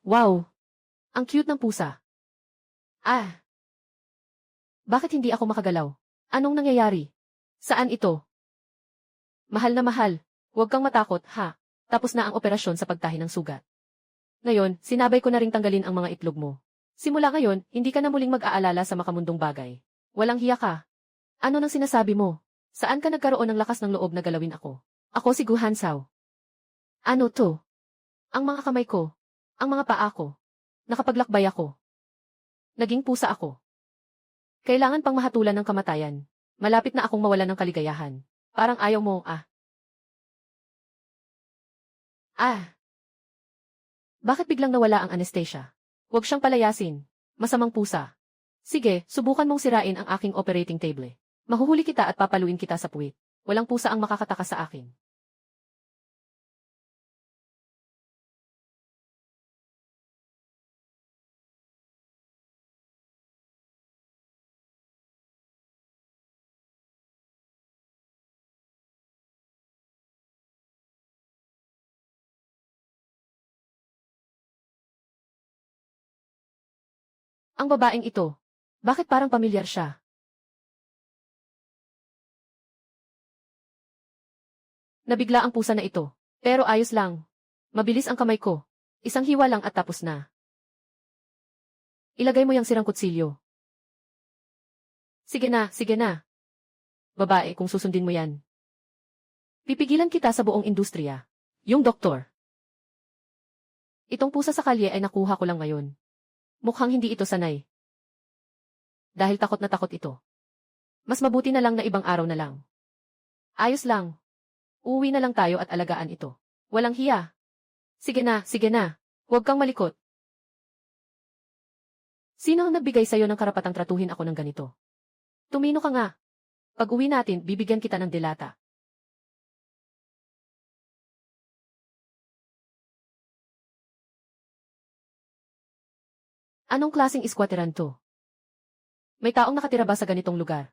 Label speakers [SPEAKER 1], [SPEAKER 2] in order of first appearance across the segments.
[SPEAKER 1] Wow! Ang cute ng pusa. Ah! Bakit hindi ako makagalaw? Anong nangyayari? Saan ito? Mahal na mahal. Huwag kang matakot, ha? Tapos na ang operasyon sa pagtahi ng sugat. Ngayon, sinabay ko na ring tanggalin ang mga itlog mo. Simula ngayon, hindi ka na muling mag-aalala sa makamundong bagay. Walang hiya ka. Ano nang sinasabi mo? Saan ka nagkaroon ng lakas ng loob na galawin ako? Ako si Gu Hansao. Ano to? Ang mga kamay ko. Ang mga paa ko. Nakapaglakbay ako. Naging pusa ako. Kailangan pang mahatulan ng kamatayan. Malapit na akong mawalan ng kaligayahan. Parang ayaw mo, ah. Ah! Bakit biglang nawala ang anesthesia? Huwag siyang palayasin. Masamang pusa. Sige, subukan mong sirain ang aking operating table. Mahuhuli kita at papaluin kita sa puwit. Walang pusa ang makakatakas sa akin. Ang babaeng ito. Bakit parang pamilyar siya? Nabigla ang pusa na ito. Pero ayos lang. Mabilis ang kamay ko. Isang hiwa lang at tapos na. Ilagay mo yung sirang kutsilyo. Sige na, sige na. Babae, kung susundin mo yan. Pipigilan kita sa buong industriya. Yung doktor. Itong pusa sa kalye ay nakuha ko lang ngayon. Mukhang hindi ito sanay. Dahil takot na takot ito. Mas mabuti na lang na ibang araw na lang. Ayos lang. Uuwi na lang tayo at alagaan ito. Walang hiya. Sige na, sige na. Huwag kang malikot. Sino ang nagbigay sa'yo ng karapatang tratuhin ako ng ganito? Tumino ka nga. Pag uwi natin, bibigyan kita ng delata. Anong klaseng squatteran to? May taong nakatira ba sa ganitong lugar?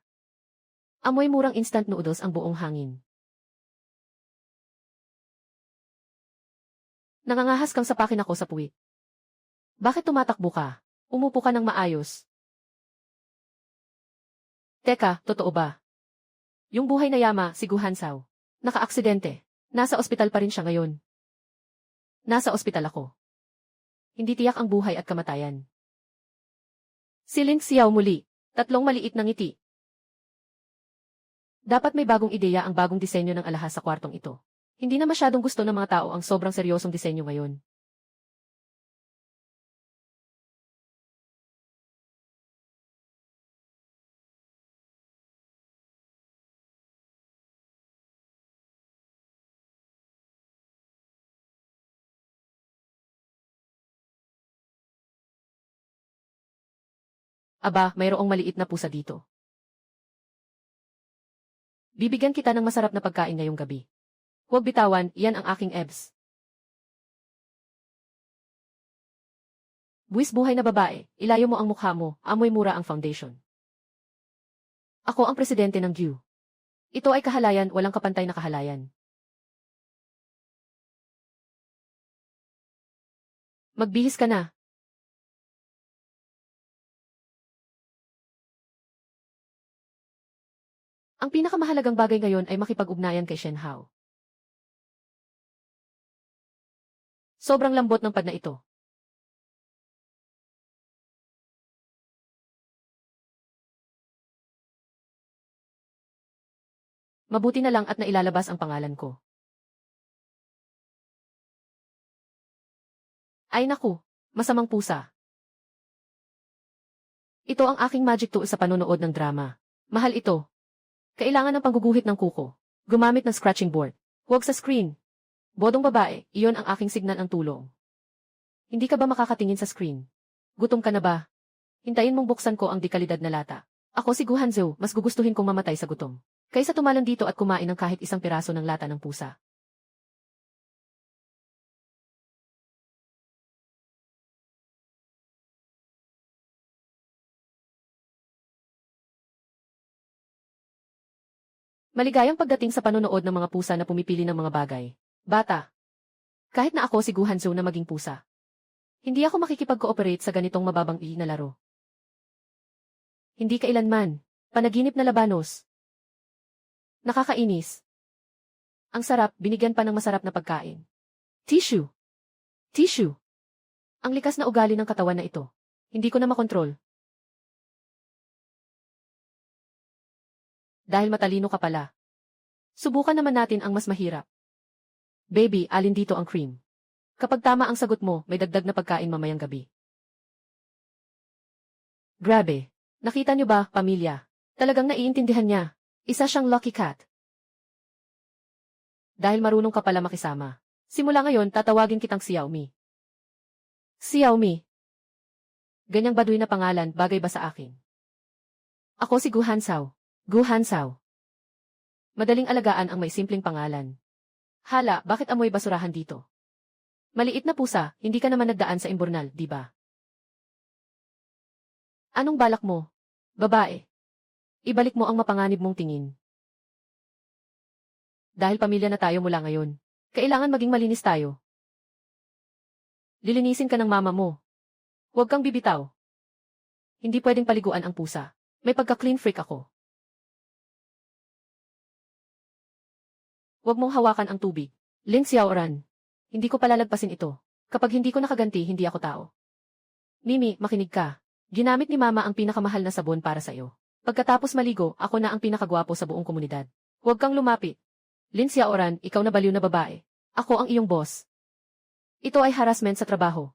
[SPEAKER 1] Amoy murang instant noodles ang buong hangin. Nangangahas kang sapakin ako sa puwit. Bakit tumatakbo ka? Umupo ka ng maayos. Teka, totoo ba? Yung buhay na yama, si Gu Hansao. Naka-aksidente. Nasa ospital pa rin siya ngayon. Nasa ospital ako. Hindi tiyak ang buhay at kamatayan. Si Lin Xiao muli. Tatlong maliit na ngiti. Dapat may bagong ideya ang bagong disenyo ng alahas sa kwartong ito. Hindi na masyadong gusto ng mga tao ang sobrang seryosong disenyo ngayon. Aba, mayroong maliit na pusa dito. Bibigyan kita ng masarap na pagkain ngayong gabi. Huwag bitawan, iyan ang aking EBS. Buwis buhay na babae, ilayo mo ang mukha mo, amoy mura ang foundation. Ako ang presidente ng GU. Ito ay kahalayan, walang kapantay na kahalayan. Magbihis ka na. Ang pinakamahalagang bagay ngayon ay makipag-ugnayan kay Shen Hao. Sobrang lambot ng pad na ito. Mabuti na lang at nailalabas ang pangalan ko. Ay naku, masamang pusa. Ito ang aking magic tool sa panonood ng drama. Mahal ito. Kailangan ng pangguguhit ng kuko. Gumamit ng scratching board. Huwag sa screen. Bodong babae, iyon ang aking signal ng tulong. Hindi ka ba makakatingin sa screen? Gutom ka na ba? Hintayin mong buksan ko ang dekalidad na lata. Ako si Gu Hanzhou, mas gugustuhin kong mamatay sa gutom. Kaysa tumalon dito at kumain ng kahit isang piraso ng lata ng pusa. Maligayang pagdating sa panonood ng mga pusa na pumipili ng mga bagay. Bata. Kahit na ako si Gu Hanzhou na maging pusa. Hindi ako makikipag-cooperate sa ganitong mababang na laro. Hindi kailanman. Panaginip na labanos. Nakakainis. Ang sarap, binigyan pa ng masarap na pagkain. Tissue. Tissue. Ang likas na ugali ng katawan na ito. Hindi ko na makontrol. Dahil matalino ka pala. Subukan naman natin ang mas mahirap. Baby, alin dito ang cream? Kapag tama ang sagot mo, may dagdag na pagkain mamayang gabi. Grabe. Nakita niyo ba, pamilya? Talagang naiintindihan niya. Isa siyang lucky cat. Dahil marunong ka pala makisama. Simula ngayon, tatawagin kitang Xiaomi. Xiaomi. Ganyang baduy na pangalan, bagay ba sa akin? Ako si Gu Hansao. Gu Hansao. Madaling alagaan ang may simpleng pangalan. Hala, bakit amoy basurahan dito? Maliit na pusa, hindi ka naman nagdaan sa imburnal, di ba? Anong balak mo? Babae. Ibalik mo ang mapanganib mong tingin. Dahil pamilya na tayo mula ngayon, kailangan maging malinis tayo. Lilinisin ka ng mama mo. Huwag kang bibitaw. Hindi pwedeng paliguan ang pusa. May pagka-clean freak ako. Huwag mong hawakan ang tubig. Lin Xiaoran. Hindi ko palalagpasin ito. Kapag hindi ko nakaganti, hindi ako tao. Mimi, makinig ka. Ginamit ni mama ang pinakamahal na sabon para sa iyo. Pagkatapos maligo, ako na ang pinakagwapo sa buong komunidad. Huwag kang lumapit. Lin Xiaoran, ikaw na baliw na babae. Ako ang iyong boss. Ito ay harassment sa trabaho.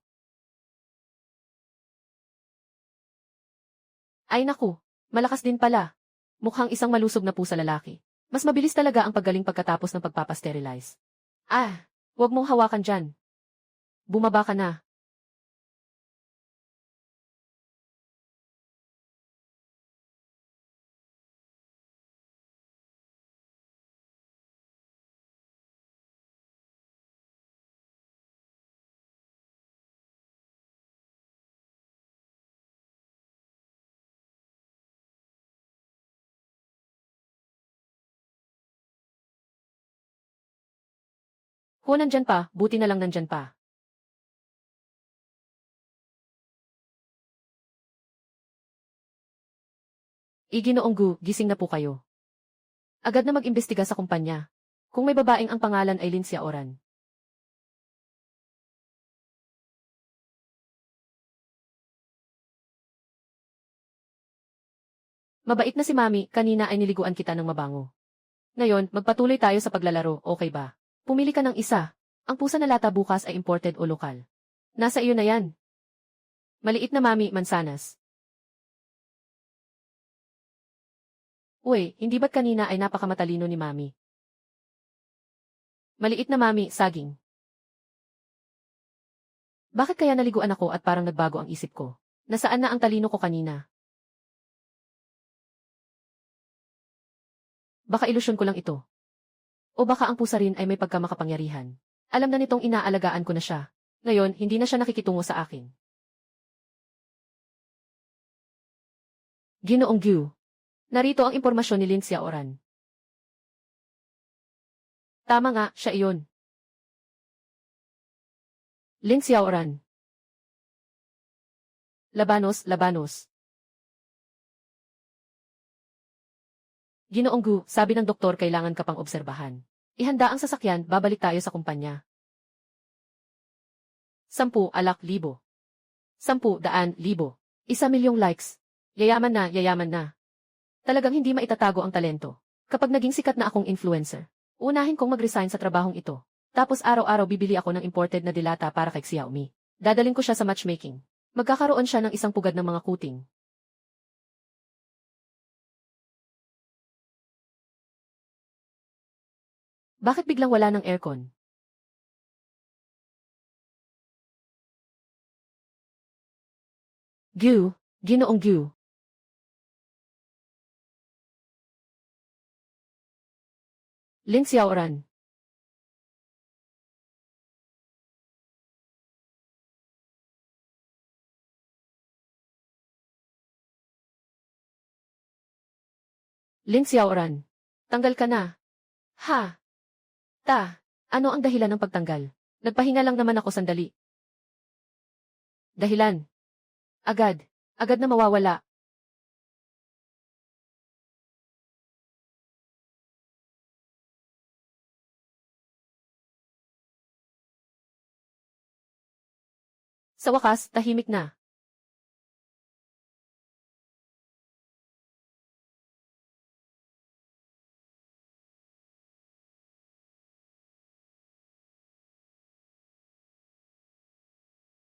[SPEAKER 1] Ay naku, malakas din pala. Mukhang isang malusog na pusa lalaki. Mas mabilis talaga ang paggaling pagkatapos ng pagpapasterilize. Huwag mong hawakan dyan. Bumaba ka na. Nandyan pa, buti na lang nandyan pa. Iginoong Gu, gising na po kayo. Agad na mag-imbestiga sa kumpanya. Kung may babaeng ang pangalan ay Lin Xiaoran. Mabait na si Mami, kanina ay niliguan kita ng mabango. Ngayon, magpatuloy tayo sa paglalaro, okay ba? Pumili ka ng isa. Ang pusa na lata bukas ay imported o lokal. Nasa iyo na yan. Maliit na Mami, mansanas. Uy, hindi ba't kanina ay napakamatalino ni Mami? Maliit na Mami, saging. Bakit kaya naliguan ako at parang nagbago ang isip ko? Nasaan na ang talino ko kanina? Baka ilusyon ko lang ito. O baka ang pusa rin ay may pagkamakapangyarihan. Alam na nitong inaalagaan ko na siya. Ngayon, hindi na siya nakikitungo sa akin. Ginoong Gu. Narito ang impormasyon ni Lin Xiaoran. Tama nga, siya iyon. Lin Xiaoran. Labanos, labanos. Ginoong Gu, sabi ng doktor kailangan ka pang obserbahan. Ihanda ang sasakyan, babalik tayo sa kumpanya. 10,000,000. 10,000,000. 1,000,000 likes. Yayaman na, yayaman na. Talagang hindi maitatago ang talento. Kapag naging sikat na akong influencer, unahin kong mag-resign sa trabahong ito. Tapos araw-araw bibili ako ng imported na dilata para kay Xiaomi. Dadaling ko siya sa matchmaking. Magkakaroon siya ng isang pugad ng mga kuting. Bakit biglang wala ng aircon? Gu, Ginoong Gu. Lin Xiaoran. Lin Xiaoran. Tanggal ka na. Ha? Ano ang dahilan ng pagtanggal? Nagpahinga lang naman ako sandali. Dahilan. Agad. Agad na mawawala. Sa wakas, tahimik na.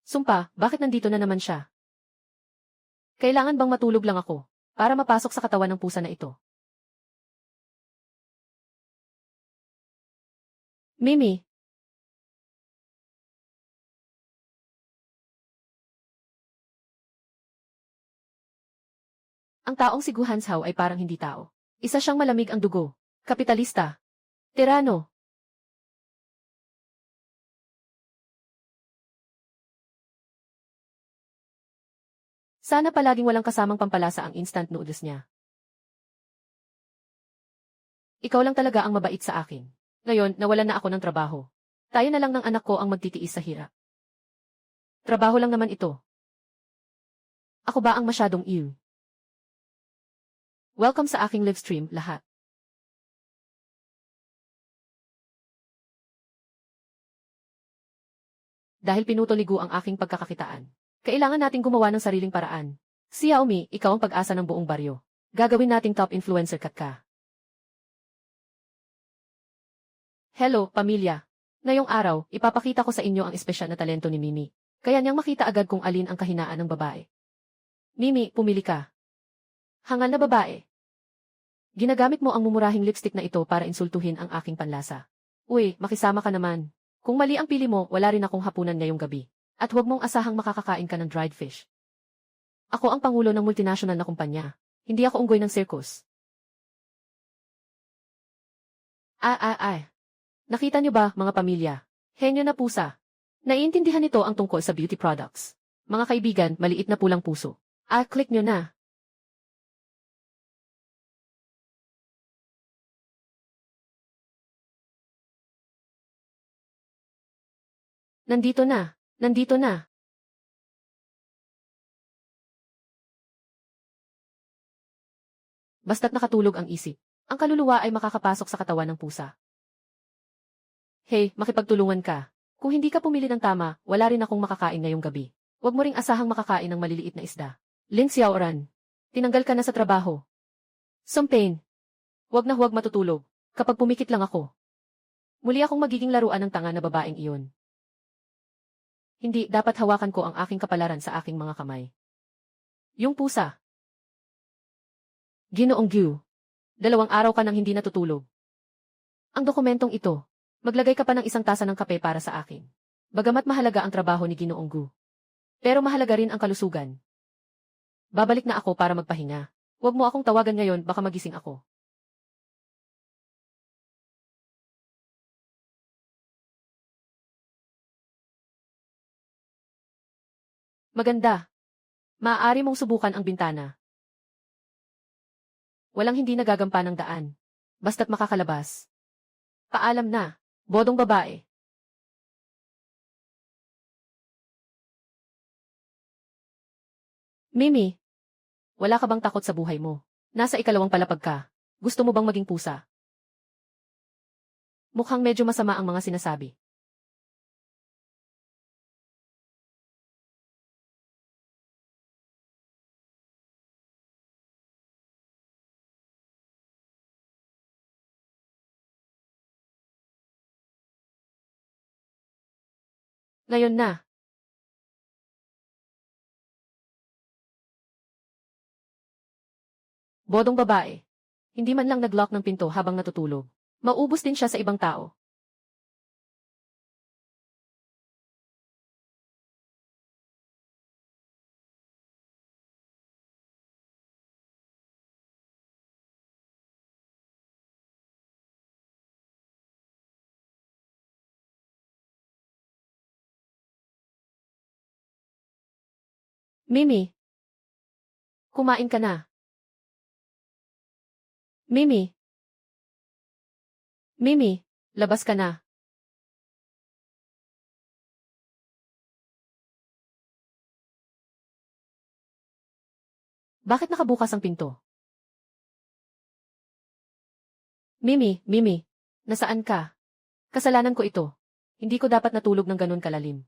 [SPEAKER 1] Sumpa, bakit nandito na naman siya? Kailangan bang matulog lang ako para mapasok sa katawan ng pusa na ito? Mimi, ang taong si Gu Hanshao ay parang hindi tao. Isa siyang malamig ang dugo. Kapitalista. Tirano. Sana palaging walang kasamang pampalasa ang instant noodles niya. Ikaw lang talaga ang mabait sa akin. Ngayon, nawalan na ako ng trabaho. Tayo na lang ng anak ko ang magtitiis sa hirap. Trabaho lang naman ito. Ako ba ang masyadong ill? Welcome sa aking live stream, lahat. Dahil pinutol ni Gu ang aking pagkakakitaan. Kailangan nating gumawa ng sariling paraan. Si Xiaomi, ikaw ang pag-asa ng buong baryo. Gagawin nating top influencer ka. Hello, pamilya. Ngayong araw, ipapakita ko sa inyo ang espesyal na talento ni Mimi. Kaya niyang makita agad kung alin ang kahinaan ng babae. Mimi, pumili ka. Hangal na babae. Ginagamit mo ang mumurahing lipstick na ito para insultuhin ang aking panlasa. Uy, makisama ka naman. Kung mali ang pili mo, wala rin akong hapunan ngayong gabi. At huwag mong asahang makakakain ka ng dried fish. Ako ang pangulo ng multinational na kumpanya. Hindi ako unggoy ng circus. Nakita niyo ba, mga pamilya? Henyo na pusa. Naiintindihan nito ang tungkol sa beauty products. Mga kaibigan, maliit na pulang puso. Click niyo na. Nandito na. Nandito na. Basta't nakatulog ang isip. Ang kaluluwa ay makakapasok sa katawan ng pusa. Hey, makipagtulungan ka. Kung hindi ka pumili ng tama, wala rin akong makakain ngayong gabi. Huwag mo ring asahang makakain ng maliliit na isda. Lin Xiaoran. Tinanggal ka na sa trabaho. Sumpain. Huwag na huwag matutulog. Kapag pumikit lang ako. Muli akong magiging laruan ng tanga na babaeng iyon. Hindi, dapat hawakan ko ang aking kapalaran sa aking mga kamay. Yung pusa. Ginoong Gu. 2 araw ka nang hindi natutulog. Ang dokumentong ito. Maglagay ka pa ng 1 tasa ng kape para sa akin. Bagamat mahalaga ang trabaho ni Ginoong Gu. Pero mahalaga rin ang kalusugan. Babalik na ako para magpahinga. Huwag mo akong tawagan ngayon, baka magising ako. Maganda. Maaari mong subukan ang bintana. Walang hindi nagagampan ng daan. Basta't makakalabas. Paalam na, bodong babae. Mimi, wala ka bang takot sa buhay mo? Nasa 2 palapag ka. Gusto mo bang maging pusa? Mukhang medyo masama ang mga sinasabi. Ngayon na. Bodong babae. Hindi man lang nag-lock ng pinto habang natutulog. Maubos din siya sa ibang tao. Mimi, kumain ka na. Mimi, Mimi, labas ka na. Bakit nakabukas ang pinto? Mimi, nasaan ka? Kasalanan ko ito. Hindi ko dapat natulog ng ganun kalalim.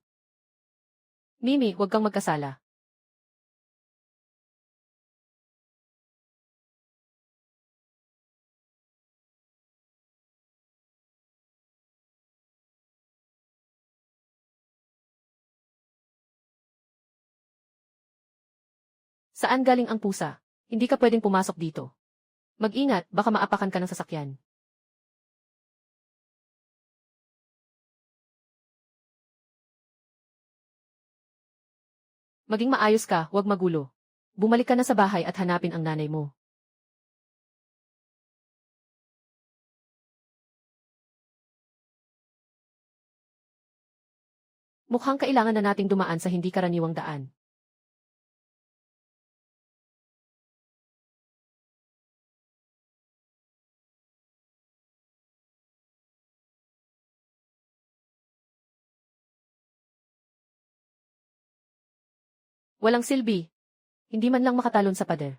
[SPEAKER 1] Mimi, huwag kang magkasala. Saan galing ang pusa? Hindi ka pwedeng pumasok dito. Mag-ingat, baka maapakan ka ng sasakyan. Maging maayos ka, huwag magulo. Bumalik ka na sa bahay at hanapin ang nanay mo. Mukhang kailangan na nating dumaan sa hindi karaniwang daan. Walang silbi. Hindi man lang makatalon sa pader.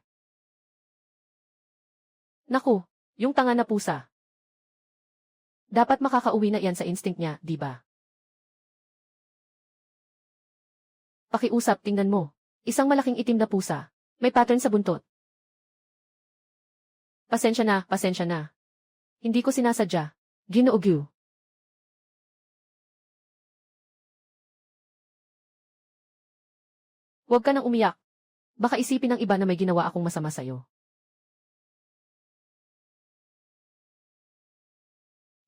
[SPEAKER 1] Naku, yung tanga na pusa. Dapat makakauwi na yan sa instinct niya, di ba? Pakiusap, tingnan mo. Isang malaking itim na pusa. May pattern sa buntot. Pasensya na. Hindi ko sinasadya. Ginoo. Huwag ka nang umiyak. Baka isipin ng iba na may ginawa akong masama sa'yo.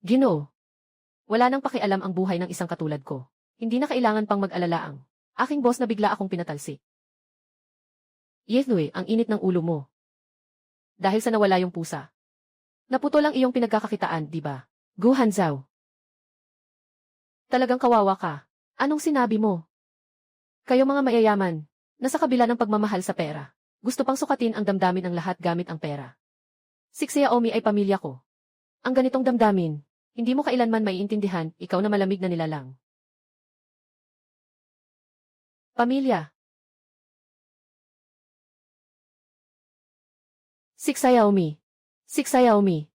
[SPEAKER 1] Ginoo. Wala nang pakialam ang buhay ng isang katulad ko. Hindi na kailangan pang mag-alala ang aking boss na bigla akong pinatalsik. Yethue, ang init ng ulo mo. Dahil sa nawala yung pusa. Naputol ang iyong pinagkakakitaan, di ba? Gu Hanzhao. Talagang kawawa ka. Anong sinabi mo? Kayo mga mayayaman, nasa kabila ng pagmamahal sa pera. Gusto pang sukatin ang damdamin ng lahat gamit ang pera. Si Xiaomi ay pamilya ko. Ang ganitong damdamin, hindi mo kailanman maiintindihan, ikaw na malamig na nilalang. Pamilya. Si Xiaomi. Si Xiaomi.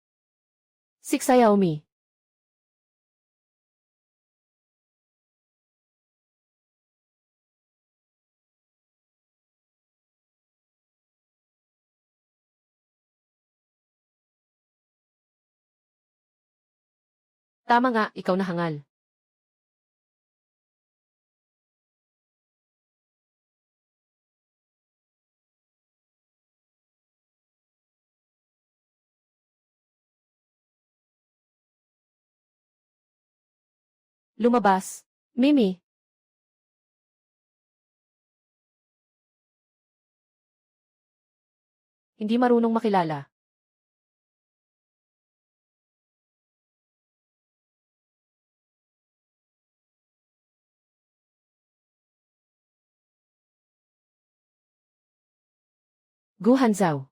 [SPEAKER 1] Si Xiaomi. Tama nga, ikaw na hangal. Lumabas. Mimi. Hindi marunong makilala. Gu Hanzhao.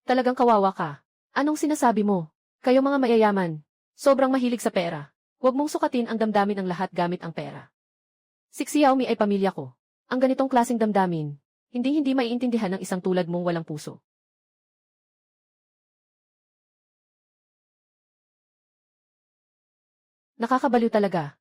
[SPEAKER 1] Talagang kawawa ka. Anong sinasabi mo? Kayo mga mayayaman. Sobrang mahilig sa pera. Huwag mong sukatin ang damdamin ng lahat gamit ang pera. Si Xiaomi ay pamilya ko. Ang ganitong klaseng damdamin, hindi maiintindihan ng isang tulad mong walang puso. Nakakabaliw talaga.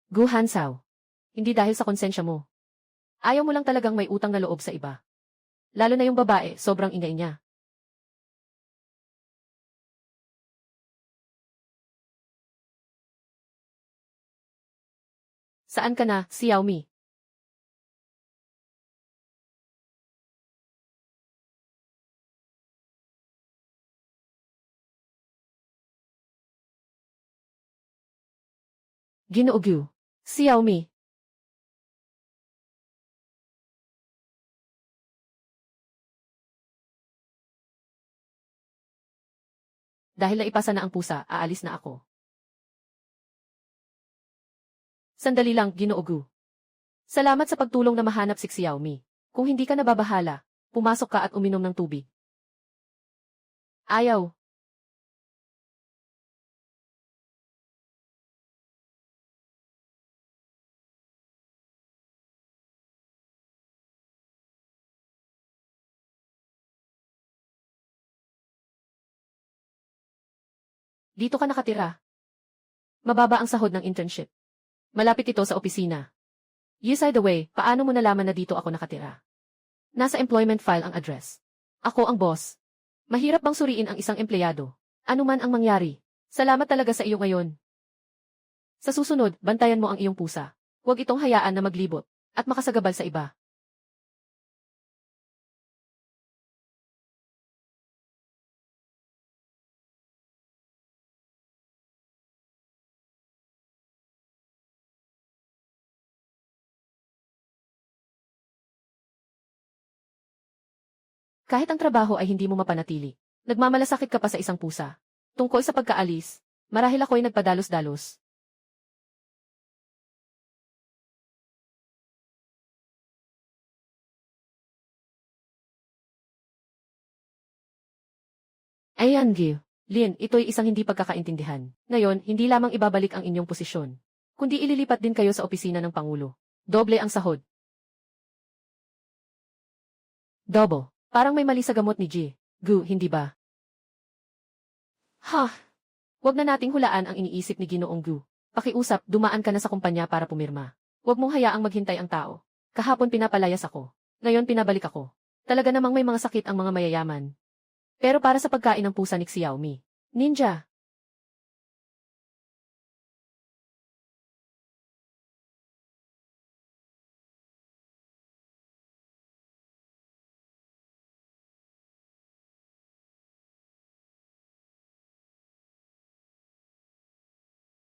[SPEAKER 1] Gu Hanzhao. Hindi dahil sa konsensya mo. Ayaw mo lang talagang may utang na loob sa iba. Lalo na yung babae, sobrang ingay niya. Saan ka na, Xiaomi? Ginoo. Xiaomi. Dahil naipasa na ang pusa, aalis na ako. Sandali lang, Ginoo. Salamat sa pagtulong na mahanap si Xiaomi. Kung hindi ka nababahala, pumasok ka at uminom ng tubig. Ayaw. Dito ka nakatira. Mababa ang sahod ng internship. Malapit ito sa opisina. Yes, by the way, paano mo nalaman na dito ako nakatira? Nasa employment file ang address. Ako ang boss. Mahirap bang suriin ang isang empleyado? Ano man ang mangyari. Salamat talaga sa iyo ngayon. Sa susunod, bantayan mo ang iyong pusa. Huwag itong hayaan na maglibot at makasagabal sa iba. Kahit ang trabaho ay hindi mo mapanatili. Nagmamalasakit ka pa sa isang pusa. Tungkol sa pagkaalis, marahil ako'y nagpadalos-dalos. Ayan, Gil. Lin, ito'y isang hindi pagkakaintindihan. Ngayon, hindi lamang ibabalik ang inyong posisyon, kundi ililipat din kayo sa opisina ng Pangulo. Doble ang sahod. Double. Parang may mali sa gamot ni G. Gu, hindi ba? Ha! Huwag na nating hulaan ang iniisip ni Ginoong Gu. Pakiusap, dumaan ka na sa kumpanya para pumirma. Huwag mong hayaang maghintay ang tao. Kahapon pinapalayas ako. Ngayon pinabalik ako. Talaga namang may mga sakit ang mga mayayaman. Pero para sa pagkain ng pusa ni Xiaomi. Ninja!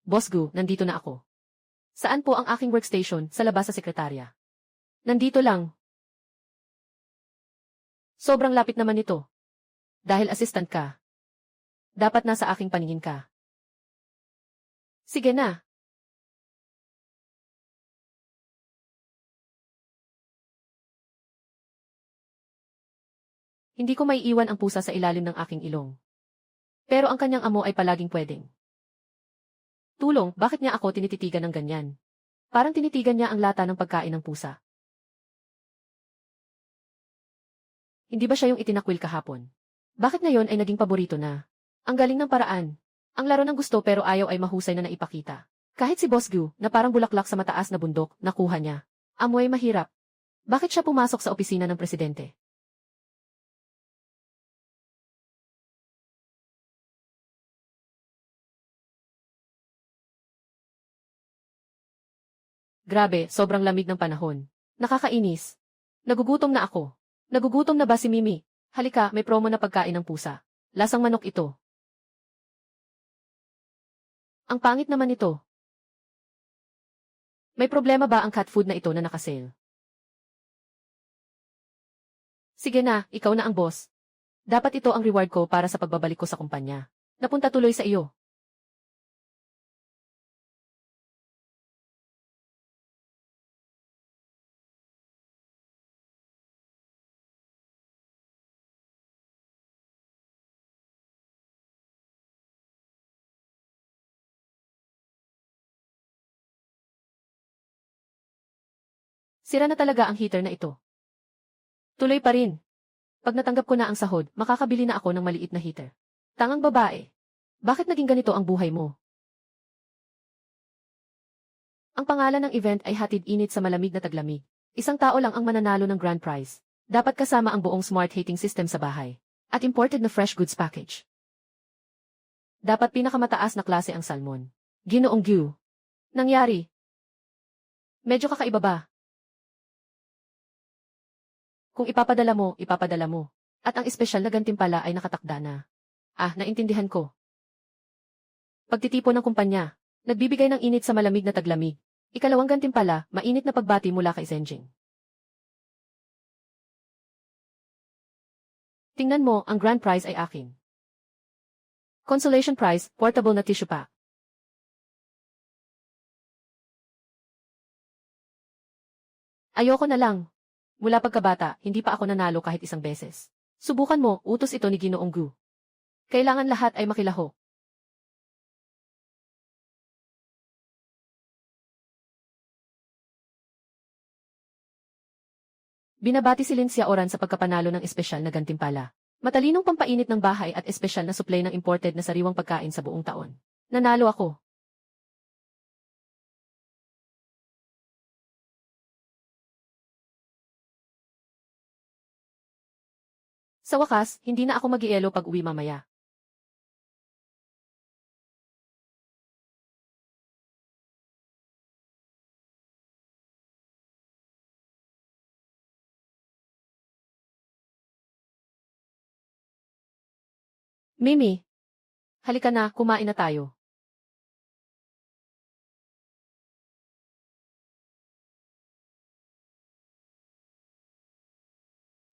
[SPEAKER 1] Boss Gu, nandito na ako. Saan po ang aking workstation? Sa labas sa sekretarya. Nandito lang. Sobrang lapit naman nito. Dahil assistant ka. Dapat nasa aking paningin ka. Sige na. Hindi ko maiiwan ang pusa sa ilalim ng aking ilong. Pero ang kanyang amo ay palaging pwedeng. Tulong, bakit niya ako tinititigan ng ganyan? Parang tinitigan niya ang lata ng pagkain ng pusa. Hindi ba siya yung itinakwil kahapon? Bakit ngayon ay naging paborito na? Ang galing ng paraan. Ang laro ng gusto pero ayaw ay mahusay na naipakita. Kahit si Boss Gu, na parang bulaklak sa mataas na bundok, nakuha niya. Amoy mahirap. Bakit siya pumasok sa opisina ng presidente? Grabe, sobrang lamig ng panahon. Nakakainis. Nagugutom na ako. Nagugutom na ba si Mimi? Halika, may promo na pagkain ng pusa. Lasang manok ito. Ang pangit naman ito. May problema ba ang cat food na ito na nakasale? Sige na, ikaw na ang boss. Dapat ito ang reward ko para sa pagbabalik ko sa kumpanya. Napunta tuloy sa iyo. Sira na talaga ang heater na ito. Tuloy pa rin. Pag natanggap ko na ang sahod, makakabili na ako ng maliit na heater. Tangang babae. Bakit naging ganito ang buhay mo? Ang pangalan ng event ay Hatid Init sa Malamig na Taglamig. Isang tao lang ang mananalo ng grand prize. Dapat kasama ang buong smart heating system sa bahay. At imported na fresh goods package. Dapat pinakamataas na klase ang salmon. Ginoong Gu. Nangyari. Medyo kakaiba ba? Kung ipapadala mo, ipapadala mo. At ang espesyal na gantimpala ay nakatakda na. Ah, naintindihan ko. Pagtitipon ng kumpanya, nagbibigay ng init sa malamig na taglamig. Ikalawang gantimpala, mainit na pagbati mula kay Zenjing. Tingnan mo, ang grand prize ay akin. Consolation prize, portable na tissue pack. Ayoko na lang. Mula pagkabata, hindi pa ako nanalo kahit isang beses. Subukan mo, utos ito ni Ginoong Gu. Kailangan lahat ay makilaho. Binabati si Lin Xiaoran sa pagkapanalo ng espesyal na gantimpala. Matalinong pampainit ng bahay at espesyal na supply ng imported na sariwang pagkain sa buong taon. Nanalo ako. Sa wakas, hindi na ako mag-ielo pag uwi mamaya. Mimi, halika na, kumain na tayo.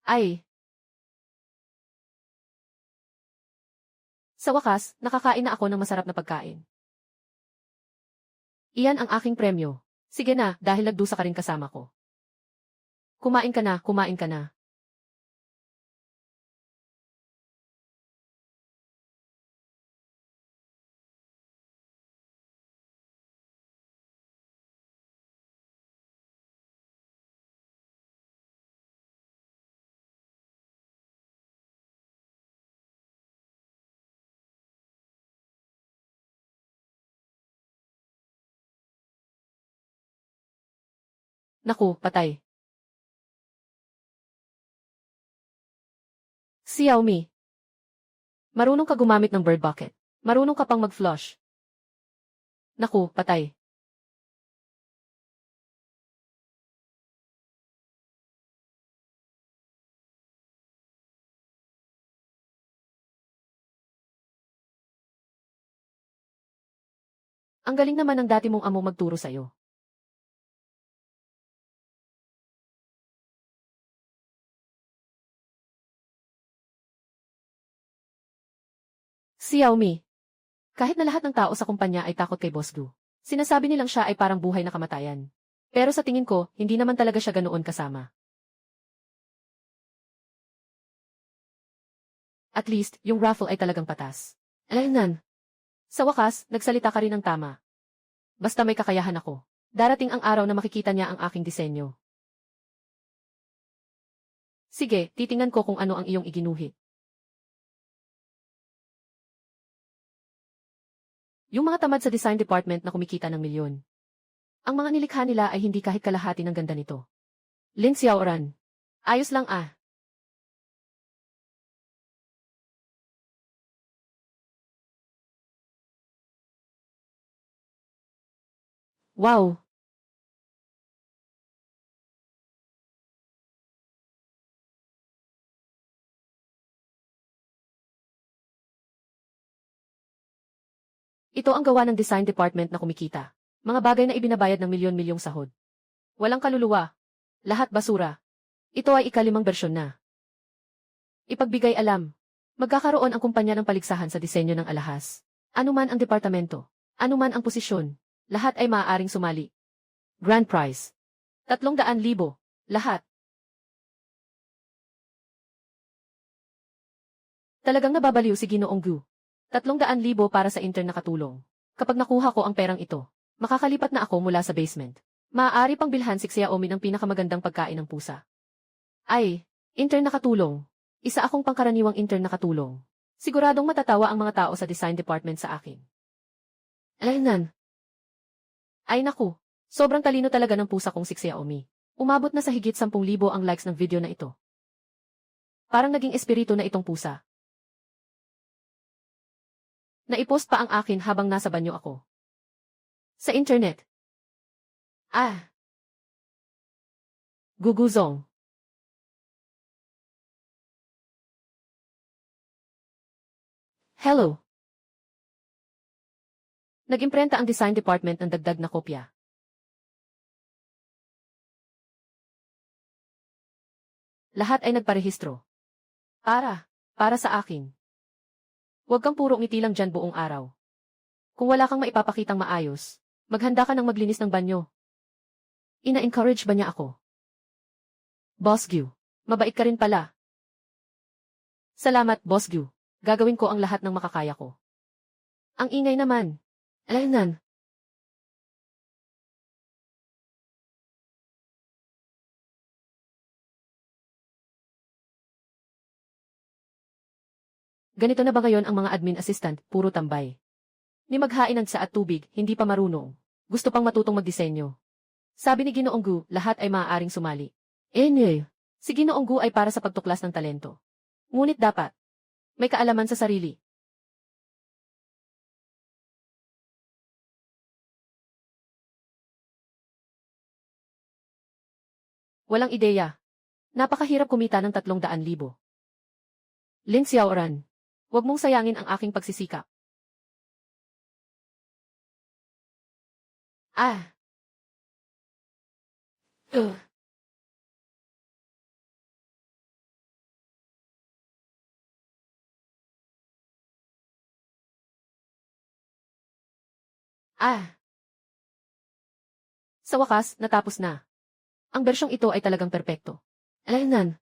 [SPEAKER 1] Ay, sa wakas, nakakain na ako ng masarap na pagkain. Iyan ang aking premyo. Sige na, dahil nagdusa ka rin kasama ko. Kumain ka na, kumain ka na. Naku, patay. Xiaomi, marunong ka gumamit ng bird bucket. Marunong ka pang mag-flush. Naku, patay. Ang galing naman ng dati mong amo magturo sa'yo. Xiaomi, kahit na lahat ng tao sa kumpanya ay takot kay Boss Gu. Sinasabi nilang siya ay parang buhay na kamatayan. Pero sa tingin ko, hindi naman talaga siya ganoon kasama. At least, yung raffle ay talagang patas. Alaynan. Sa wakas, nagsalita ka rin ng tama. Basta may kakayahan ako. Darating ang araw na makikita niya ang aking disenyo. Sige, titingnan ko kung ano ang iyong iginuhit. Yung mga tamad sa design department na kumikita ng milyon. Ang mga nilikha nila ay hindi kahit kalahati ng ganda nito. Lin Xiaoran. Ayos lang ah. Wow! Ito ang gawa ng design department na kumikita. Mga bagay na ibinabayad ng milyon-milyong sahod. Walang kaluluwa. Lahat basura. Ito ay ikalimang bersyon na. Ipagbigay alam. Magkakaroon ang kumpanya ng paligsahan sa disenyo ng alahas. Ano man ang departamento. Ano man ang posisyon. Lahat ay maaaring sumali. Grand prize. 300,000. Lahat. Talagang nababaliw si Ginoong Gu. 300,000 para sa intern na katulong. Kapag nakuha ko ang perang ito, makakalipat na ako mula sa basement. Maaari pang bilhan si Xiaomi ng pinakamagandang pagkain ng pusa. Ay, intern na katulong. Isa akong pangkaraniwang intern na katulong. Siguradong matatawa ang mga tao sa design department sa akin. Alaynan. Ay naku, sobrang talino talaga ng pusa kong si Xiaomi. Umabot na sa higit 10,000 ang likes ng video na ito. Parang naging espiritu na itong pusa. Naipost pa ang akin habang nasa banyo ako. Sa internet. Ah. Guguzong. Hello. Nag-imprenta ang design department ng dagdag na kopya. Lahat ay nagparehistro. Para sa akin. Huwag kang puro ngiti lang dyan buong araw. Kung wala kang maipapakitang maayos, maghanda ka ng maglinis ng banyo. Ina-encourage ba niya ako? Boss Gyu. Mabait ka rin pala. Salamat, Boss Gyu. Gagawin ko ang lahat ng makakaya ko. Ang ingay naman. Alaynan. Ganito na ba ngayon ang mga admin assistant, puro tambay? Ni maghain ng tsa at tubig, hindi pa marunong. Gusto pang matutong magdisenyo. Sabi ni Ginoong Gu, lahat ay maaaring sumali. Si Ginoong Gu ay para sa pagtuklas ng talento. Ngunit dapat may kaalaman sa sarili. Walang ideya. Napakahirap kumita ng 300,000. Lin Xiaoran. Huwag mong sayangin ang aking pagsisikap. Ah. Ugh. Ah. Sa wakas, natapos na. Ang bersyong ito ay talagang perpekto. Alaynan.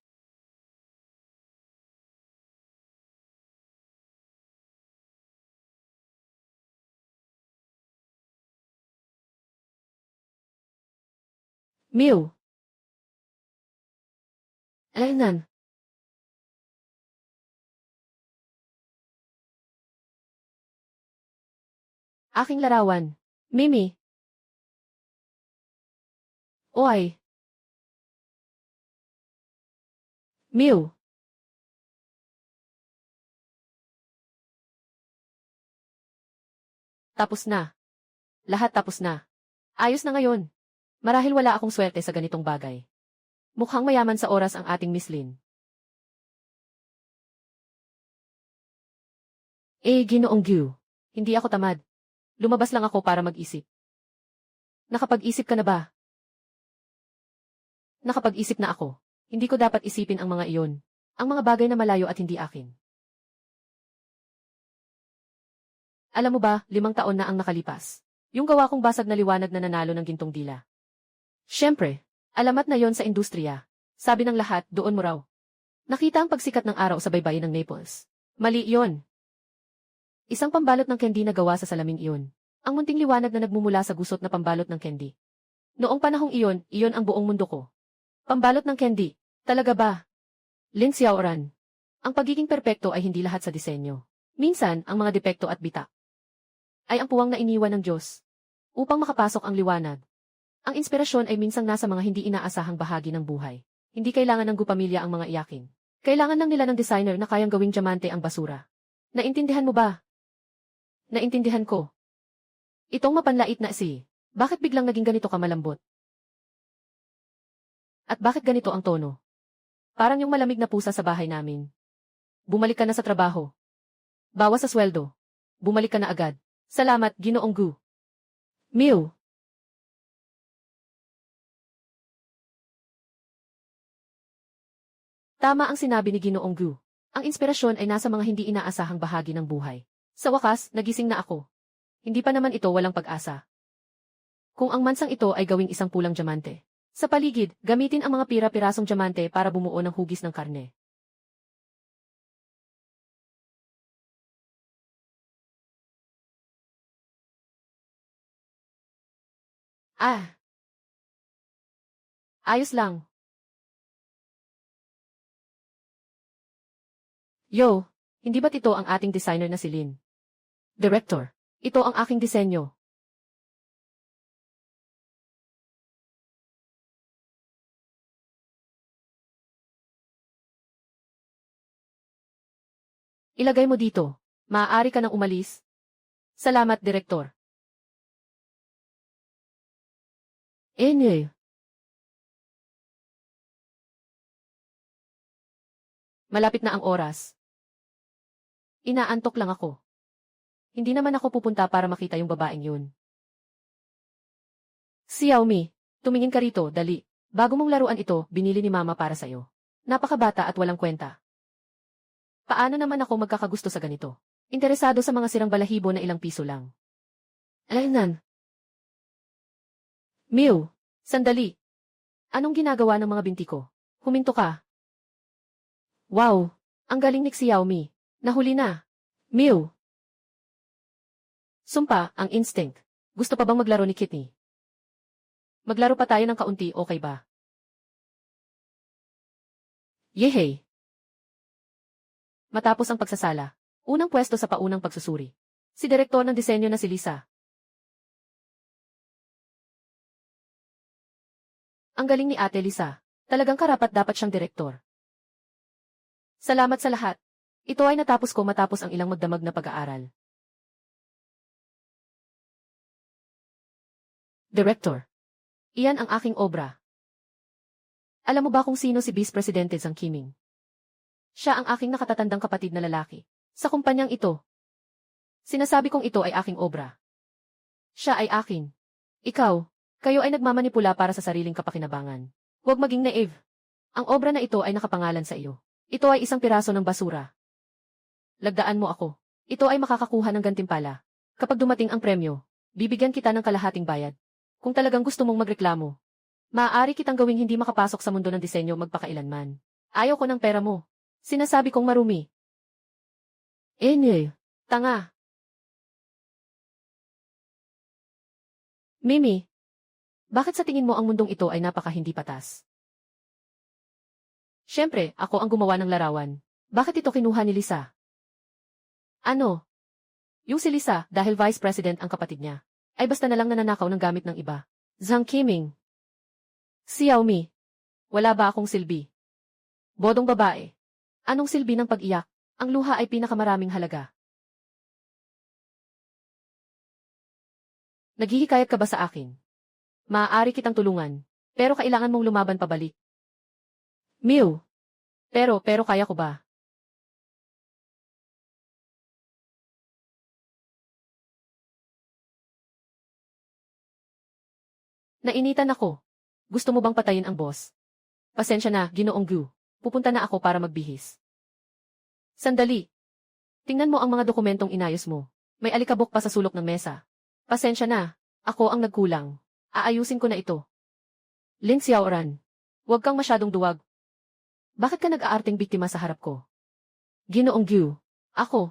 [SPEAKER 1] Mew. Alaynan. Aking larawan. Mimi. Oy. Mew. Tapos na. Lahat tapos na. Ayos na ngayon. Marahil wala akong swerte sa ganitong bagay. Mukhang mayaman sa oras ang ating Miss Lin. Ginoong Gyu. Hindi ako tamad. Lumabas lang ako para mag-isip. Nakapag-isip ka na ba? Nakapag-isip na ako. Hindi ko dapat isipin ang mga iyon. Ang mga bagay na malayo at hindi akin. Alam mo ba, 5 taon na ang nakalipas. Yung gawa kong basag na liwanag na nanalo ng gintong dila. Siyempre, alamat na yon sa industriya. Sabi ng lahat, doon mo raw. Nakita ang pagsikat ng araw sa baybayin ng Naples. Mali yon. Isang pambalot ng candy na gawa sa salaming iyon. Ang munting liwanag na nagmumula sa gusot na pambalot ng candy. Noong panahong iyon, iyon ang buong mundo ko. Pambalot ng candy. Talaga ba? Lin Xiaoran. Ang pagiging perpekto ay hindi lahat sa disenyo. Minsan, ang mga depekto at bitak ay ang puwang na iniwan ng Diyos. Upang makapasok ang liwanag. Ang inspirasyon ay minsang nasa mga hindi inaasahang bahagi ng buhay. Hindi kailangan ng gupamilya ang mga iyakin. Kailangan lang nila ng designer na kayang gawing diamante ang basura. Naintindihan mo ba? Naintindihan ko. Itong mapanlait na bakit biglang naging ganito ka malambot? At bakit ganito ang tono? Parang yung malamig na pusa sa bahay namin. Bumalik ka na sa trabaho. Bawas sa sweldo. Bumalik ka na agad. Salamat, Ginoong Gu. Mew. Tama ang sinabi ni Ginoong Gu. Ang inspirasyon ay nasa mga hindi inaasahang bahagi ng buhay. Sa wakas, nagising na ako. Hindi pa naman ito walang pag-asa. Kung ang mansang ito ay gawing isang pulang diamante. Sa paligid, gamitin ang mga pira-pirasong diamante para bumuo ng hugis ng karne. Ah! Ayos lang. Yo, hindi ba't ito ang ating designer na si Lin? Director, ito ang aking disenyo. Ilagay mo dito. Maaari ka nang umalis. Salamat, Direktor. Nye. Malapit na ang oras. Inaantok lang ako. Hindi naman ako pupunta para makita yung babaeng yun. Xiaomi, tumingin ka rito, dali. Bago mong laruan ito, binili ni Mama para sa'yo. Napakabata at walang kwenta. Paano naman ako magkakagusto sa ganito? Interesado sa mga sirang balahibo na ilang piso lang. Alaynan. Mew, sandali. Anong ginagawa ng mga binti ko? Huminto ka. Wow! Ang galing ni Xiaomi. Nahuli na. Mew! Sumpa, ang instinct. Gusto pa bang maglaro ni Kitty? Maglaro pa tayo ng kaunti, okay ba? Yehey! Matapos ang pagsasala, unang pwesto sa paunang pagsusuri. Si direktor ng disenyo na si Lisa. Ang galing ni Ate Lisa. Talagang karapat-dapat siyang direktor. Salamat sa lahat. Ito ay natapos ko matapos ang ilang magdamag na pag-aaral. Director. Iyan ang aking obra. Alam mo ba kung sino si Vice Presidente Zhang Qiming? Siya ang aking nakatatandang kapatid na lalaki. Sa kumpanyang ito. Sinasabi kong ito ay aking obra. Siya ay akin. Ikaw, kayo ay nagmamanipula para sa sariling kapakinabangan. Huwag maging naive. Ang obra na ito ay nakapangalan sa iyo. Ito ay isang piraso ng basura. Lagdaan mo ako. Ito ay makakakuha ng gantimpala. Kapag dumating ang premyo, bibigyan kita ng kalahating bayad. Kung talagang gusto mong magreklamo, maaari kitang gawing hindi makapasok sa mundo ng disenyo magpakailanman. Ayaw ko ng pera mo. Sinasabi kong marumi. Tanga. Mimi, bakit sa tingin mo ang mundong ito ay napaka-hindi patas? Siyempre, ako ang gumawa ng larawan. Bakit ito kinuha ni Lisa? Ano? Yung si Lisa, dahil vice president ang kapatid niya, ay basta na lang nananakaw ng gamit ng iba. Zhang Qiming. Xiaomi. Wala ba akong silbi? Bodong babae. Anong silbi ng pag-iyak? Ang luha ay pinakamaraming halaga. Naghihikayat ka ba sa akin? Maaari kitang tulungan, pero kailangan mong lumaban pabalik. Mew. Pero kaya ko ba? Nainitan ako. Gusto mo bang patayin ang boss? Pasensya na, Ginoong Gu. Pupunta na ako para magbihis. Sandali. Tingnan mo ang mga dokumentong inayos mo. May alikabok pa sa sulok ng mesa. Pasensya na. Ako ang nagkulang. Aayusin ko na ito. Lin Xiaoran. Huwag kang masyadong duwag. Bakit ka nag-aarting biktima sa harap ko? Ginoong Gu. Ako.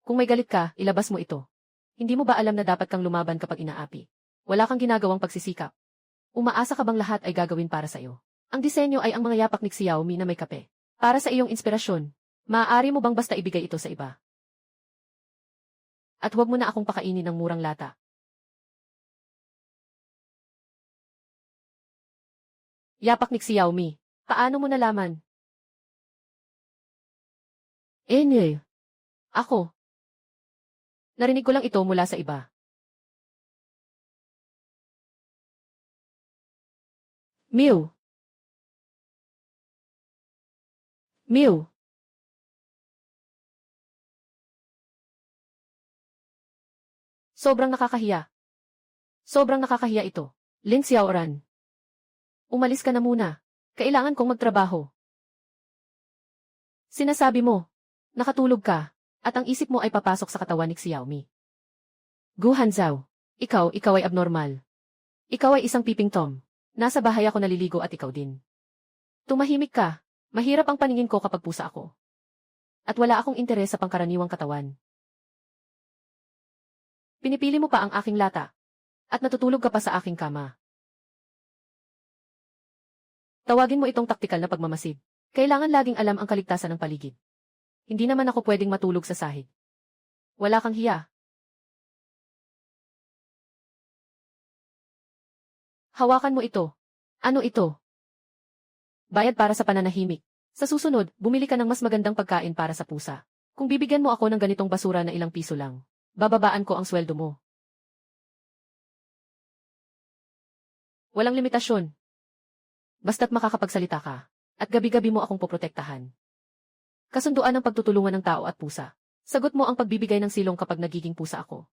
[SPEAKER 1] Kung may galit ka, ilabas mo ito. Hindi mo ba alam na dapat kang lumaban kapag inaapi? Wala kang ginagawang pagsisikap. Umaasa ka bang lahat ay gagawin para sa iyo? Ang disenyo ay ang mga yapak ni Xiaomi na may kape. Para sa iyong inspirasyon, maaari mo bang basta ibigay ito sa iba? At huwag mo na akong pakainin ng murang lata. Yapak ni Xiaomi. Paano mo nalaman? Ako. Narinig ko lang ito mula sa iba. Mew. Mew. Sobrang nakakahiya. Sobrang nakakahiya ito. Lin Xiaoran. Umalis ka na muna. Kailangan kong magtrabaho. Sinasabi mo, nakatulog ka, at ang isip mo ay papasok sa katawan ni Xiaomi. Gu Hanzhao. Ikaw ay abnormal. Ikaw ay isang piping Tom. Nasa bahay ako naliligo at ikaw din. Tumahimik ka. Mahirap ang paningin ko kapag pusa ako. At wala akong interes sa pangkaraniwang katawan. Pinipili mo pa ang aking lata. At natutulog ka pa sa aking kama. Tawagin mo itong taktikal na pagmamasid. Kailangan laging alam ang kaligtasan ng paligid. Hindi naman ako pwedeng matulog sa sahig. Wala kang hiya. Hawakan mo ito. Ano ito? Bayad para sa pananahimik. Sa susunod, bumili ka ng mas magandang pagkain para sa pusa. Kung bibigyan mo ako ng ganitong basura na ilang piso lang, bababaan ko ang sweldo mo. Walang limitasyon. Basta't makakapagsalita ka, at gabi-gabi mo akong poprotektahan. Kasunduan ng pagtutulungan ng tao at pusa. Sagot mo ang pagbibigay ng silong kapag nagiging pusa ako.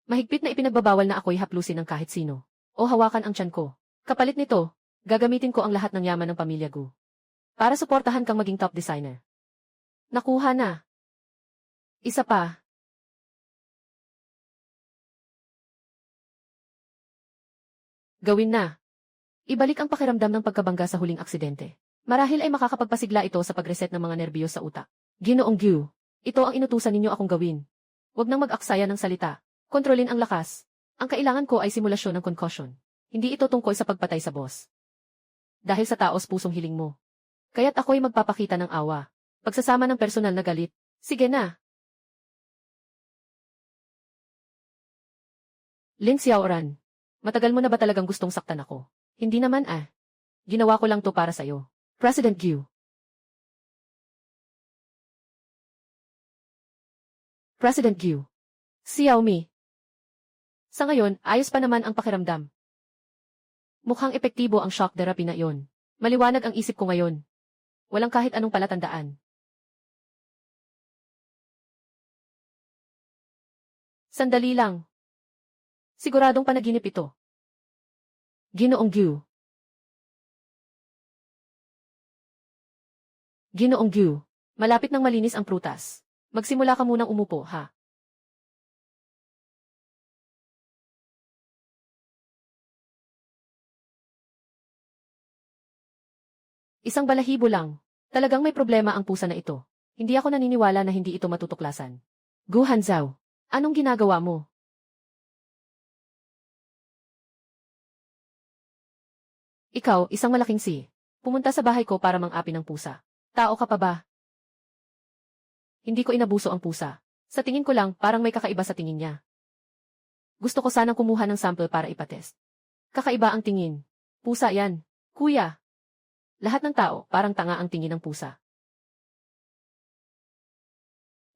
[SPEAKER 1] Mahigpit na ipinagbabawal na ako'y haplusin ng kahit sino, o hawakan ang tiyan ko. Kapalit nito, gagamitin ko ang lahat ng yaman ng pamilya Gu. Para suportahan kang maging top designer. Nakuha na. Isa pa. Gawin na. Ibalik ang pakiramdam ng pagkabangga sa huling aksidente. Marahil ay makakapagpasigla ito sa pag-reset ng mga nerbiyos sa utak. Ginoong Gyu, ito ang inutusan ninyo akong gawin. Huwag nang mag-aksaya ng salita. Kontrolin ang lakas. Ang kailangan ko ay simulasyon ng concussion. Hindi ito tungkol sa pagpatay sa boss. Dahil sa taos pusong hiling mo. Kaya't ako'y magpapakita ng awa. Pagsasama ng personal na galit. Sige na. Lin Xiaoran, matagal mo na ba talagang gustong saktan ako? Hindi naman ah. Ginawa ko lang to para sa'yo. President Gyu. President Gyu. Xiaomi. Sa ngayon, ayos pa naman ang pakiramdam. Mukhang epektibo ang shock therapy na iyon. Maliwanag ang isip ko ngayon. Walang kahit anong palatandaan. Sandali lang. Siguradong panaginip ito. Ginoong Gyu. Ginoong Gyu, malapit nang malinis ang prutas. Magsimula ka munang umupo, ha? Isang balahibo lang. Talagang may problema ang pusa na ito. Hindi ako naniniwala na hindi ito matutuklasan. Gu Hanzhao, anong ginagawa mo? Ikaw, isang malaking pumunta sa bahay ko para mang-api ng pusa. Tao ka pa ba? Hindi ko inabuso ang pusa. Sa tingin ko lang, parang may kakaiba sa tingin niya. Gusto ko sanang kumuha ng sample para ipatest. Kakaiba ang tingin. Pusa yan. Kuya. Lahat ng tao, parang tanga ang tingin ng pusa.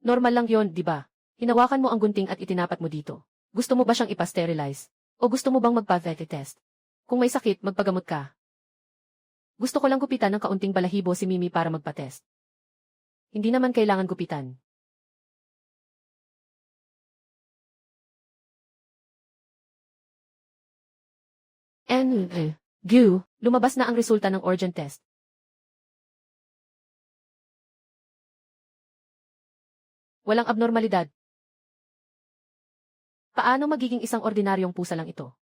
[SPEAKER 1] Normal lang yon, di ba? Hinawakan mo ang gunting at itinapat mo dito. Gusto mo ba siyang ipa-sterilize? O gusto mo bang magpa-vet test? Kung may sakit, magpagamot ka. Gusto ko lang gupitan ng kaunting balahibo si Mimi para magpa-test. Hindi naman kailangan gupitan. Gyu, lumabas na ang resulta ng urgent test. Walang abnormalidad. Paano magiging isang ordinaryong pusa lang ito?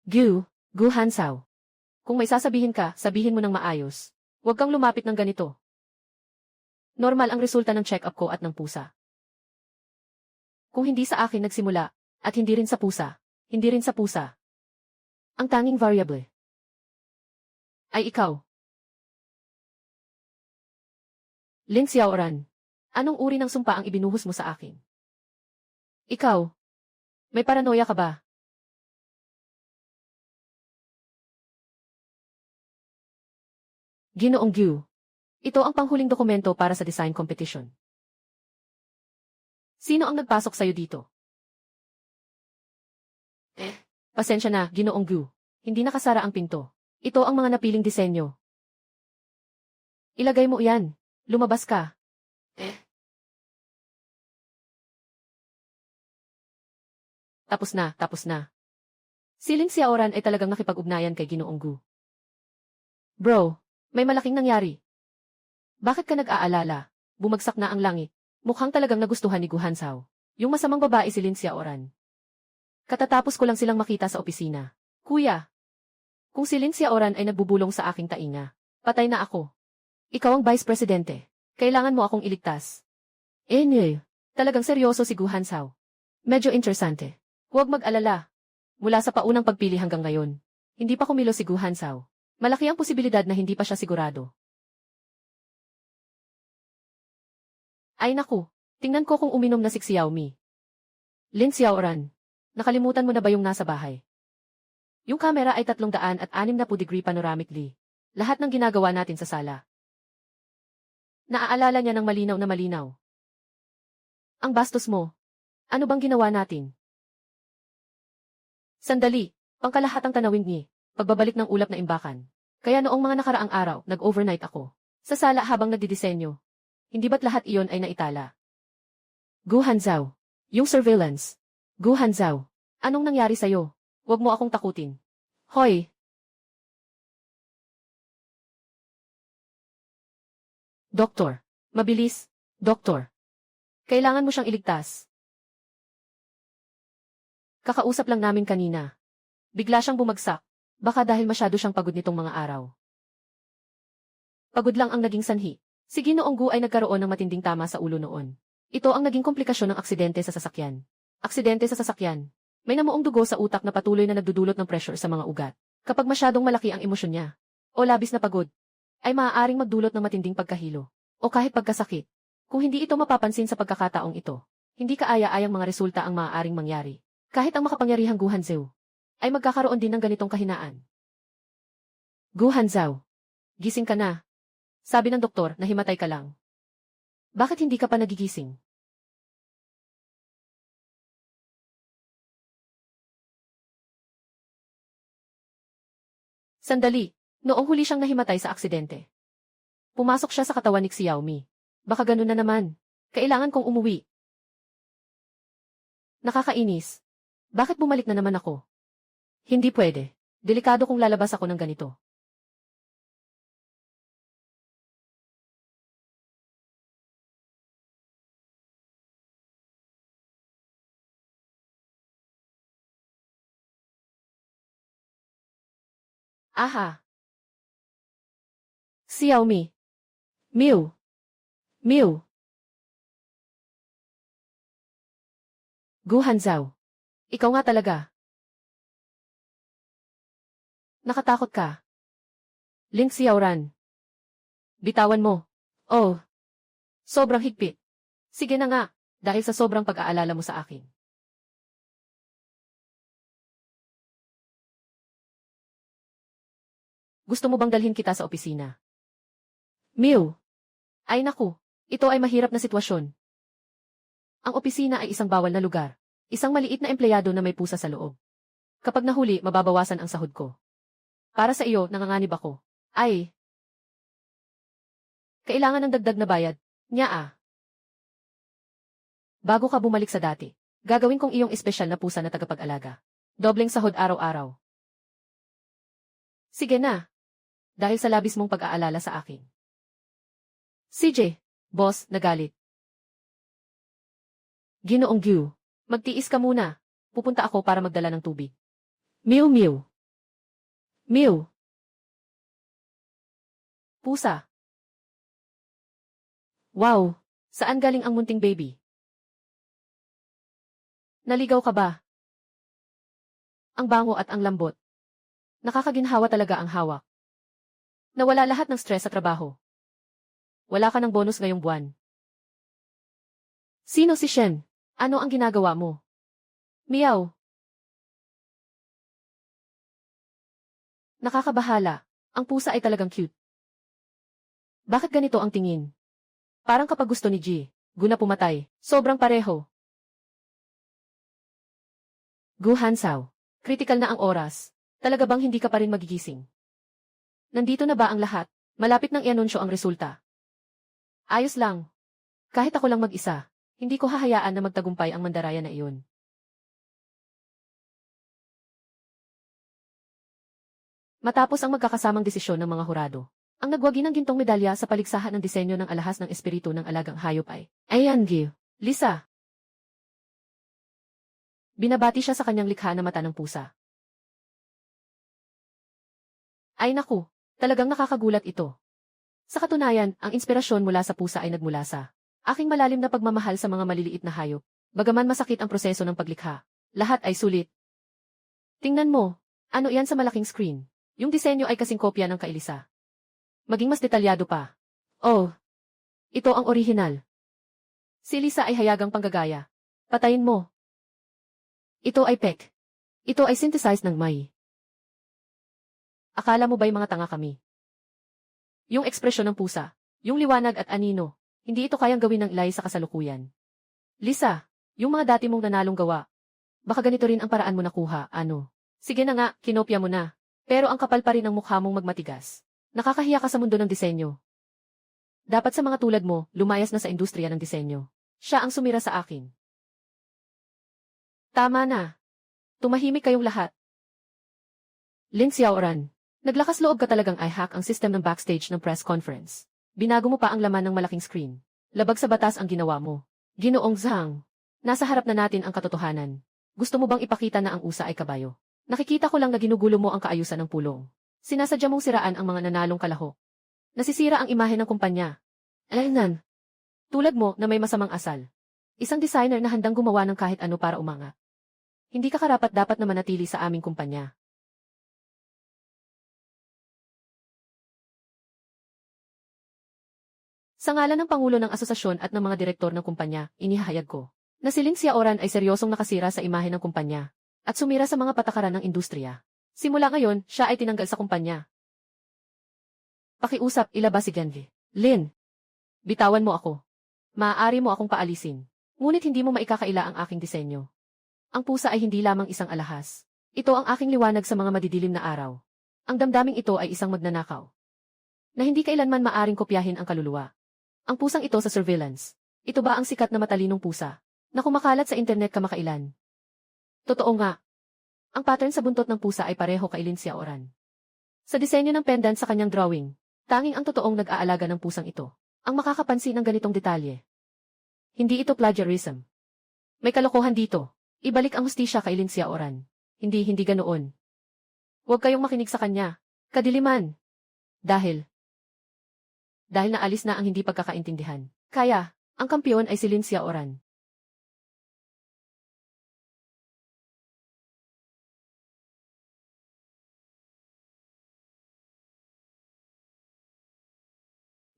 [SPEAKER 1] Gu Hanzhao. Kung may sasabihin ka, sabihin mo ng maayos. Huwag kang lumapit ng ganito. Normal ang resulta ng check-up ko at ng pusa. Kung hindi sa akin nagsimula, at hindi rin sa pusa, hindi rin sa pusa. Ang tanging variable ay ikaw. Lin Xiaoran, anong uri ng sumpa ang ibinuhos mo sa akin? Ikaw, may paranoia ka ba? Ginoong Gyu. Ito ang panghuling dokumento para sa design competition. Sino ang nagpasok sa'yo dito? Pasensya na, Ginoong Gyu. Hindi nakasara ang pinto. Ito ang mga napiling disenyo. Ilagay mo yan. Lumabas ka. Tapos na, tapos na. Si Lin Xiaoran ay talagang nakipag-ugnayan kay Ginoong Gyu. Bro, may malaking nangyari. Bakit ka nag-aalala? Bumagsak na ang langit. Mukhang talagang nagustuhan ni Gu Hanzhao. Yung masamang babae si Lin Xiaoran. Katatapos ko lang silang makita sa opisina. Kuya, kung si Lin Xiaoran ay nagbubulong sa aking tainga, patay na ako. Ikaw ang vice presidente. Kailangan mo akong iligtas. Talagang seryoso si Gu Hanzhao. Medyo interesante. Huwag mag-alala. Mula sa paunang pagpili hanggang ngayon, hindi pa kumilos si Gu Hanzhao. Malaki ang posibilidad na hindi pa siya sigurado. Ay naku, tingnan ko kung uminom na si Xiaomi. Lin Xiaoran, nakalimutan mo na ba yung nasa bahay? Yung kamera ay 360° panoramically. Lahat ng ginagawa natin sa sala. Naaalala niya ng malinaw na malinaw. Ang bastos mo. Ano bang ginawa natin? Sandali, pangkalahatang tanawin ni, pagbabalik ng ulap na imbakan. Kaya noong mga nakaraang araw, nag-overnight ako. Sa sala habang nagdidisenyo. Hindi ba't lahat iyon ay naitala? Gu Hanzhao, yung surveillance. Gu Hanzhao, anong nangyari sa'yo? Huwag mo akong takutin. Hoy! Doktor, mabilis. Doktor. Kailangan mo siyang iligtas. Kakausap lang namin kanina. Bigla siyang bumagsak. Baka dahil masyado siyang pagod nitong mga araw. Pagod lang ang naging sanhi. Si Ginoong Gu ay nagkaroon ng matinding tama sa ulo noon. Ito ang naging komplikasyon ng aksidente sa sasakyan. Aksidente sa sasakyan. May namuong dugo sa utak na patuloy na nagdudulot ng pressure sa mga ugat. Kapag masyadong malaki ang emosyon niya, o labis na pagod, ay maaaring magdulot ng matinding pagkahilo, o kahit pagkasakit. Kung hindi ito mapapansin sa pagkakataong ito, hindi kaaya-ayang mga resulta ang maaaring mangyari. Kahit ang makapangyarihang Gu Hanzhou ay magkakaroon din ng ganitong kahinaan. Gu Hanzhou, gising ka na. Sabi ng doktor na himatay ka lang. Bakit hindi ka pa nagigising? Sandali, noong huli siyang nahimatay sa aksidente. Pumasok siya sa katawan ni Xiaomi. Baka ganun na naman. Kailangan kong umuwi. Nakakainis. Bakit bumalik na naman ako? Hindi pwede. Delikado kung lalabas ako ng ganito. Aha. Xiaomi. Mew. Mew. Gu Hanzhou. Ikaw nga talaga. Nakatakot ka. Ling Xiaoran. Bitawan mo. Oh. Sobrang higpit. Sige na nga, dahil sa sobrang pag-aalala mo sa akin. Gusto mo bang dalhin kita sa opisina? Mew. Ay naku, ito ay mahirap na sitwasyon. Ang opisina ay isang bawal na lugar. Isang maliit na empleyado na may pusa sa loob. Kapag nahuli, mababawasan ang sahod ko. Para sa iyo, nanganganib ako. Ay. Kailangan ng dagdag na bayad. Nya. Bago ka bumalik sa dati, gagawin kong iyong espesyal na pusa na tagapag-alaga. Dobleng sahod araw-araw. Sige na. Dahil sa labis mong pag-aalala sa akin. CJ, boss, nagalit. Ginoong Gu, magtiis ka muna. Pupunta ako para magdala ng tubig. Mew Mew. Mew. Pusa. Wow, saan galing ang munting baby? Naligaw ka ba? Ang bango at ang lambot. Nakakaginhawa talaga ang hawak. Nawala lahat ng stress sa trabaho. Wala ka ng bonus ngayong buwan. Sino si Shen? Ano ang ginagawa mo? Meow. Nakakabahala. Ang pusa ay talagang cute. Bakit ganito ang tingin? Parang kapag gusto ni G, Gu na pumatay. Sobrang pareho. Gu Hanzhou. Critical na ang oras. Talaga bang hindi ka pa rin magigising? Nandito na ba ang lahat? Malapit nang i-anunsyo ang resulta. Ayos lang. Kahit ako lang mag-isa, hindi ko hahayaan na magtagumpay ang mandaraya na iyon. Matapos ang magkakasamang desisyon ng mga hurado, ang nagwagi ng gintong medalya sa paligsahan ng disenyo ng alahas ng espiritu ng alagang hayop ay, Ayan Gil, Lisa. Binabati siya sa kanyang likha na mata ng pusa. Ay naku, talagang nakakagulat ito. Sa katunayan, ang inspirasyon mula sa pusa ay nagmula sa aking malalim na pagmamahal sa mga maliliit na hayop. Bagaman masakit ang proseso ng paglikha, lahat ay sulit. Tingnan mo, ano iyan sa malaking screen? Yung disenyo ay kasing kopya ng kailisa. Maging mas detalyado pa. Oh, ito ang orihinal. Si Lisa ay hayagang panggagaya. Patayin mo. Ito ay pek. Ito ay synthesized ng Mai. Akala mo ba'y mga tanga kami? Yung ekspresyon ng pusa, yung liwanag at anino, hindi ito kayang gawin ng ilay sa kasalukuyan. Lisa, yung mga dati mong nanalong gawa. Baka ganito rin ang paraan mo nakuha, ano? Sige na nga, kinopya mo na. Pero ang kapal pa rin ng mukha mong magmatigas. Nakakahiya ka sa mundo ng disenyo. Dapat sa mga tulad mo, lumayas na sa industriya ng disenyo. Siya ang sumira sa akin. Tama na. Tumahimik kayong lahat. Ling Xiaoran, naglakas loob ka talagang i-hack ang system ng backstage ng press conference. Binago mo pa ang laman ng malaking screen. Labag sa batas ang ginawa mo. Ginoong Zhang, nasa harap na natin ang katotohanan. Gusto mo bang ipakita na ang usa ay kabayo? Nakikita ko lang na ginugulo mo ang kaayusan ng pulong. Sinasadya mong siraan ang mga nanalong kalahok. Nasisira ang imahe ng kumpanya. Alaynan. Tulad mo na may masamang asal. Isang designer na handang gumawa ng kahit ano para umangat. Hindi ka karapat-dapat na manatili sa aming kumpanya. Sa ngalan ng Pangulo ng Asosasyon at ng mga direktor ng kumpanya, inihahayag ko na si Lin Xiaoran ay seryosong nakasira sa imahe ng kumpanya at sumira sa mga patakaran ng industriya. Simula ngayon, siya ay tinanggal sa kumpanya. Pakiusap, ilabas si Genvi. Lin, bitawan mo ako. Maaari mo akong paalisin. Ngunit hindi mo maikakaila ang aking disenyo. Ang pusa ay hindi lamang isang alahas. Ito ang aking liwanag sa mga madidilim na araw. Ang damdaming ito ay isang magnanakaw na hindi kailanman maaring kopyahin ang kaluluwa. Ang pusang ito sa surveillance. Ito ba ang sikat na matalinong pusa na kumakalat sa internet kamakailan? Totoo nga. Ang pattern sa buntot ng pusa ay pareho kay Lin Xiaoran. Sa disenyo ng pendant sa kanyang drawing, tanging ang totoong nag-aalaga ng pusang ito ang makakapansin ng ganitong detalye. Hindi ito plagiarism. May kalokohan dito. Ibalik ang hustisya kay Lin Xiaoran. Hindi ganoon. Huwag kayong makinig sa kanya. Kadiliman. Dahil naalis na ang hindi pagkakaintindihan. Kaya, ang kampiyon ay si Lin Xiaoran.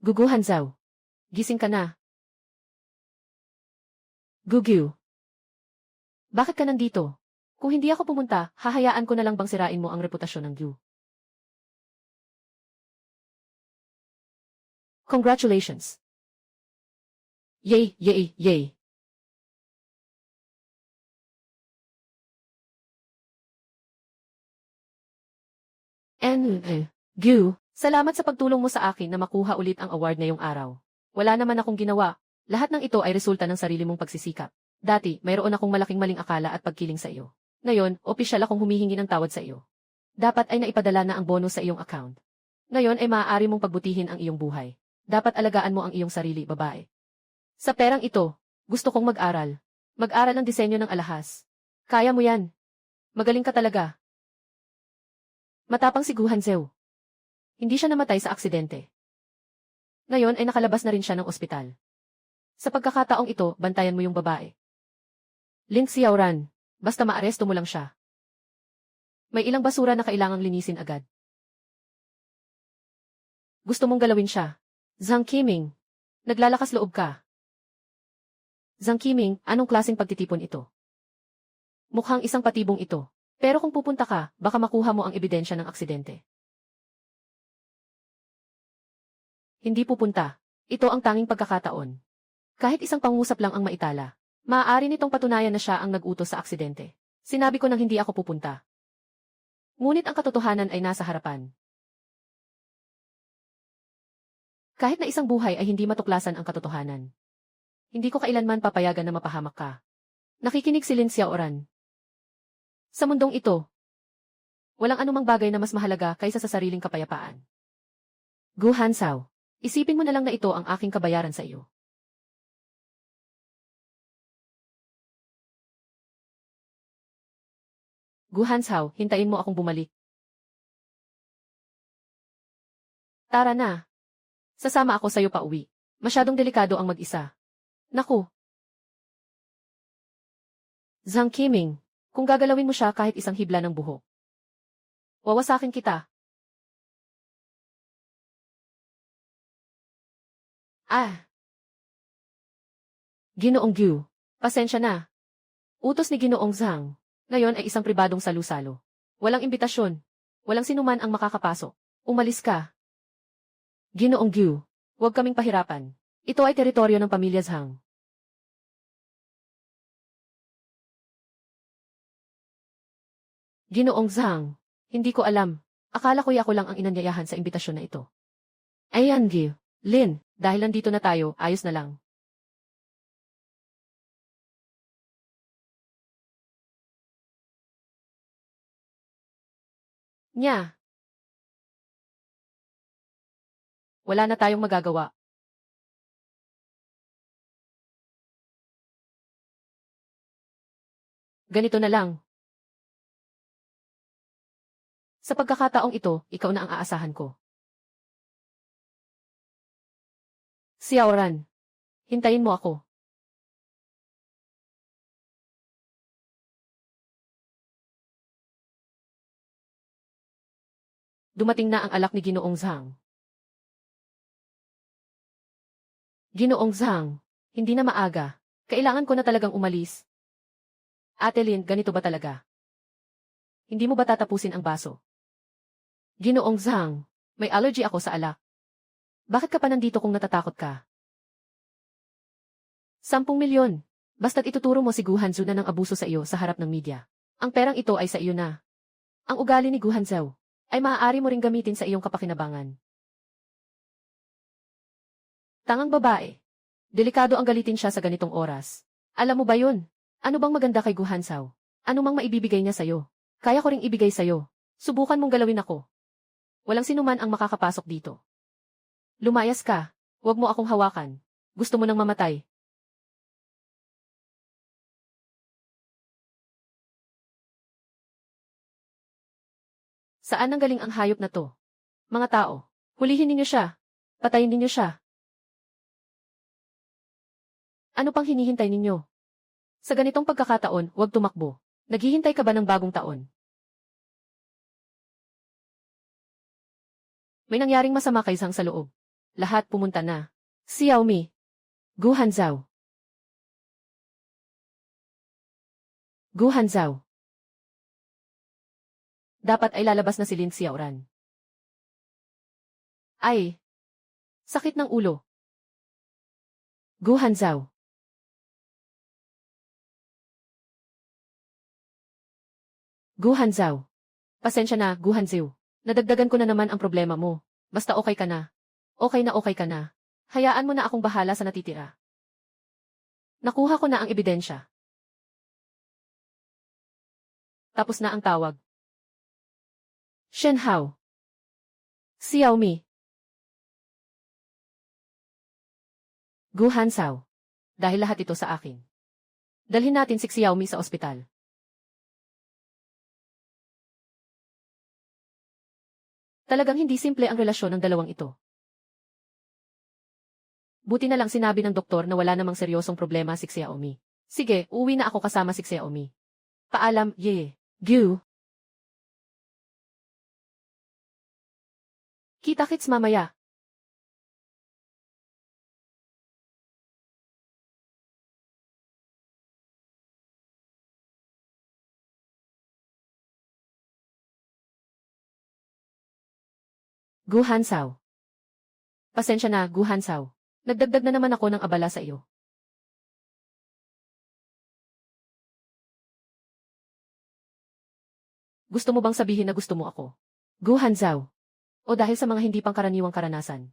[SPEAKER 1] Gugu Hanzhao. Gising ka na. Gugyu. Bakit ka nandito? Kung hindi ako pumunta, hahayaan ko na lang bang sirain mo ang reputasyon ng Gyu. Congratulations. Yay, yay, yay. Gyu, salamat sa pagtulong mo sa akin na makuha ulit ang award ngayong araw. Wala naman akong ginawa. Lahat ng ito ay resulta ng sarili mong pagsisikap. Dati, mayroon akong malaking maling akala at pagkiling sa iyo. Ngayon, opisyal akong humihingi ng tawad sa iyo. Dapat ay naipadala na ang bonus sa iyong account. Ngayon ay maaari mong pagbutihin ang iyong buhay. Dapat alagaan mo ang iyong sarili, babae. Sa perang ito, gusto kong mag-aral. Mag-aral ng disenyo ng alahas. Kaya mo yan. Magaling ka talaga. Matapang si Gu Hanzhou. Hindi siya namatay sa aksidente. Ngayon ay nakalabas na rin siya ng ospital. Sa pagkakataong ito, bantayan mo yung babae. Lin Xiaoran, basta maaresto mo lang siya. May ilang basura na kailangang linisin agad. Gusto mong galawin siya. Zhang Qiming, naglalakas loob ka. Zhang Qiming, anong klaseng pagtitipon ito? Mukhang isang patibong ito. Pero kung pupunta ka, baka makuha mo ang ebidensya ng aksidente. Hindi pupunta. Ito ang tanging pagkakataon. Kahit isang pangusap lang ang maitala, maaari nitong patunayan na siya ang nag-utos sa aksidente. Sinabi ko nang hindi ako pupunta. Ngunit ang katotohanan ay nasa harapan. Kahit na isang buhay ay hindi matuklasan ang katotohanan. Hindi ko kailanman papayagan na mapahamak ka. Nakikinig si Lin Xiaoran. Sa mundong ito, walang anumang bagay na mas mahalaga kaysa sa sariling kapayapaan. Gu Hanzhao, isipin mo na lang na ito ang aking kabayaran sa iyo. Gu Hanzhao, hintayin mo akong bumalik. Tara na. Sasama ako sa'yo pa uwi. Masyadong delikado ang mag-isa. Naku. Zhang Qiming, kung gagalawin mo siya kahit isang hibla ng buhok, wawasakin kita. Ginoong Gyu, pasensya na. Utos ni Ginoong Zhang. Ngayon ay isang pribadong salu-salo. Walang imbitasyon. Walang sinuman ang makakapasok. Umalis ka. Ginoong Gyu, huwag kaming pahirapan. Ito ay teritoryo ng pamilya Zhang. Ginoong Zhang, hindi ko alam. Akala ko'y ako lang ang inanyayahan sa imbitasyon na ito. Ayan, Gyu. Lin, dahil nandito na tayo, ayos na lang. Nya. Wala na tayong magagawa. Ganito na lang. Sa pagkakataong ito, ikaw na ang aasahan ko. Xiaoran, hintayin mo ako. Dumating na ang alak ni Ginoong Zhang. Ginoong Zhang, hindi na maaga. Kailangan ko na talagang umalis. Ate Lin, ganito ba talaga? Hindi mo ba tatapusin ang baso? Ginoong Zhang, may allergy ako sa alak. Bakit ka pa nandito kung natatakot ka? 10 milyon. Basta't ituturo mo si Gu Hanzhou na ng abuso sa iyo sa harap ng media. Ang perang ito ay sa iyo na. Ang ugali ni Gu Hanzhou ay maaari mo ring gamitin sa iyong kapakinabangan. Tangang babae. Delikado ang galitin siya sa ganitong oras. Alam mo ba yun? Ano bang maganda kay Gu Hanzhou? Ano mang maibibigay niya sa'yo? Kaya ko ring ibigay sa'yo. Subukan mong galawin ako. Walang sinuman ang makakapasok dito. Lumayas ka. Huwag mo akong hawakan. Gusto mo nang mamatay. Saan nanggaling ang hayop na to? Mga tao, hulihin ninyo siya. Patayin ninyo siya. Ano pang hinihintay ninyo? Sa ganitong pagkakataon, huwag tumakbo. Naghihintay ka ba ng bagong taon? May nangyaring masama kay Zhang sa loob. Lahat pumunta na. Xiaomi. Gu Hanzhou. Gu Hanzhou. Dapat ay lalabas na si Lin Xiaoran. Ay. Sakit ng ulo. Gu Hanzhou. Gu Hanzhou. Pasensya na, Gu Hanzhou. Nadagdagan ko na naman ang problema mo. Basta okay ka na. Okay na okay ka na. Hayaan mo na akong bahala sa natitira. Nakuha ko na ang ebidensya. Tapos na ang tawag. Shen Hao. Xiaomi. Gu Hanzhou. Dahil lahat ito sa akin. Dalhin natin si Xiaomi sa ospital. Talagang hindi simple ang relasyon ng dalawang ito. Buti na lang sinabi ng doktor na wala namang seryosong problema si Xiaomi. Sige, uuwi na ako kasama si Xiaomi. Paalam, Ye. Gu. Kita-kits mamaya. Gu Hanzhou. Pasensya na, Gu Hanzhou. Nagdagdag na naman ako ng abala sa iyo. Gusto mo bang sabihin na gusto mo ako? Gu Hanzhou. O dahil sa mga hindi pangkaraniwang karanasan?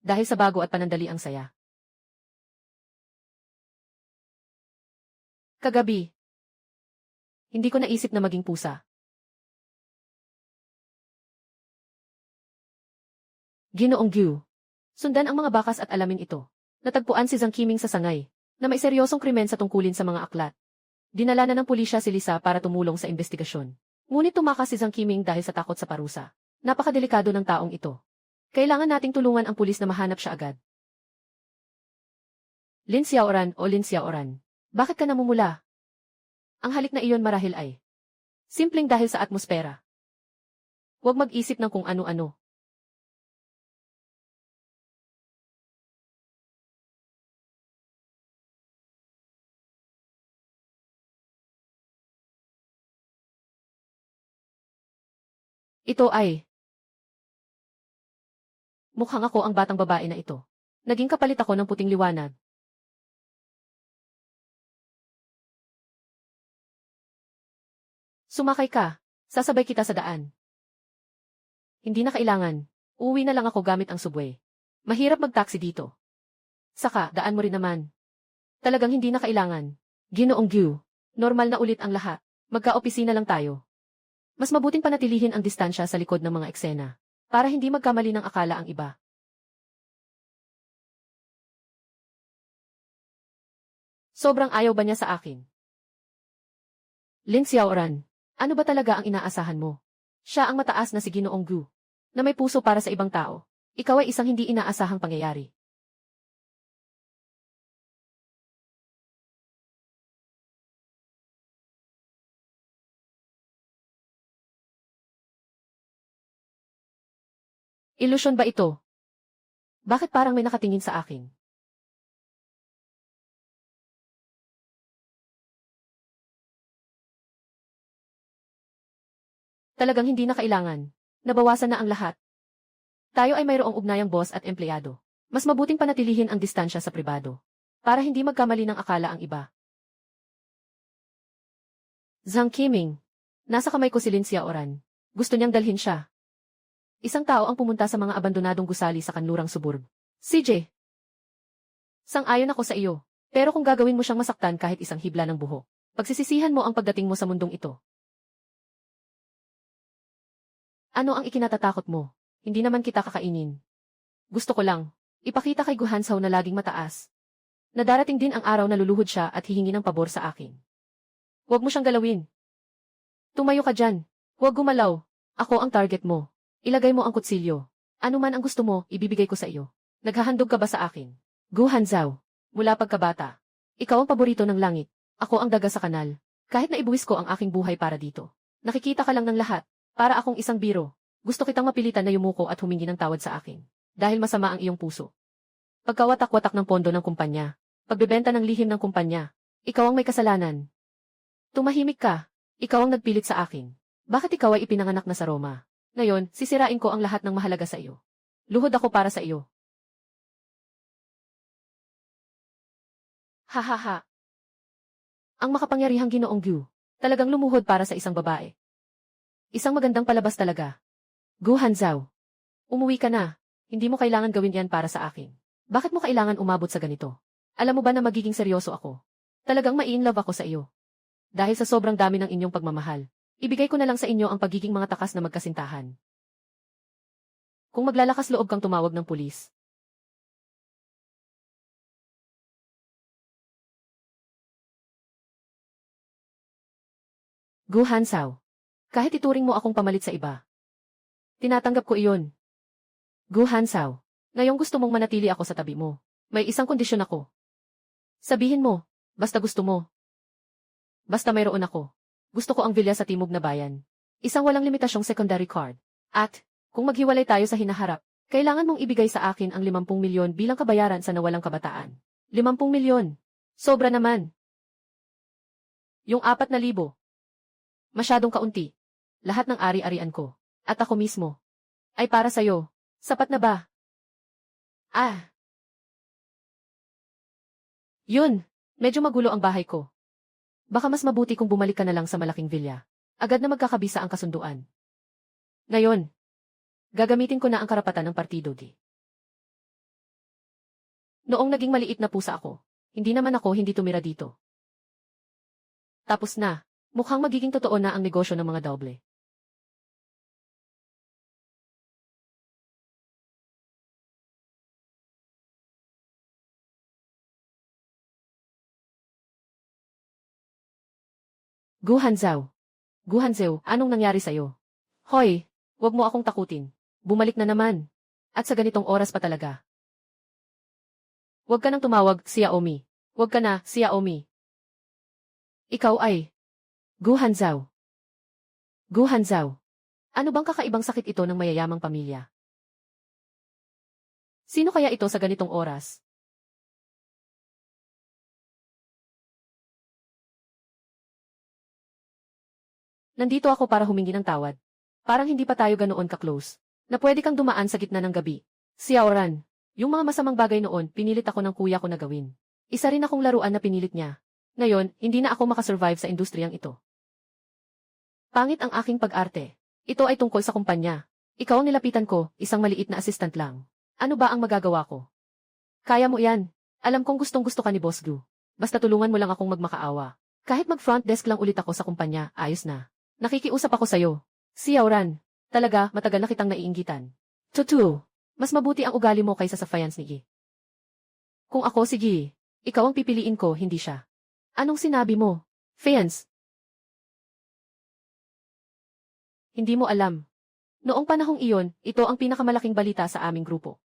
[SPEAKER 1] Dahil sa bago at panandali ang saya? Kagabi. Hindi ko naisip na maging pusa. Ginoong Gu. Sundan ang mga bakas at alamin ito. Natagpuan si Zhang Qiming sa sangay, na may seryosong krimen sa tungkulin sa mga aklat. Dinala na ng pulisya si Lisa para tumulong sa investigasyon. Ngunit tumakas si Zhang Qiming dahil sa takot sa parusa. Napakadelikado ng taong ito. Kailangan nating tulungan ang pulis na mahanap siya agad. Lin Xiaoran o Lin Xiaoran. Bakit ka namumula? Ang halik na iyon marahil ay simpleng dahil sa atmosfera. Huwag mag-isip ng kung ano-ano. Ito ay mukhang ako ang batang babae na ito. Naging kapalit ako ng puting liwanag. Sumakay ka. Sasabay kita sa daan. Hindi na kailangan. Uuwi na lang ako gamit ang subway. Mahirap mag-taxi dito. Saka, daan mo rin naman. Talagang hindi na kailangan. Ginoong Gu. Normal na ulit ang lahat. Magka-opisina lang tayo. Mas mabuting panatilihin ang distansya sa likod ng mga eksena. Para hindi magkamali ng akala ang iba. Sobrang ayaw ba niya sa akin? Lin Xiaoran, ano ba talaga ang inaasahan mo? Siya ang mataas na si Ginoong Gu, na may puso para sa ibang tao. Ikaw ay isang hindi inaasahang pangyayari. Ilusyon ba ito? Bakit parang may nakatingin sa akin? Talagang hindi na kailangan. Nabawasan na ang lahat. Tayo ay mayroong ugnayang boss at empleyado. Mas mabuting panatilihin ang distansya sa pribado. Para hindi magkamali ng akala ang iba. Zhang Qiming. Nasa kamay ko si Lin Xiaoran. Gusto niyang dalhin siya. Isang tao ang pumunta sa mga abandonadong gusali sa kanlurang suburb. CJ. Sang-ayon ako sa iyo. Pero kung gagawin mo siyang masaktan kahit isang hibla ng buhok, pagsisisihan mo ang pagdating mo sa mundong ito. Ano ang ikinatatakot mo? Hindi naman kita kakainin. Gusto ko lang, ipakita kay Gu Hanzhou na laging mataas. Na darating din ang araw na luluhod siya at hihingi ng pabor sa akin. Huwag mo siyang galawin. Tumayo ka dyan. Huwag gumalaw. Ako ang target mo. Ilagay mo ang kutsilyo. Ano man ang gusto mo, ibibigay ko sa iyo. Naghahandog ka ba sa akin? Gu Hanzhou. Mula pagkabata. Ikaw ang paborito ng langit. Ako ang daga sa kanal. Kahit na ibuwis ko ang aking buhay para dito. Nakikita ka lang ng lahat. Para akong isang biro. Gusto kitang mapilitan na yumuko at humingi ng tawad sa akin. Dahil masama ang iyong puso. Pagkawatak-watak ng pondo ng kumpanya. Pagbebenta ng lihim ng kumpanya. Ikaw ang may kasalanan. Tumahimik ka. Ikaw ang nagpilit sa akin. Bakit ikaw ay ipinanganak na sa Roma? Ngayon, sisirain ko ang lahat ng mahalaga sa iyo. Luhod ako para sa iyo. Hahaha. Ang makapangyarihang Ginoong Gu. Talagang lumuhod para sa isang babae. Isang magandang palabas talaga. Gu Hanzhou. Umuwi ka na. Hindi mo kailangan gawin yan para sa akin. Bakit mo kailangan umabot sa ganito? Alam mo ba na magiging seryoso ako? Talagang mai-inlove ako sa iyo. Dahil sa sobrang dami ng inyong pagmamahal, ibigay ko na lang sa inyo ang pagiging mga takas na magkasintahan. Kung maglalakas loob kang tumawag ng pulis. Gu Hanzhou. Kahit ituring mo akong pamalit sa iba. Tinatanggap ko iyon. Gu Hanzhou. Ngayong gusto mong manatili ako sa tabi mo. May isang kondisyon ako. Sabihin mo, basta gusto mo. Basta mayroon ako. Gusto ko ang vilya sa Timog na Bayan. Isang walang limitasyong secondary card. At, kung maghiwalay tayo sa hinaharap, kailangan mong ibigay sa akin ang 50 milyon bilang kabayaran sa nawalang kabataan. 50 milyon. Sobra naman. Yung 4,000. Masyadong kaunti. Lahat ng ari-arian ko. At ako mismo. Ay para sa'yo. Sapat na ba? Ah. Yun. Medyo magulo ang bahay ko. Baka mas mabuti kung bumalik ka na lang sa malaking villa. Agad na magkakabisa ang kasunduan. Ngayon, gagamitin ko na ang karapatan ng partido di. Noong naging maliit na pusa ako, hindi naman ako hindi tumira dito. Tapos na, mukhang magiging totoo na ang negosyo ng mga doble. Gu Hanzhou. Gu Hanzhou, anong nangyari sa'yo? Hoy, wag mo akong takutin. Bumalik na naman. At sa ganitong oras pa talaga. Wag ka nang tumawag, Xiaomi. Wag ka na, Xiaomi. Ikaw ay Gu Hanzhou. Gu Hanzhou. Ano bang kakaibang sakit ito ng mayayamang pamilya? Sino kaya ito sa ganitong oras? Nandito ako para humingi ng tawad. Parang hindi pa tayo ganoon ka-close. Na pwede kang dumaan sa gitna ng gabi. Xiaoran. Yung mga masamang bagay noon, pinilit ako ng kuya ko na gawin. Isa rin akong laruan na pinilit niya. Ngayon, hindi na ako makasurvive sa industriyang ito. Pangit ang aking pag-arte. Ito ay tungkol sa kumpanya. Ikaw ang nilapitan ko, isang maliit na assistant lang. Ano ba ang magagawa ko? Kaya mo yan. Alam kong gustong-gusto ka ni Boss Gu. Basta tulungan mo lang akong magmakaawa. Kahit mag-front desk lang ulit ako sa kumpanya, ayos na. Nakikiusap ako sa'yo. Xiaoran. Talaga, matagal na kitang naiinggitan. Tutu. Mas mabuti ang ugali mo kaysa sa fiance ni Gi. Kung ako si Gi, ikaw ang pipiliin ko, hindi siya. Anong sinabi mo? Fiance. Hindi mo alam. Noong panahong iyon, ito ang pinakamalaking balita sa aming grupo.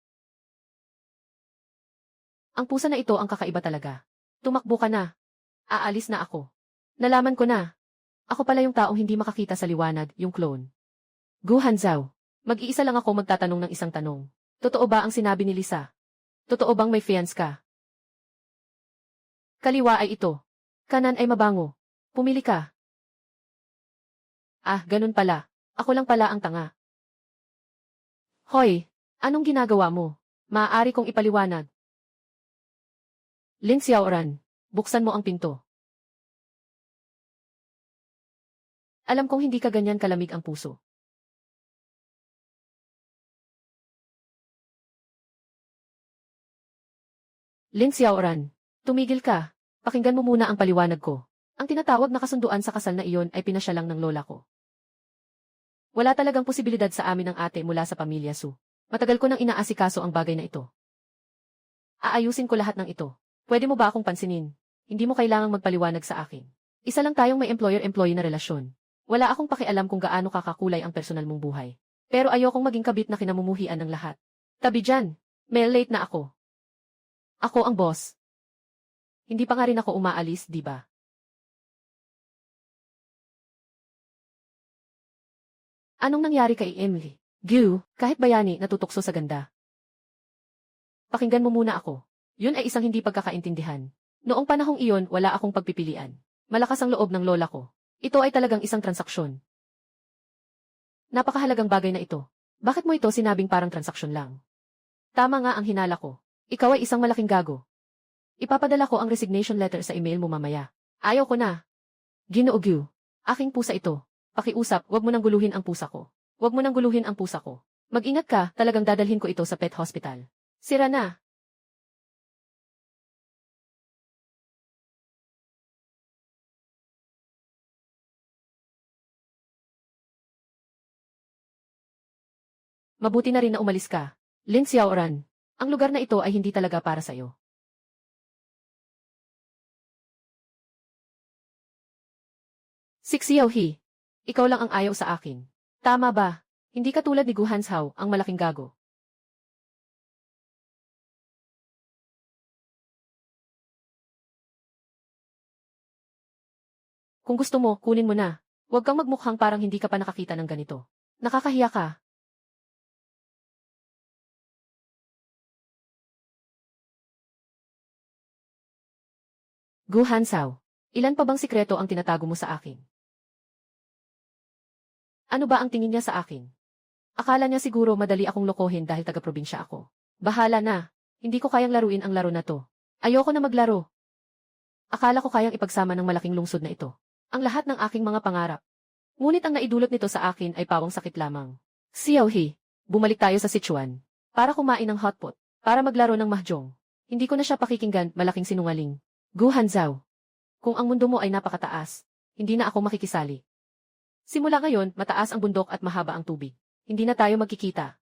[SPEAKER 1] Ang pusa na ito ang kakaiba talaga. Tumakbo ka na. Aalis na ako. Nalaman ko na. Ako pala yung taong hindi makakita sa liwanag, yung clone. Gu Hanzhao. Mag-iisa lang ako magtatanong ng isang tanong. Totoo ba ang sinabi ni Lisa? Totoo bang may fiance ka? Kaliwa ay ito. Kanan ay mabango. Pumili ka. Ah, ganun pala. Ako lang pala ang tanga. Hoy, anong ginagawa mo? Maaari kong ipaliwanag. Lin Xiaoran, buksan mo ang pinto. Alam kong hindi ka ganyan kalamig ang puso. Lin Xiaoran, tumigil ka. Pakinggan mo muna ang paliwanag ko. Ang tinatawag na kasunduan sa kasal na iyon ay pinasya lang ng lola ko. Wala talagang posibilidad sa amin ng ate mula sa pamilya Su. Matagal ko nang inaasikaso ang bagay na ito. Aayusin ko lahat ng ito. Pwede mo ba akong pansinin? Hindi mo kailangang magpaliwanag sa akin. Isa lang tayong may employer-employee na relasyon. Wala akong pakialam kung gaano kakakulay ang personal mong buhay. Pero ayokong maging kabit na kinamumuhian ng lahat. Tabi dyan. May late na ako. Ako ang boss. Hindi pa nga rin ako umaalis, di ba? Anong nangyari kay Emily? Gu, kahit bayani, natutukso sa ganda. Pakinggan mo muna ako. Yun ay isang hindi pagkakaintindihan. Noong panahong iyon, wala akong pagpipilian. Malakas ang loob ng lola ko. Ito ay talagang isang transaksyon. Napakahalagang bagay na ito. Bakit mo ito sinabing parang transaksyon lang? Tama nga ang hinala ko. Ikaw ay isang malaking gago. Ipapadala ko ang resignation letter sa email mo mamaya. Ayaw ko na. Ginoo Gu, aking pusa ito. Pakiusap, wag mo nang guluhin ang pusa ko. Wag mo nang guluhin ang pusa ko. Mag-ingat ka, talagang dadalhin ko ito sa pet hospital. Sira na. Mabuti na rin na umalis ka. Lin Xiaoran, ang lugar na ito ay hindi talaga para sa'yo. Six Xiaohi, ikaw lang ang ayaw sa akin. Tama ba? Hindi ka tulad ni Gu Hanzhao, ang malaking gago. Kung gusto mo, kunin mo na. Huwag kang magmukhang parang hindi ka pa nakakita ng ganito. Nakakahiya ka. Gu Hanzhao, ilan pa bang sikreto ang tinatago mo sa akin? Ano ba ang tingin niya sa akin? Akala niya siguro madali akong lokohin dahil taga-probinsya ako. Bahala na. Hindi ko kayang laruin ang laro na to. Ayoko na maglaro. Akala ko kayang ipagsama ng malaking lungsod na ito. Ang lahat ng aking mga pangarap. Ngunit ang naidulot nito sa akin ay pawang sakit lamang. Xiaohi, bumalik tayo sa Sichuan. Para kumain ng hotpot. Para maglaro ng mahjong. Hindi ko na siya pakikinggan, malaking sinungaling. Gu Hanzhao. Kung ang mundo mo ay napakataas, hindi na ako makikisali. Simula ngayon, mataas ang bundok at mahaba ang tubig. Hindi na tayo magkikita.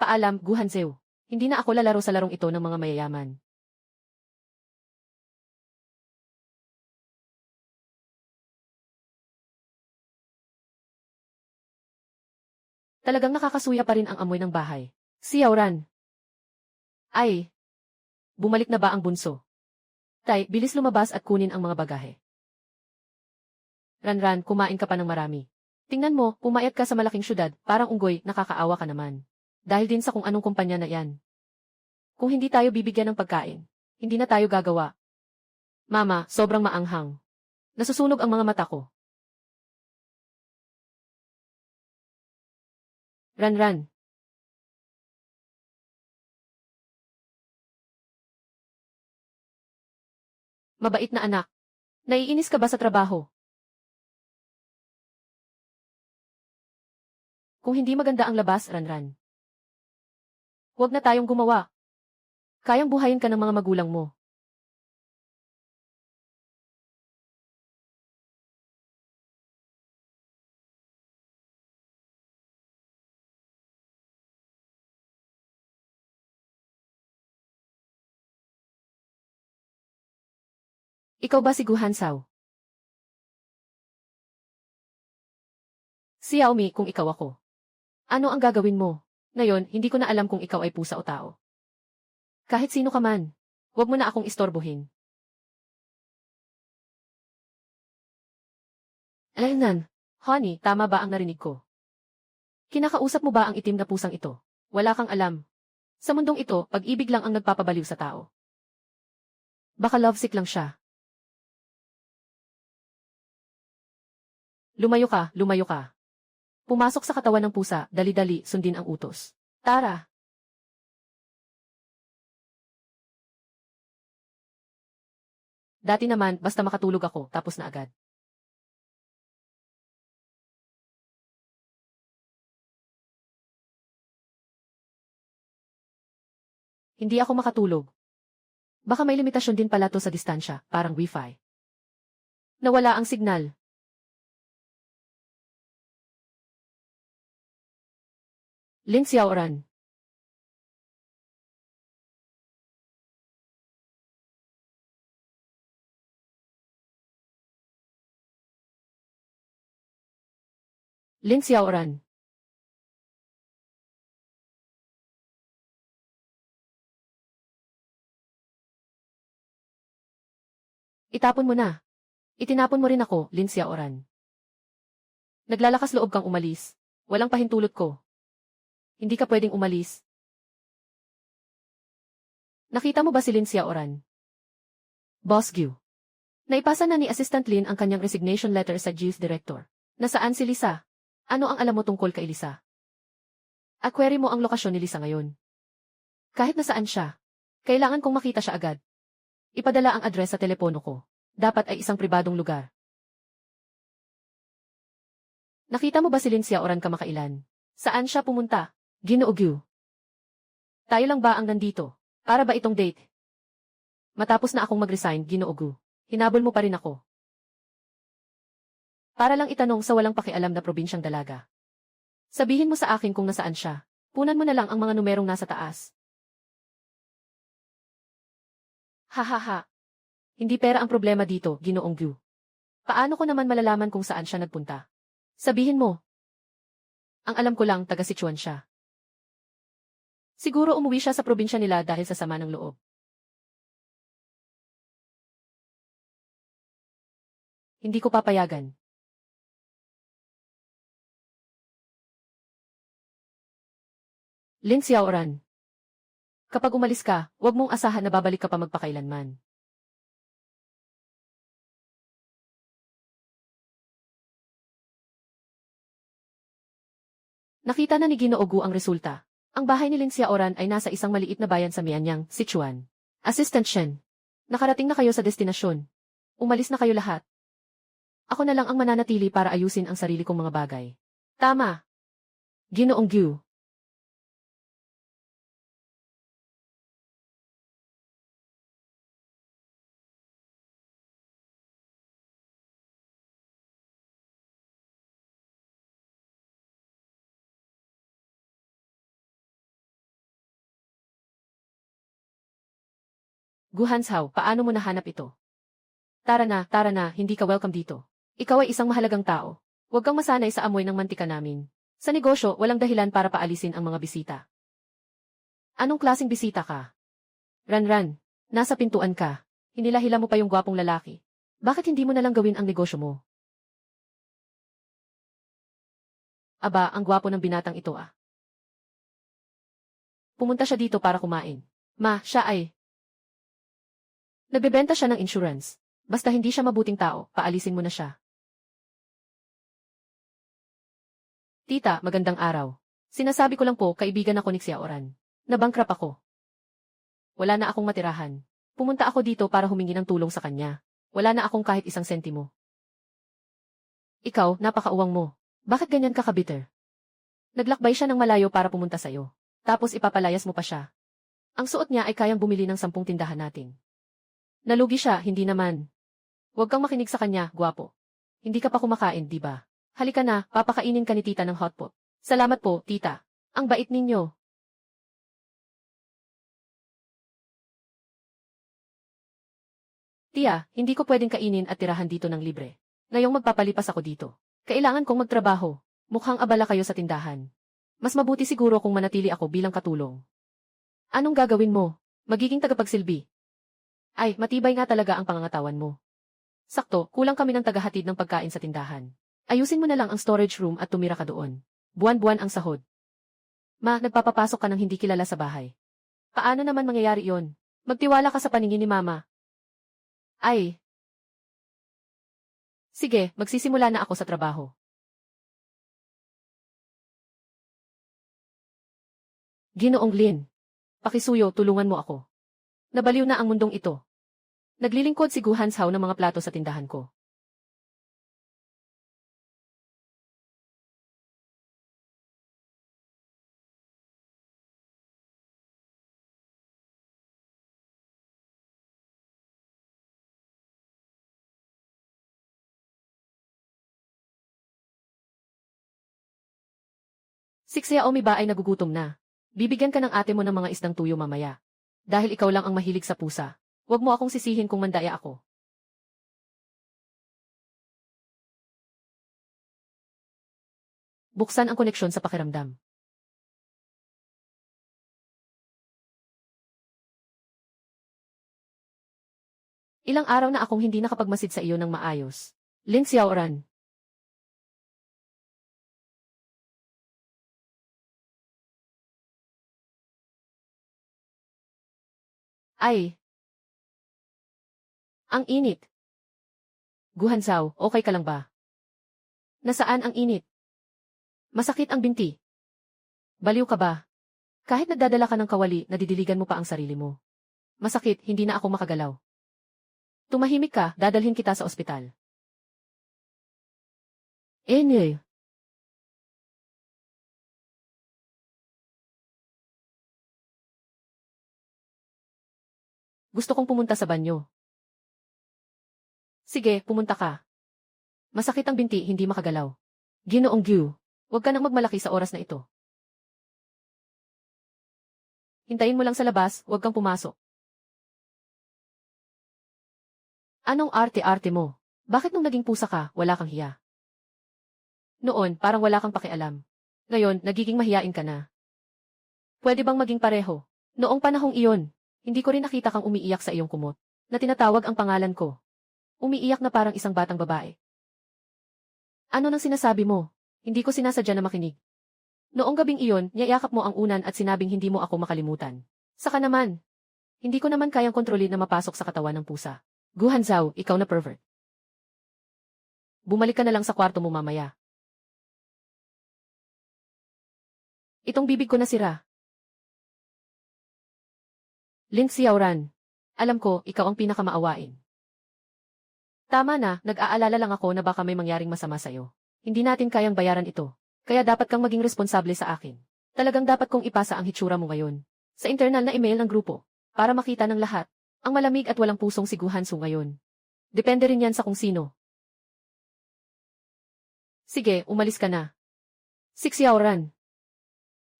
[SPEAKER 1] Paalam, Gu Hanzhao. Hindi na ako lalaro sa larong ito ng mga mayayaman. Talagang nakakasuya pa rin ang amoy ng bahay. Xiaoran. Ay, bumalik na ba ang bunso? Tay, bilis lumabas at kunin ang mga bagahe. Ranran, kumain ka pa ng marami. Tingnan mo, pumayat ka sa malaking syudad, parang unggoy, nakakaawa ka naman. Dahil din sa kung anong kumpanya na yan. Kung hindi tayo bibigyan ng pagkain, hindi na tayo gagawa. Mama, sobrang maanghang. Nasusunog ang mga mata ko. Ranran. Mabait na anak. Naiinis ka ba sa trabaho? Kung hindi maganda ang labas, Ranran. Huwag na tayong gumawa. Kayang buhayin ka ng mga magulang mo. Ikaw ba si Gu Hansao? Si Yaomi kung ikaw ako. Ano ang gagawin mo? Ngayon, hindi ko na alam kung ikaw ay pusa o tao. Kahit sino ka man, huwag mo na akong istorbohin. Nan, honey, tama ba ang narinig ko? Kinakausap mo ba ang itim na pusang ito? Wala kang alam. Sa mundong ito, pag-ibig lang ang nagpapabaliw sa tao. Baka lovesick lang siya. Lumayo ka, lumayo ka. Pumasok sa katawan ng pusa, dali-dali, sundin ang utos. Tara! Dati naman, basta makatulog ako, tapos na agad. Hindi ako makatulog. Baka may limitasyon din pala to sa distansya, parang wifi. Nawala ang signal. Lin Xiaoran. Lin Xiaoran. Itapon mo na. Itinapon mo rin ako, Lin Xiaoran. Naglalakas loob kang umalis. Walang pahintulot ko. Hindi ka pwedeng umalis. Nakita mo ba si Lin Xiaoran? Boss Gyu. Naipasa na ni Assistant Lin ang kanyang resignation letter sa Chief Director. Nasaan si Lisa? Ano ang alam mo tungkol kay Lisa? Query mo ang lokasyon ni Lisa ngayon. Kahit nasaan siya, kailangan kong makita siya agad. Ipadala ang address sa telepono ko. Dapat ay isang pribadong lugar. Nakita mo ba si Lin Xiaoran kamakailan? Saan siya pumunta? Ginoo Gyu. Tayo lang ba ang nandito? Para ba itong date? Matapos na akong mag-resign, Ginoo Gyu, hinabol mo pa rin ako. Para lang itanong sa walang pakialam na probinsyang dalaga. Sabihin mo sa akin kung nasaan siya. Punan mo na lang ang mga numerong nasa taas. Hahaha. Hindi pera ang problema dito, Ginoong Gyu. Paano ko naman malalaman kung saan siya nagpunta? Sabihin mo. Ang alam ko lang, taga Sichuan siya. Siguro umuwi siya sa probinsya nila dahil sa sama ng loob. Hindi ko papayagan. Lin Xiaoran. Kapag umalis ka, huwag mong asahan na babalik ka pa magpakailanman. Nakita na ni Ginoo Gu ang resulta. Ang bahay ni Lin Xiaoran ay nasa isang maliit na bayan sa Mianyang, Sichuan. Assistant Shen. Nakarating na kayo sa destinasyon. Umalis na kayo lahat. Ako na lang ang mananatili para ayusin ang sarili kong mga bagay. Tama. Ginoong Gyu. Gu Hansao, paano mo nahanap ito? Tara na, hindi ka welcome dito. Ikaw ay isang mahalagang tao. Huwag kang masanay sa amoy ng mantika namin. Sa negosyo, walang dahilan para paalisin ang mga bisita. Anong klaseng bisita ka? Ran, nasa pintuan ka. Hinila-hila mo pa yung gwapong lalaki. Bakit hindi mo nalang gawin ang negosyo mo? Aba, ang gwapo ng binatang ito ah. Pumunta siya dito para kumain. Ma, siya ay... Nagbebenta siya ng insurance. Basta hindi siya mabuting tao, paalisin mo na siya. Tita, magandang araw. Sinasabi ko lang po, kaibigan ako ni Xiaoran. Nabankrupt ako. Wala na akong matirahan. Pumunta ako dito para humingi ng tulong sa kanya. Wala na akong kahit isang sentimo. Ikaw, napakauwang mo. Bakit ganyan ka ka-bitter? Naglakbay siya ng malayo para pumunta sa'yo. Tapos ipapalayas mo pa siya. Ang suot niya ay kayang bumili ng 10 tindahan natin. Nalugi siya, hindi naman. Huwag kang makinig sa kanya, gwapo. Hindi ka pa kumakain, di ba? Halika na, papakainin ka ni tita ng hotpot. Salamat po, tita. Ang bait ninyo. Tia, hindi ko pwedeng kainin at tirahan dito ng libre. Ngayong magpapalipas ako dito. Kailangan kong magtrabaho. Mukhang abala kayo sa tindahan. Mas mabuti siguro kung manatili ako bilang katulong. Anong gagawin mo? Magiging tagapagsilbi. Ay, matibay nga talaga ang pangangatawan mo. Sakto, kulang kami ng tagahatid ng pagkain sa tindahan. Ayusin mo na lang ang storage room at tumira ka doon. Buwan-buwan ang sahod. Ma, nagpapapasok ka ng hindi kilala sa bahay. Paano naman mangyayari yon? Magtiwala ka sa paningin ni Mama. Ay. Sige, magsisimula na ako sa trabaho. Ginoong Lin. Pakisuyo, tulungan mo ako. Nabaliw na ang mundong ito. Naglilingkod si Gu Hanshao ng mga plato sa tindahan ko. Si Xiaomi ba ay nagugutom na? Bibigyan ka ng ate mo ng mga isdang tuyo mamaya. Dahil ikaw lang ang mahilig sa pusa. Huwag mo akong sisihin kung mandaya ako. Buksan ang koneksyon sa pakiramdam. Ilang araw na akong hindi nakapagmasid sa iyo ng maayos. Lin Xiaoran. Ay. Ang init. Gu Hanshao, okay ka lang ba? Nasaan ang init? Masakit ang binti. Baliw ka ba? Kahit nagdadala ka ng kawali, nadidiligan mo pa ang sarili mo. Masakit, hindi na ako makagalaw. Tumahimik ka, dadalhin kita sa ospital. Enye. Gusto kong pumunta sa banyo. Sige, pumunta ka. Masakit ang binti, hindi makagalaw. Ginoong Gyu, huwag ka nang magmalaki sa oras na ito. Hintayin mo lang sa labas, huwag kang pumasok. Anong arte-arte mo? Bakit nung naging pusa ka, wala kang hiya? Noon, parang wala kang pakialam. Ngayon, nagiging mahiyain ka na. Pwede bang maging pareho? Noong panahong iyon, hindi ko rin nakita kang umiiyak sa iyong kumot, na tinatawag ang pangalan ko. Umiiyak na parang isang batang babae. Ano nang sinasabi mo? Hindi ko sinasadya na makinig. Noong gabing iyon, niyayakap mo ang unan at sinabing hindi mo ako makalimutan. Saka naman. Hindi ko naman kayang kontrolin na mapasok sa katawan ng pusa. Gu Hanshao, ikaw na pervert. Bumalik ka na lang sa kwarto mo mamaya. Itong bibig ko na sira. Lin Xiaoran. Alam ko, ikaw ang pinakamaawain. Tama na, nag-aalala lang ako na baka may mangyaring masama sa'yo. Hindi natin kayang bayaran ito. Kaya dapat kang maging responsable sa akin. Talagang dapat kong ipasa ang hitsura mo ngayon. Sa internal na email ng grupo. Para makita ng lahat. Ang malamig at walang pusong si Gu Hanshao ngayon. Depende rin yan sa kung sino. Sige, umalis ka na. Si Xiaoran.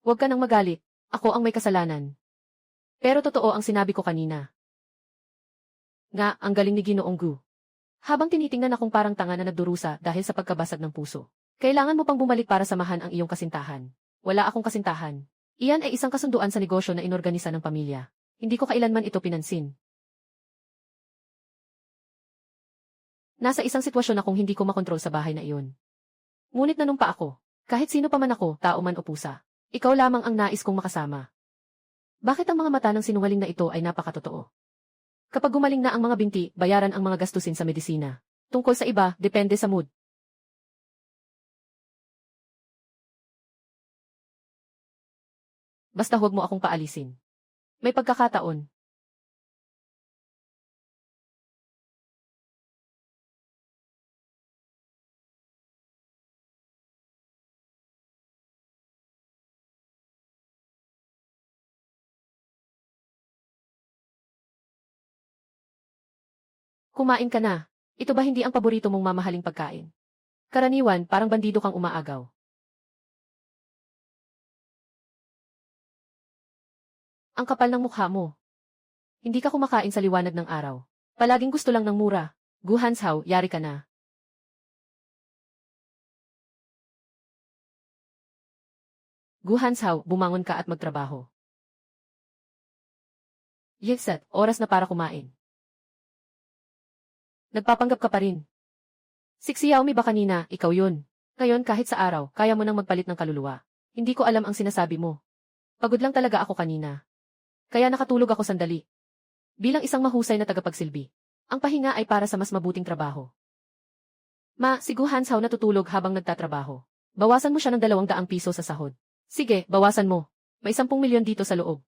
[SPEAKER 1] Huwag ka nang magalit. Ako ang may kasalanan. Pero totoo ang sinabi ko kanina. Nga, ang galing ni Ginoong Gu. Habang tinitingnan akong parang tanga na nagdurusa dahil sa pagkabasag ng puso. Kailangan mo pang bumalik para samahan ang iyong kasintahan. Wala akong kasintahan. Iyan ay isang kasunduan sa negosyo na inorganisa ng pamilya. Hindi ko kailanman ito pinansin. Nasa isang sitwasyon akong hindi ko makontrol sa bahay na iyon. Ngunit nanumpa ako. Kahit sino pa man ako, tao man o pusa. Ikaw lamang ang nais kong makasama. Bakit ang mga mata ng sinungaling na ito ay napakatotoo? Kapag gumaling na ang mga binti, bayaran ang mga gastusin sa medisina. Tungkol sa iba, depende sa mood. Basta huwag mo akong paalisin. May pagkakataon. Kumain ka na. Ito ba hindi ang paborito mong mamahaling pagkain? Karaniwan, parang bandido kang umaagaw. Ang kapal ng mukha mo. Hindi ka kumakain sa liwanag ng araw. Palaging gusto lang ng mura. Gu Hanshao, yari ka na. Gu Hanshao, bumangon ka at magtrabaho. Yexet, oras na para kumain. Nagpapanggap ka pa rin. Si Xiaomi ba kanina, ikaw yun. Ngayon kahit sa araw, kaya mo nang magpalit ng kaluluwa. Hindi ko alam ang sinasabi mo. Pagod lang talaga ako kanina. Kaya nakatulog ako sandali. Bilang isang mahusay na tagapagsilbi. Ang pahinga ay para sa mas mabuting trabaho. Si Gu Hanshao natutulog habang nagtatrabaho. Bawasan mo siya ng 200 piso sa sahod. Sige, bawasan mo. May 10 milyon dito sa loob.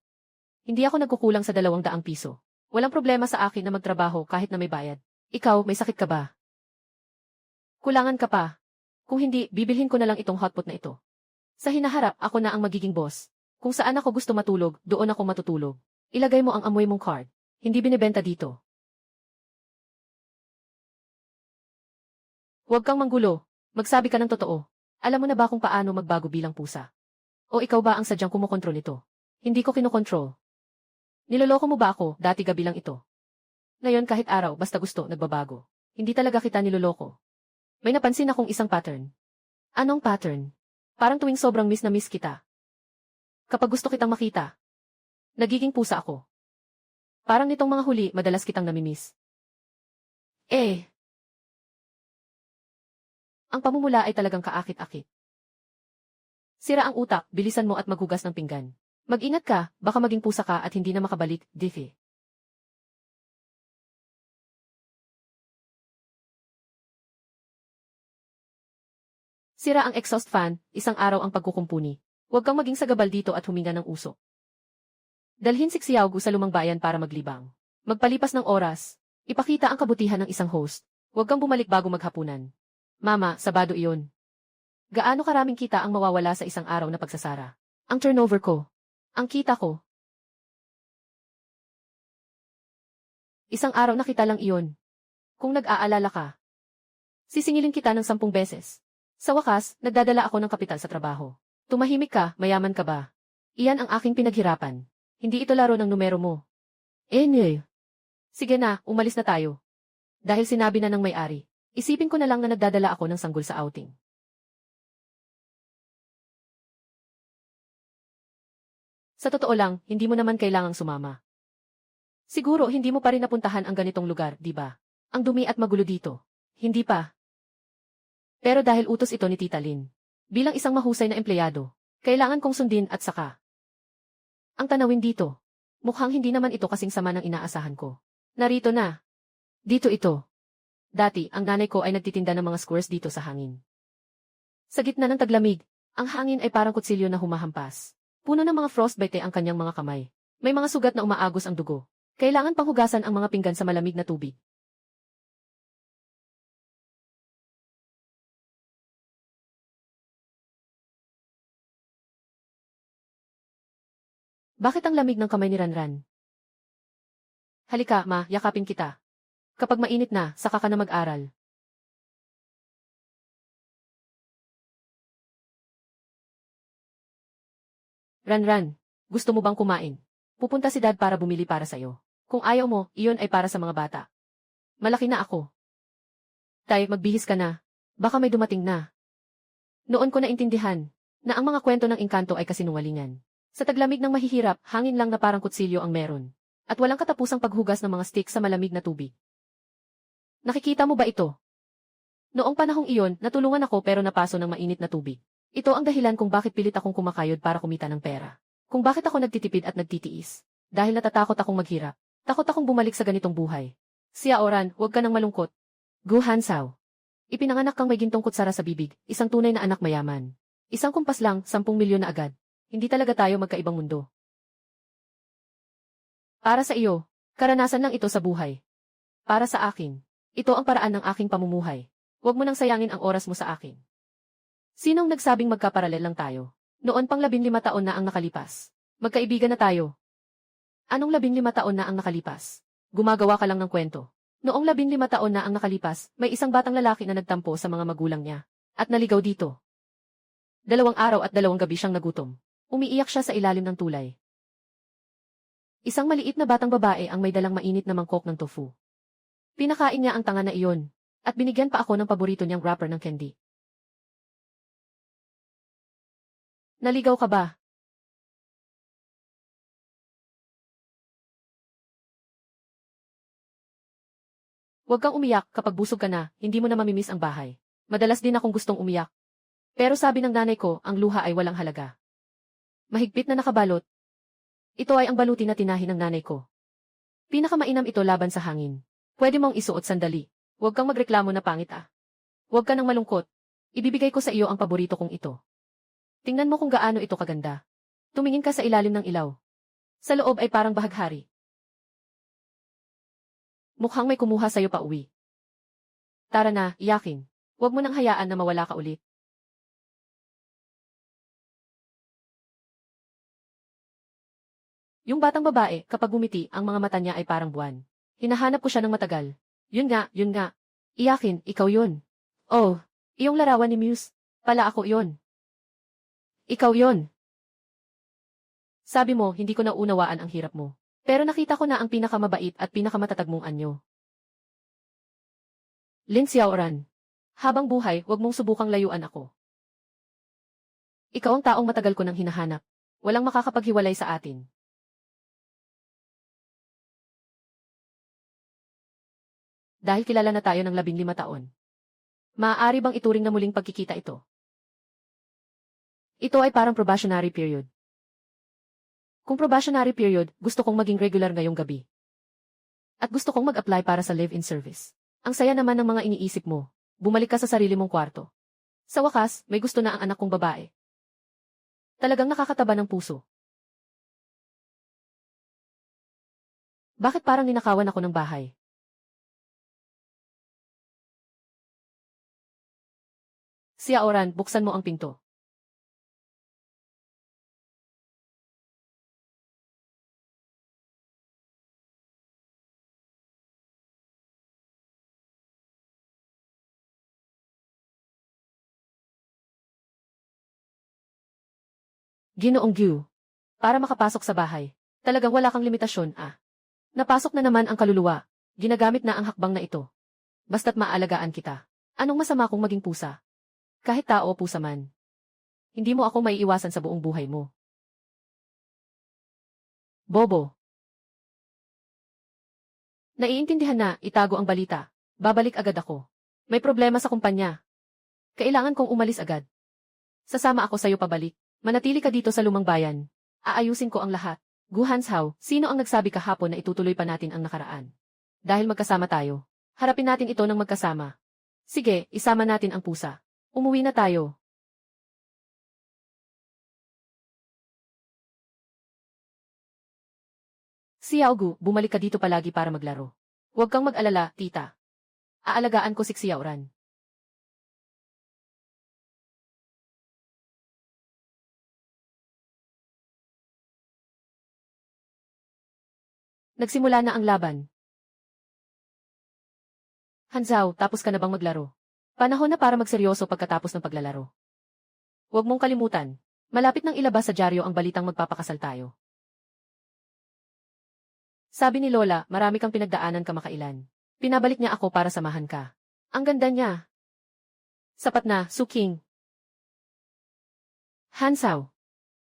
[SPEAKER 1] Hindi ako nagkukulang sa 200 piso. Walang problema sa akin na magtrabaho kahit na may bayad. Ikaw, may sakit ka ba? Kulangan ka pa. Kung hindi, bibilhin ko na lang itong hotpot na ito. Sa hinaharap, ako na ang magiging boss. Kung saan ako gusto matulog, doon ako matutulog. Ilagay mo ang amoy mong card. Hindi binibenta dito. Huwag kang manggulo. Magsabi ka ng totoo. Alam mo na ba kung paano magbago bilang pusa? O ikaw ba ang sadyang kumokontrol nito? Hindi ko kinokontrol. Niloloko mo ba ako, dati gabi lang ito? Ngayon kahit araw, basta gusto, nagbabago. Hindi talaga kita niloloko. May napansin akong isang pattern. Anong pattern? Parang tuwing sobrang miss na miss kita. Kapag gusto kitang makita, nagiging pusa ako. Parang nitong mga huli, madalas kitang namimiss. Ang pamumula ay talagang kaakit-akit. Sira ang utak, bilisan mo at maghugas ng pinggan. Mag-ingat ka, baka maging pusa ka at hindi na makabalik, Diffie. Sira ang exhaust fan, isang araw ang pagkukumpuni. Huwag kang maging sagabal dito at huminga ng usok. Dalhin si Xiaogu sa lumang bayan para maglibang. Magpalipas ng oras, ipakita ang kabutihan ng isang host. Huwag kang bumalik bago maghapunan. Mama, Sabado iyon. Gaano karaming kita ang mawawala sa isang araw na pagsasara? Ang turnover ko. Ang kita ko. Isang araw na kita lang iyon. Kung nag-aalala ka, sisingilin kita ng 10 beses. Sa wakas, nagdadala ako ng kapital sa trabaho. Tumahimik ka, mayaman ka ba? Iyan ang aking pinaghirapan. Hindi ito laro ng numero mo. Sige na, umalis na tayo. Dahil sinabi na ng may-ari. Isipin ko na lang na nagdadala ako ng sanggol sa outing. Sa totoo lang, hindi mo naman kailangang sumama. Siguro hindi mo pa rin napuntahan ang ganitong lugar, di ba? Ang dumi at magulo dito. Hindi pa. Pero dahil utos ito ni Tita Lin, bilang isang mahusay na empleyado, kailangan kong sundin at saka. Ang tanawin dito, mukhang hindi naman ito kasing sama ng inaasahan ko. Narito na. Dito ito. Dati, ang nanay ko ay nagtitinda ng mga squares dito sa hangin. Sa gitna ng taglamig, ang hangin ay parang kutsilyo na humahampas. Puno ng mga frostbite ang kanyang mga kamay. May mga sugat na umaagos ang dugo. Kailangan panghugasan ang mga pinggan sa malamig na tubig. Bakit ang lamig ng kamay ni Ranran? Halika, ma, yakapin kita. Kapag mainit na, saka ka na mag-aral. Ranran, gusto mo bang kumain? Pupunta si Dad para bumili para sa'yo. Kung ayaw mo, iyon ay para sa mga bata. Malaki na ako. Tay, magbihis ka na. Baka may dumating na. Noon ko naintindihan na ang mga kwento ng engkanto ay kasinungalingan. Sa taglamig ng mahihirap, hangin lang na parang kutsilyo ang meron. At walang katapusang paghugas ng mga stick sa malamig na tubig. Nakikita mo ba ito? Noong panahong iyon, natulungan ako pero napaso ng mainit na tubig. Ito ang dahilan kung bakit pilit akong kumakayod para kumita ng pera. Kung bakit ako nagtitipid at nagtitiis. Dahil natatakot akong maghirap. Takot akong bumalik sa ganitong buhay. Xiaoran, huwag ka nang malungkot. Gu Hanshao. Ipinanganak kang may gintong kutsara sa bibig, isang tunay na anak mayaman. Isang kumpas lang, 10 milyon na agad. Hindi talaga tayo magkaibang mundo. Para sa iyo, karanasan lang ito sa buhay. Para sa akin, ito ang paraan ng aking pamumuhay. Huwag mo nang sayangin ang oras mo sa akin. Sinong nagsabing magkaparalel lang tayo? Noon pang 15 taon na ang nakalipas. Magkaibigan na tayo. Anong 15 taon na ang nakalipas? Gumagawa ka lang ng kwento. Noong 15 taon na ang nakalipas, may isang batang lalaki na nagtampo sa mga magulang niya. At naligaw dito. 2 araw at 2 gabi siyang nagutom. Umiiyak siya sa ilalim ng tulay. Isang maliit na batang babae ang may dalang mainit na mangkok ng tofu. Pinakain niya ang tanga na iyon. At binigyan pa ako ng paborito niyang wrapper ng candy. Naligaw ka ba? Huwag kang umiyak kapag busog ka na, hindi mo na mamimiss ang bahay. Madalas din akong gustong umiyak. Pero sabi ng nanay ko, ang luha ay walang halaga. Mahigpit na nakabalot. Ito ay ang baluti na tinahi ng nanay ko. Pinakamainam ito laban sa hangin. Pwede mong isuot sandali. Huwag kang magreklamo na pangit ah. Huwag ka nang malungkot. Ibibigay ko sa iyo ang paborito kong ito. Tingnan mo kung gaano ito kaganda. Tumingin ka sa ilalim ng ilaw. Sa loob ay parang bahaghari. Mukhang may kumuha sa'yo pa uwi. Tara na, iyakin. Huwag mo nang hayaan na mawala ka ulit. Yung batang babae, kapag gumiti, ang mga mata niya ay parang buwan. Hinahanap ko siya ng matagal. Yun nga, yun nga. Iyakin, ikaw yun. Oh, iyong larawan ni Muse. Pala ako yun. Ikaw yun. Sabi mo, hindi ko naunawaan ang hirap mo. Pero nakita ko na ang pinakamabait at pinakamatatag mong anyo. Lin Xiaoran. Habang buhay, huwag mong subukang layuan ako. Ikaw ang taong matagal ko nang hinahanap. Walang makakapaghiwalay sa atin. Dahil kilala na tayo ng 15 taon. Maaari bang ituring na muling pagkikita ito? Ito ay parang probationary period. Kung probationary period, gusto kong maging regular ngayong gabi. At gusto kong mag-apply para sa live-in service. Ang saya naman ng mga iniisip mo. Bumalik ka sa sarili mong kwarto. Sa wakas, may gusto na ang anak kong babae. Talagang nakakataba ng puso. Bakit parang ninakawan ako ng bahay? Xiaoran, buksan mo ang pinto. Ginoong Gyu. Para makapasok sa bahay. Talagang wala kang limitasyon, ah. Napasok na naman ang kaluluwa. Ginagamit na ang hakbang na ito. Basta't maalagaan kita. Anong masama kung maging pusa? Kahit tao o pusa man. Hindi mo ako maiiwasan sa buong buhay mo. Bobo. Naiintindihan na, itago ang balita. Babalik agad ako. May problema sa kumpanya. Kailangan kong umalis agad. Sasama ako sa'yo pabalik. Manatili ka dito sa lumang bayan. Aayusin ko ang lahat. Gu Hanshao, sino ang nagsabi kahapon na itutuloy pa natin ang nakaraan? Dahil magkasama tayo. Harapin natin ito ng magkasama. Sige, isama natin ang pusa. Umuwi na tayo. Xiaogu, bumalik ka dito palagi para maglaro. Huwag kang mag-alala, tita. Aalagaan ko si Xiaoran. Nagsimula na ang laban. Hanzhao, tapos ka na bang maglaro? Panahon na para magseryoso pagkatapos ng paglalaro. Huwag mong kalimutan. Malapit nang ilabas sa dyaryo ang balitang magpapakasal tayo. Sabi ni Lola, marami kang pinagdaanan kamakailan. Pinabalik niya ako para samahan ka. Ang ganda niya. Sapat na, Su King. Hanzhao.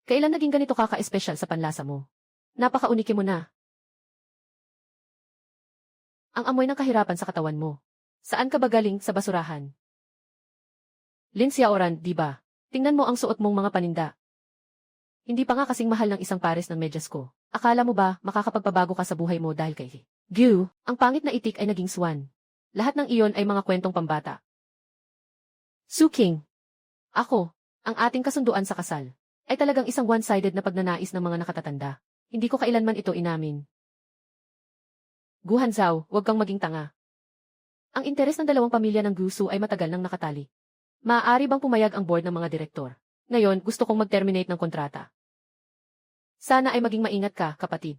[SPEAKER 1] Kailan naging ganito kaka-espesyal sa panlasa mo? Napaka-uniki mo na. Ang amoy ng kahirapan sa katawan mo. Saan ka ba galing sa basurahan? Lin Xiaoran, di ba? Tingnan mo ang suot mong mga paninda. Hindi pa nga kasing mahal ng isang pares ng medyas ko. Akala mo ba makakapagpabago ka sa buhay mo dahil kay Gyu? Ang pangit na itik ay naging swan. Lahat ng iyon ay mga kwentong pambata. Su King. Ako, ang ating kasunduan sa kasal, ay talagang isang one-sided na pagnanais ng mga nakatatanda. Hindi ko kailanman ito inamin. Gu Hanzhao, huwag kang maging tanga. Ang interes ng dalawang pamilya ng Gusu ay matagal nang nakatali. Maaari bang pumayag ang board ng mga direktor? Ngayon, gusto kong mag-terminate ng kontrata. Sana ay maging maingat ka, kapatid.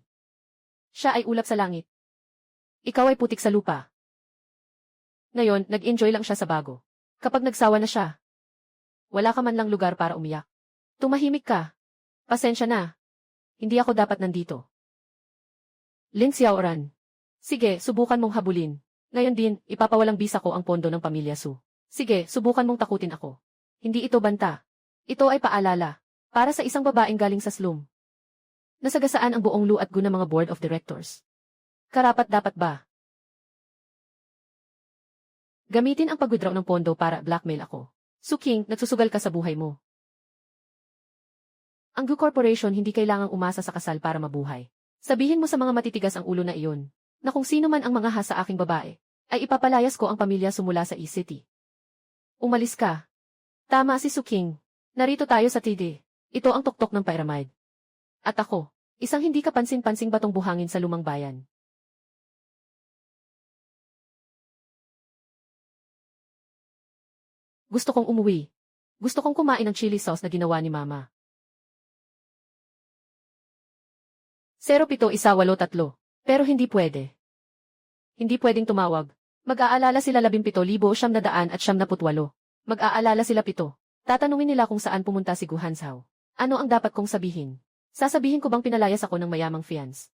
[SPEAKER 1] Siya ay ulap sa langit. Ikaw ay putik sa lupa. Ngayon, nag-enjoy lang siya sa bago. Kapag nagsawa na siya, wala ka man lang lugar para umiyak. Tumahimik ka. Pasensya na. Hindi ako dapat nandito. Lin Xiaoran. Sige, subukan mong habulin. Ngayon din, ipapawalang bisa ko ang pondo ng pamilya Su. Sige, subukan mong takutin ako. Hindi ito banta. Ito ay paalala. Para sa isang babaeng galing sa slum. Nasagasaan ang buong Lu at Gu ng mga board of directors. Karapat-dapat ba? Gamitin ang pag-withdraw ng pondo para blackmail ako. Su King, nagsusugal ka sa buhay mo. Ang Gu Corporation hindi kailangang umasa sa kasal para mabuhay. Sabihin mo sa mga matitigas ang ulo na iyon, na kung sino man ang mga ha sa aking babae, ay ipapalayas ko ang pamilya sumula sa E-City. Umalis ka. Tama si Su King. Narito tayo sa TD. Ito ang tuktok ng pyramid. At ako, isang hindi kapansin-pansing batong buhangin sa lumang bayan. Gusto kong umuwi. Gusto kong kumain ng chili sauce na ginawa ni Mama. 071883. Pero hindi pwede. Hindi pwedeng tumawag. Mag-aalala sila 17,978. Mag-aalala sila 7. Tatanungin nila kung saan pumunta si Gu Hanzhao. Ano ang dapat kong sabihin? Sasabihin ko bang pinalayas ako ng mayamang fiance?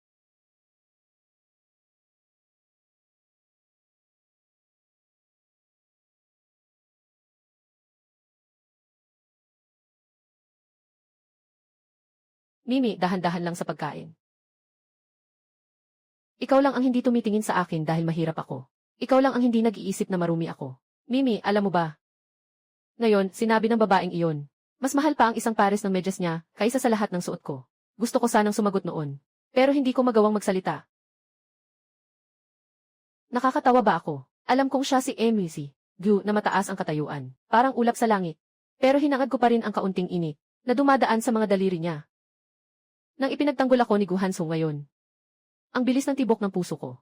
[SPEAKER 1] Mimi, dahan-dahan lang sa pagkain. Ikaw lang ang hindi tumitingin sa akin dahil mahirap ako. Ikaw lang ang hindi nag-iisip na marumi ako. Mimi, alam mo ba? Ngayon, sinabi ng babaeng iyon. Mas mahal pa ang isang pares ng medyas niya kaysa sa lahat ng suot ko. Gusto ko sanang sumagot noon. Pero hindi ko magawang magsalita. Nakakatawa ba ako? Alam kong siya si Emily Gu na mataas ang katayuan. Parang ulap sa langit. Pero hinangad ko pa rin ang kaunting init na dumadaan sa mga daliri niya. Nang ipinagtanggol ako ni Gu Hanzhao ngayon. Ang bilis ng tibok ng puso ko.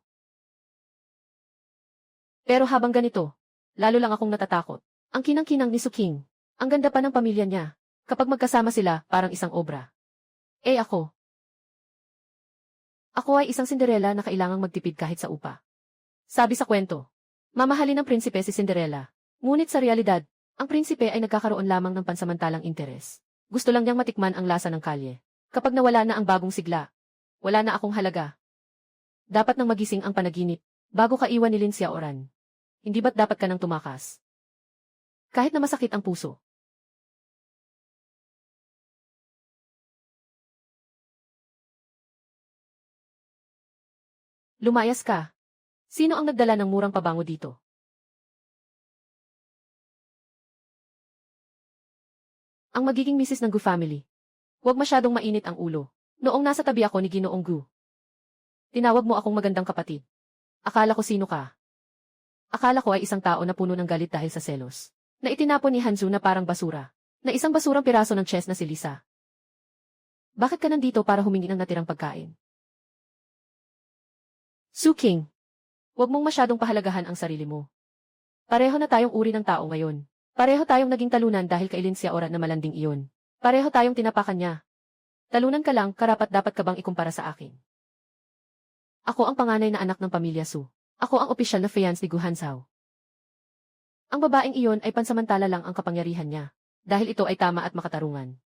[SPEAKER 1] Pero habang ganito, lalo lang akong natatakot. Ang kinang-kinang ni Su King. Ang ganda pa ng pamilya niya. Kapag magkasama sila, parang isang obra. Ako. Ako ay isang Cinderella na kailangang magtipid kahit sa upa. Sabi sa kwento, mamahalin ng prinsipe si Cinderella. Ngunit sa realidad, ang prinsipe ay nagkakaroon lamang ng pansamantalang interes. Gusto lang niyang matikman ang lasa ng kalye. Kapag nawala na ang bagong sigla, wala na akong halaga. Dapat nang magising ang panaginip, bago ka iwan ni Lin Xiaoran. Hindi ba't dapat ka nang tumakas? Kahit na masakit ang puso. Lumayas ka. Sino ang nagdala ng murang pabango dito? Ang magiging misis ng Gu family. Huwag masyadong mainit ang ulo. Noong nasa tabi ako ni Ginoong Gu. Tinawag mo akong magandang kapatid. Akala ko sino ka. Akala ko ay isang tao na puno ng galit dahil sa selos. Na itinapon ni Hanzhao na parang basura. Na isang basurang piraso ng chess na si Lisa. Bakit ka nandito para humingi ng natirang pagkain? Su King. Huwag mong masyadong pahalagahan ang sarili mo. Pareho na tayong uri ng tao ngayon. Pareho tayong naging talunan dahil kay Lin Xiaoran na malanding iyon. Pareho tayong tinapakan niya. Talunan ka lang, karapat-dapat ka bang ikumpara sa akin? Ako ang panganay na anak ng pamilya Su. Ako ang opisyal na fiancé ni Gu Hanzhao. Ang babaeng iyon ay pansamantala lang ang kapangyarihan niya, dahil ito ay tama at makatarungan.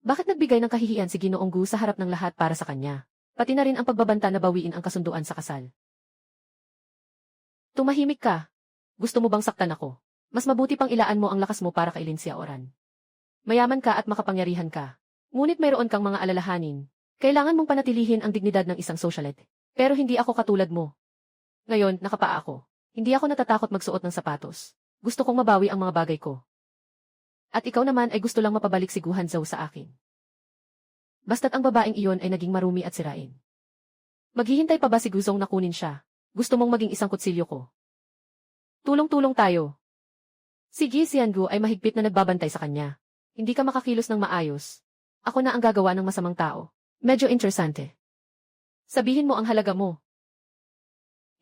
[SPEAKER 1] Bakit nagbigay ng kahihiyan si Ginoong Gu sa harap ng lahat para sa kanya? Pati na rin ang pagbabanta na bawiin ang kasunduan sa kasal. Tumahimik ka. Gusto mo bang saktan ako? Mas mabuti pang ilaan mo ang lakas mo para kay Lin Xiaoran. Mayaman ka at makapangyarihan ka. Ngunit mayroon kang mga alalahanin. Kailangan mong panatilihin ang dignidad ng isang socialite. Pero hindi ako katulad mo. Ngayon, nakapaa ako. Hindi ako natatakot magsuot ng sapatos. Gusto kong mabawi ang mga bagay ko. At ikaw naman ay gusto lang mapabalik si Gu Hanzhao sa akin. Basta't ang babaeng iyon ay naging marumi at sirain. Maghihintay pa ba si Guzong na kunin siya? Gusto mong maging isang kutsilyo ko? Tulong-tulong tayo. Si Ji Xiangu ay mahigpit na nagbabantay sa kanya. Hindi ka makakilos ng maayos. Ako na ang gagawa ng masamang tao. Medyo interesante. Sabihin mo ang halaga mo.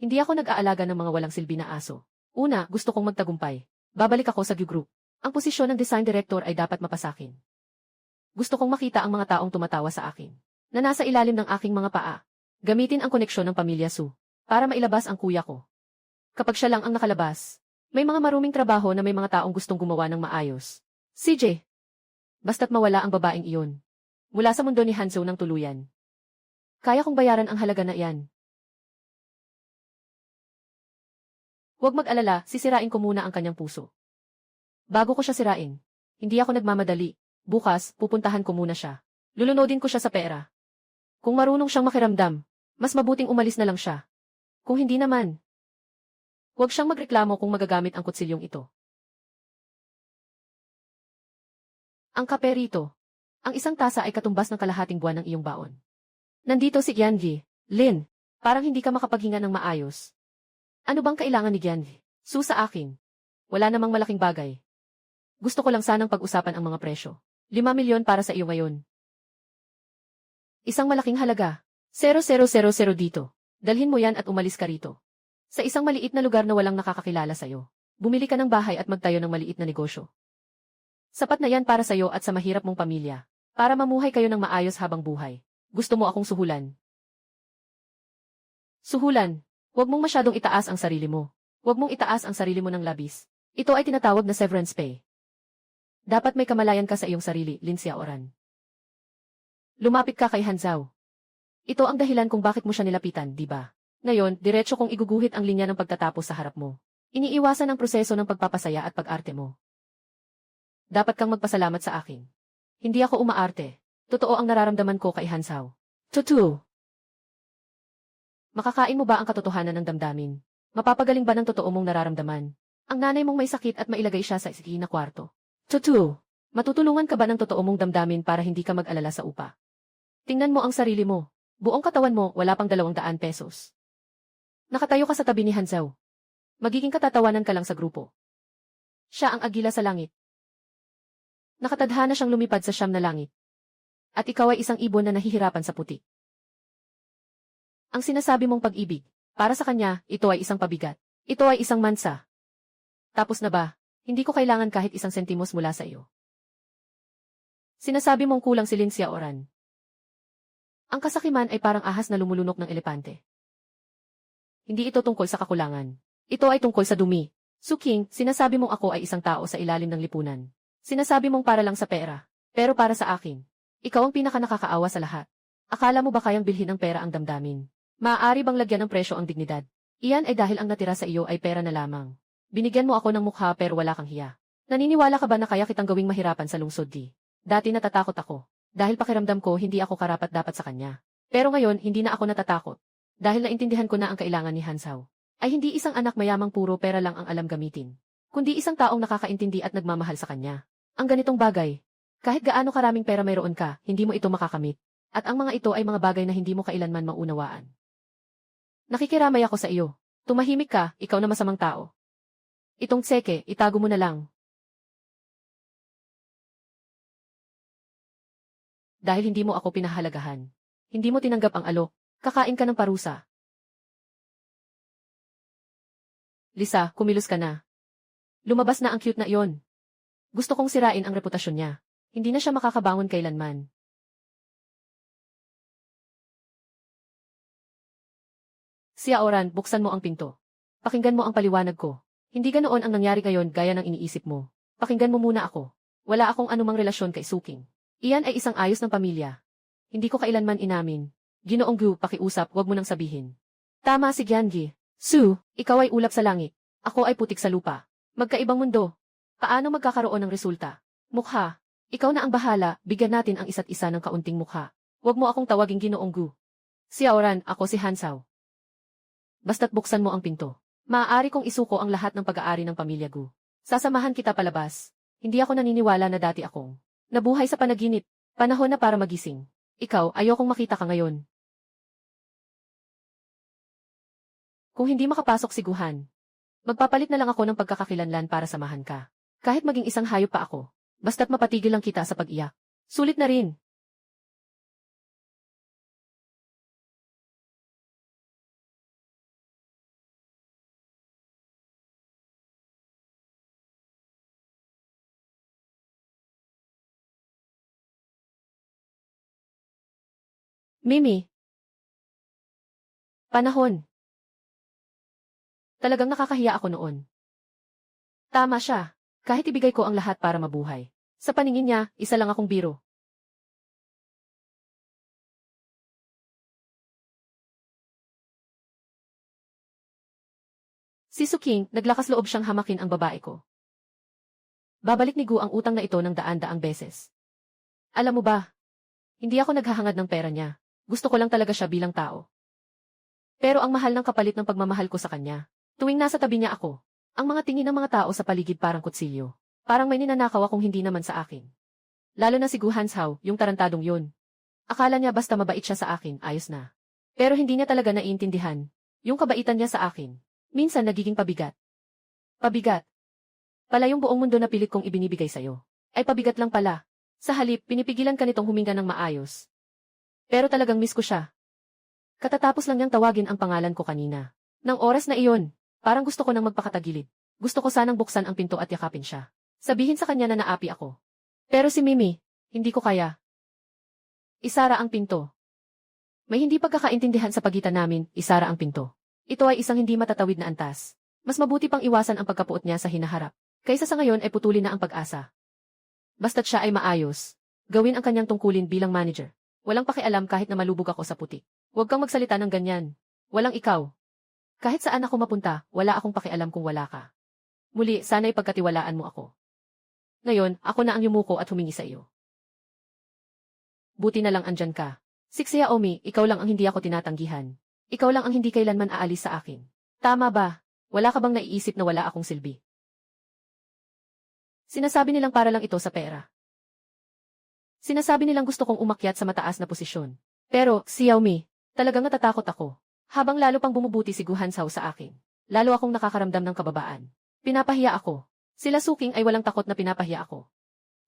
[SPEAKER 1] Hindi ako nag-aalaga ng mga walang silbi na aso. Una, gusto kong magtagumpay. Babalik ako sa Gu Group. Ang posisyon ng design director ay dapat mapasakin. Gusto kong makita ang mga taong tumatawa sa akin, na nasa ilalim ng aking mga paa. Gamitin ang koneksyon ng pamilya Su, para mailabas ang kuya ko. Kapag siya lang ang nakalabas, may mga maruming trabaho na may mga taong gustong gumawa ng maayos. CJ. Basta't mawala ang babaeng iyon. Mula sa mundo ni Hanzhao ng tuluyan. Kaya kong bayaran ang halaga na iyan. Huwag mag-alala, sisirain ko muna ang kanyang puso. Bago ko siya sirain, hindi ako nagmamadali. Bukas, pupuntahan ko muna siya. Lulunodin ko siya sa pera. Kung marunong siyang makiramdam, mas mabuting umalis na lang siya. Kung hindi naman, huwag siyang magreklamo kung magagamit ang kutsilyong ito. Ang kape rito. Ang isang tasa ay katumbas ng kalahating buwan ng iyong baon. Nandito si Gyanji. Lin, parang hindi ka makapaghinga ng maayos. Ano bang kailangan ni Gyanji? Sa akin. Wala namang malaking bagay. Gusto ko lang sanang pag-usapan ang mga presyo. 5 milyon para sa iyo ngayon. Isang malaking halaga. 0000 dito. Dalhin mo yan at umalis ka rito. Sa isang maliit na lugar na walang nakakakilala sa'yo. Bumili ka ng bahay at magtayo ng maliit na negosyo. Sapat na yan para sa'yo at sa mahirap mong pamilya. Para mamuhay kayo ng maayos habang buhay. Gusto mo akong suhulan? Suhulan. Huwag mong masyadong itaas ang sarili mo. Huwag mong itaas ang sarili mo ng labis. Ito ay tinatawag na severance pay. Dapat may kamalayan ka sa iyong sarili, Lin Xiaoran. Lumapit ka kay Hanzhao. Ito ang dahilan kung bakit mo siya nilapitan, di ba? Ngayon, diretso kong iguguhit ang linya ng pagtatapos sa harap mo. Iniiwasan ang proseso ng pagpapasaya at pag-arte mo. Dapat kang magpasalamat sa akin. Hindi ako umaarte. Totoo ang nararamdaman ko kay Hanzhao. Totoo. Makakain mo ba ang katotohanan ng damdamin? Mapapagaling ba ng totoo mong nararamdaman? Ang nanay mong may sakit at mailagay siya sa sige na kwarto. Totoo. Matutulungan ka ba ng totoo mong damdamin para hindi ka mag-alala sa upa? Tingnan mo ang sarili mo. Buong katawan mo, wala pang 200 pesos. Nakatayo ka sa tabi ni Hanzhao. Magiging katatawanan ka lang sa grupo. Siya ang agila sa langit. Nakatadhana siyang lumipad sa siyam na langit. At ikaw ay isang ibon na nahihirapan sa putik. Ang sinasabi mong pag-ibig, para sa kanya, ito ay isang pabigat. Ito ay isang mansa. Tapos na ba? Hindi ko kailangan kahit isang sentimos mula sa iyo. Sinasabi mong kulang si Lin Xiaoran. Ang kasakiman ay parang ahas na lumulunok ng elepante. Hindi ito tungkol sa kakulangan. Ito ay tungkol sa dumi. Suking, sinasabi mong ako ay isang tao sa ilalim ng lipunan. Sinasabi mong para lang sa pera. Pero para sa akin, ikaw ang pinaka-nakakaawa sa lahat. Akala mo ba kayang bilhin ng pera ang damdamin? Maaari bang lagyan ng presyo ang dignidad? Iyan ay dahil ang natira sa iyo ay pera na lamang. Binigyan mo ako ng mukha pero wala kang hiya. Naniniwala ka ba na kaya kitang gawing mahirapan sa lungsod di? Dati natatakot ako. Dahil pakiramdam ko hindi ako karapat-dapat sa kanya. Pero ngayon hindi na ako natatakot. Dahil naintindihan ko na ang kailangan ni Hanzhao. Ay hindi isang anak mayamang puro pera lang ang alam gamitin. Kundi isang taong nakakaintindi at nagmamahal sa kanya. Ang ganitong bagay. Kahit gaano karaming pera mayroon ka, hindi mo ito makakamit. At ang mga ito ay mga bagay na hindi mo kailanman maunawaan. Nakikiramay ako sa iyo. Tumahimik ka, ikaw na masamang tao. Itong tseke, itago mo na lang. Dahil hindi mo ako pinahalagahan. Hindi mo tinanggap ang alok. Kakain ka ng parusa. Lisa, kumilos ka na. Lumabas na ang cute na iyon. Gusto kong sirain ang reputasyon niya. Hindi na siya makakabangon kailanman. Xiaoran, buksan mo ang pinto. Pakinggan mo ang paliwanag ko. Hindi ganoon ang nangyari ngayon gaya ng iniisip mo. Pakinggan mo muna ako. Wala akong anumang relasyon kay Suking. Iyan ay isang ayos ng pamilya. Hindi ko kailanman inamin. Ginoong Gu, pakiusap, wag mo nang sabihin. Tama si Gyanji. Su, ikaw ay ulap sa langit. Ako ay putik sa lupa. Magkaibang mundo. Paano magkakaroon ng resulta? Mukha. Ikaw na ang bahala, bigyan natin ang isa't isa ng kaunting mukha. Wag mo akong tawaging Ginoong Gu. Xiaoran, ako si Hanzhao. Basta't buksan mo ang pinto. Maaari kong isuko ang lahat ng pag-aari ng pamilya Gu. Sasamahan kita palabas. Hindi ako naniniwala na dati akong nabuhay sa panaginip. Panahon na para magising. Ikaw, ayokong makita ka ngayon. Kung hindi makapasok si Guhan, magpapalit na lang ako ng pagkakakilanlan para samahan ka. Kahit maging isang hayop pa ako, basta't mapatigil lang kita sa pag-iyak. Sulit na rin. Mimi. Panahon. Talagang nakakahiya ako noon. Tama siya. Kahit ibigay ko ang lahat para mabuhay. Sa paningin niya, isa lang akong biro. Si Suking, naglakas loob siyang hamakin ang babae ko. Babalik ni Gu ang utang na ito ng daan-daang beses. Alam mo ba, hindi ako naghahangad ng pera niya. Gusto ko lang talaga siya bilang tao. Pero ang mahal ng kapalit ng pagmamahal ko sa kanya. Tuwing nasa tabi niya ako, ang mga tingin ng mga tao sa paligid parang kutsilyo. Parang may ninanakaw akong hindi naman sa akin. Lalo na si Gu Hanshao, yung tarantadong yun. Akala niya basta mabait siya sa akin, ayos na. Pero hindi niya talaga naiintindihan. Yung kabaitan niya sa akin, minsan nagiging pabigat. Pabigat. Pala yung buong mundo na pilit kong ibinibigay sa'yo. Ay pabigat lang pala. Sa halip, pinipigilan ka nitong huminga ng maayos. Pero talagang miss ko siya. Katatapos lang niyang tawagin ang pangalan ko kanina. Nang oras na iyon, parang gusto ko nang magpakatagilid. Gusto ko sanang buksan ang pinto at yakapin siya. Sabihin sa kanya na naapi ako. Pero si Mimi, hindi ko kaya. Isara ang pinto. May hindi pagkakaintindihan sa pagitan namin, isara ang pinto. Ito ay isang hindi matatawid na antas. Mas mabuti pang iwasan ang pagkapuot niya sa hinaharap. Kaysa sa ngayon ay putulin na ang pag-asa. Basta't siya ay maayos. Gawin ang kanyang tungkulin bilang manager. Walang pakialam kahit na malubog ako sa putik. Huwag kang magsalita ng ganyan. Walang ikaw. Kahit saan ako mapunta, wala akong pakialam kung wala ka. Muli, sana'y pagkatiwalaan mo ako. Ngayon, ako na ang yumuko at humingi sa iyo. Buti na lang andyan ka. Si Xiaomi, ikaw lang ang hindi ako tinatanggihan. Ikaw lang ang hindi kailanman aalis sa akin. Tama ba? Wala ka bang naiisip na wala akong silbi? Sinasabi nilang para lang ito sa pera. Sinasabi nilang gusto kong umakyat sa mataas na posisyon. Pero, Xiaomi, talagang natatakot ako. Habang lalo pang bumubuti si Gu Hanshao sa akin, lalo akong nakakaramdam ng kababaan. Pinapahiya ako. Sila Suking ay walang takot na pinapahiya ako.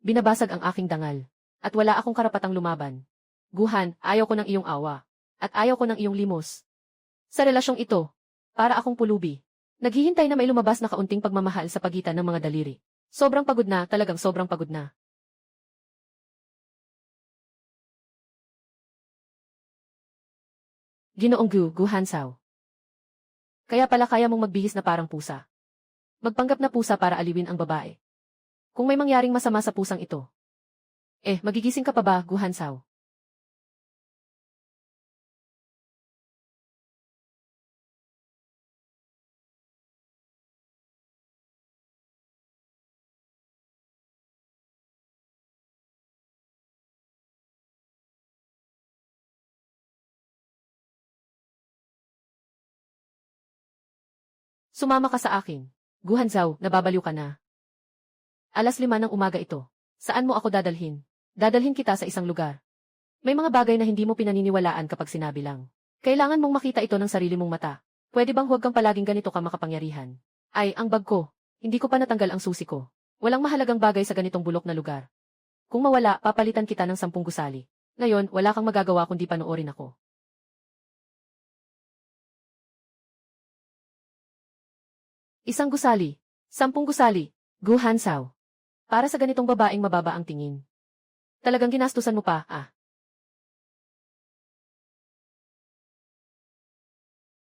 [SPEAKER 1] Binabasag ang aking dangal. At wala akong karapatang lumaban. Guhan, ayaw ko ng iyong awa. At ayaw ko ng iyong limos. Sa relasyong ito, para akong pulubi. Naghihintay na may lumabas na kaunting pagmamahal sa pagitan ng mga daliri. Sobrang pagod na, talagang sobrang pagod na. Ginoong Gu Hanshao. Kaya pala kaya mong magbihis na parang pusa. Magpanggap na pusa para aliwin ang babae. Kung may mangyaring masama sa pusang ito. Magigising ka pa ba, Gu Hanshao? Sumama ka sa akin. Gu Hanshao, nababaliw ka na. 5:00 ng umaga ito. Saan mo ako dadalhin? Dadalhin kita sa isang lugar. May mga bagay na hindi mo pinaniniwalaan kapag sinabi lang. Kailangan mong makita ito ng sarili mong mata. Pwede bang huwag kang palaging ganito ka makapangyarihan? Ay, ang bag ko. Hindi ko pa natanggal ang susi ko. Walang mahalagang bagay sa ganitong bulok na lugar. Kung mawala, papalitan kita ng 10 gusali. Ngayon, wala kang magagawa kundi panoorin ako. Isang gusali. 10 gusali. Gu Hanshao. Para sa ganitong babaeng mababa ang tingin. Talagang ginastusan mo pa, ah.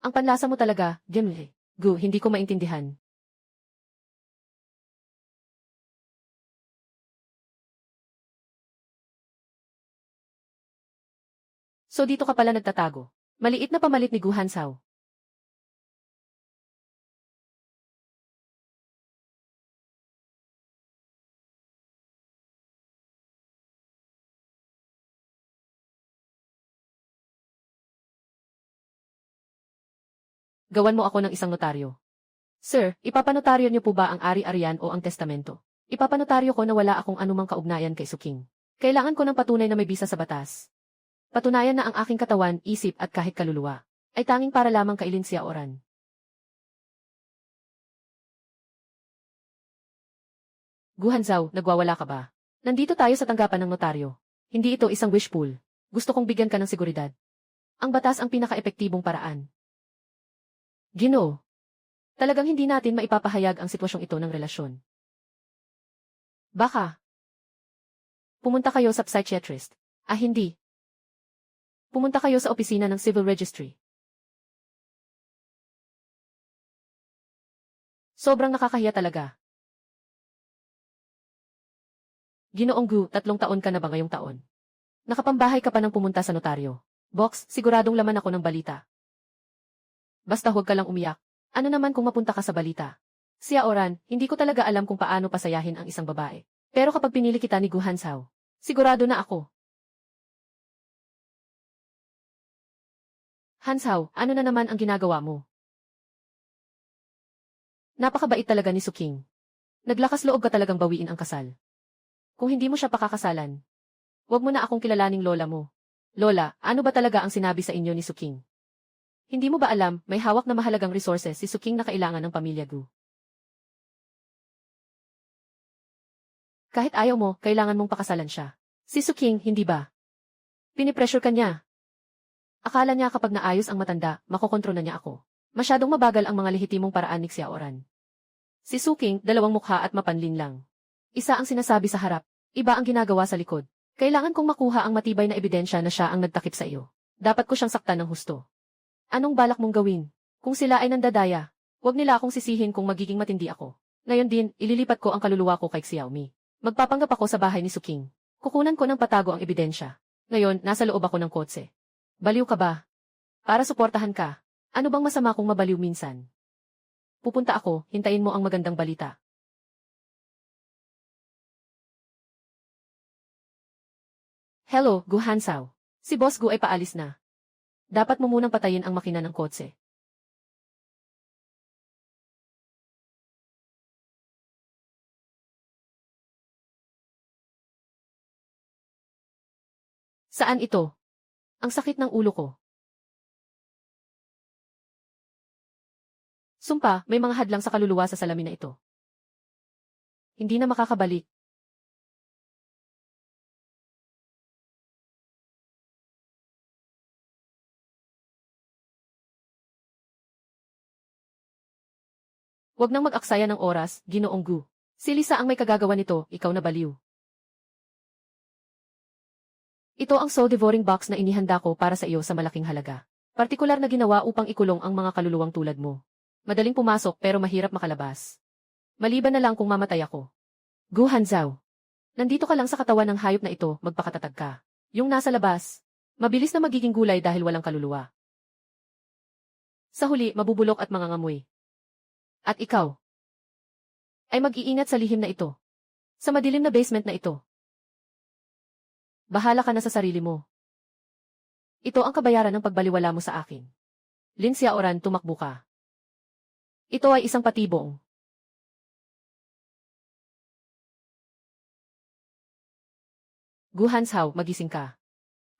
[SPEAKER 1] Ang panlasa mo talaga, Gemle. Gu, hindi ko maintindihan. So dito ka pala nagtatago. Maliit na pamalit ni Gu Hanshao. Gawan mo ako ng isang notaryo. Sir, ipapanotaryo niyo po ba ang ari-arian o ang testamento? Ipapanotaryo ko na wala akong anumang kaugnayan kay Suking. Kailangan ko ng patunay na may bisa sa batas. Patunayan na ang aking katawan, isip at kahit kaluluwa ay tanging para lamang kay Lin Xiaoran. Gu Hanshao, nagwawala ka ba? Nandito tayo sa tanggapan ng notaryo. Hindi ito isang wish pool. Gusto kong bigyan ka ng seguridad. Ang batas ang pinaka-epektibong paraan. Ginoo. Talagang hindi natin maipapahayag ang sitwasyong ito ng relasyon. Baka. Pumunta kayo sa psychiatrist. Hindi. Pumunta kayo sa opisina ng Civil Registry. Sobrang nakakahiya talaga. Ginoong Gu, 3 taon ka na ba ngayong taon? Nakapambahay ka pa nang pumunta sa notaryo. Box, siguradong laman ako ng balita. Basta huwag ka lang umiyak. Ano naman kung mapunta ka sa balita? Siya Oran, hindi ko talaga alam kung paano pasayahin ang isang babae. Pero kapag pinili kita ni Gu Hansao, sigurado na ako. Hansao, ano na naman ang ginagawa mo? Napakabait talaga ni Suking. Naglakas loob ka talagang bawiin ang kasal. Kung hindi mo siya pakakasalan, huwag mo na akong kilalaning lola mo. Lola, ano ba talaga ang sinabi sa inyo ni Suking? Hindi mo ba alam, may hawak na mahalagang resources si Suking na kailangan ng pamilya Gu. Kahit ayaw mo, kailangan mong pakasalan siya. Si Suking, hindi ba? Pinipressure ka niya. Akala niya kapag naayos ang matanda, makokontrol na niya ako. Masyadong mabagal ang mga lehitimong paraan ni Xiaoran. Si Suking, dalawang mukha at mapanlin lang. Isa ang sinasabi sa harap, iba ang ginagawa sa likod. Kailangan kong makuha ang matibay na ebidensya na siya ang nagtakip sa iyo. Dapat ko siyang saktan ng husto. Anong balak mong gawin? Kung sila ay nandadaya, huwag nila akong sisihin kung magiging matindi ako. Ngayon din, ililipat ko ang kaluluwa ko kay Xiaomi. Magpapanggap ako sa bahay ni Suking. Kukunan ko ng patago ang ebidensya. Ngayon, nasa loob ako ng kotse. Baliw ka ba? Para suportahan ka. Ano bang masama kung mabaliw minsan? Pupunta ako, hintayin mo ang magandang balita. Hello, Gu Hansao. Si Boss Gu ay paalis na. Dapat mo munang patayin ang makina ng kotse. Saan ito? Ang sakit ng ulo ko. Sumpa, may mga hadlang sa kaluluwa sa salamin na ito. Hindi na makakabalik. Huwag nang mag-aksaya ng oras, Ginoong Gu. Si Lisa ang may kagagawa nito, ikaw na baliw. Ito ang soul-devouring box na inihanda ko para sa iyo sa malaking halaga. Partikular na ginawa upang ikulong ang mga kaluluwang tulad mo. Madaling pumasok pero mahirap makalabas. Maliban na lang kung mamatay ako. Gu Hanzhao. Nandito ka lang sa katawan ng hayop na ito, magpakatatag ka. Yung nasa labas, mabilis na magiging gulay dahil walang kaluluwa. Sa huli, mabubulok at mangangamoy. At ikaw ay mag-iingat sa lihim na ito. Sa madilim na basement na ito. Bahala ka na sa sarili mo. Ito ang kabayaran ng pagbaliwala mo sa akin. Lin Xiaoran, tumakbo ka. Ito ay isang patibong. Gu Hanzhao, magising ka.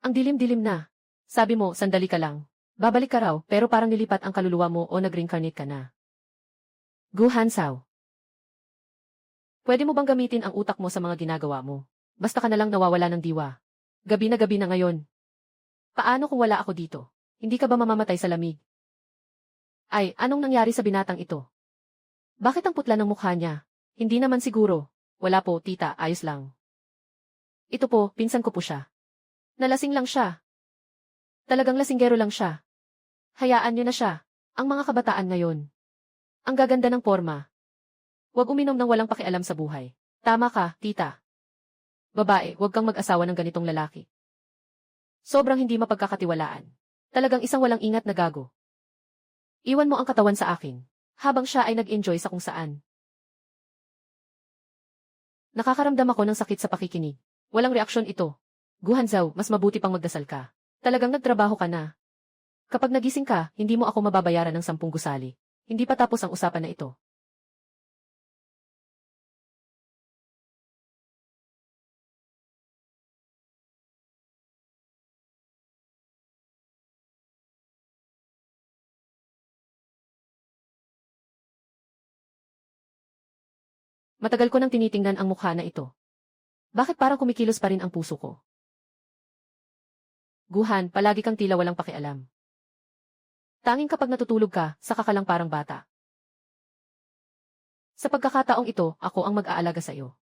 [SPEAKER 1] Ang dilim-dilim na. Sabi mo, sandali ka lang. Babalik ka raw, pero parang nilipat ang kaluluwa mo o nag-reincarnate ka na. Gu Hanzhao. Pwede mo bang gamitin ang utak mo sa mga ginagawa mo? Basta ka na lang nawawala ng diwa. Gabi na ngayon. Paano kung wala ako dito? Hindi ka ba mamamatay sa lamig? Ay, anong nangyari sa binatang ito? Bakit ang putla ng mukha niya? Hindi naman siguro. Wala po, tita, ayos lang. Ito po, pinsan ko po siya. Nalasing lang siya. Talagang lasinggero lang siya. Hayaan niyo na siya. Ang mga kabataan ngayon. Ang gaganda ng porma. Huwag uminom ng walang pakialam sa buhay. Tama ka, tita. Babae, huwag kang mag-asawa ng ganitong lalaki. Sobrang hindi mapagkakatiwalaan. Talagang isang walang ingat na gago. Iwan mo ang katawan sa akin. Habang siya ay nag-enjoy sa kung saan. Nakakaramdam ako ng sakit sa pakikinig. Walang reaksyon ito. Gu Hanzhao, mas mabuti pang magdasal ka. Talagang nagtrabaho ka na. Kapag nagising ka, hindi mo ako mababayaran ng 10 gusali. Hindi pa tapos ang usapan na ito. Matagal ko nang tinitingnan ang mukha na ito. Bakit parang kumikilos pa rin ang puso ko? Guhan, palagi kang tila walang pakialam. Tanging kapag natutulog ka, saka ka lang parang bata. Sa pagkakataong ito, ako ang mag-aalaga sa iyo.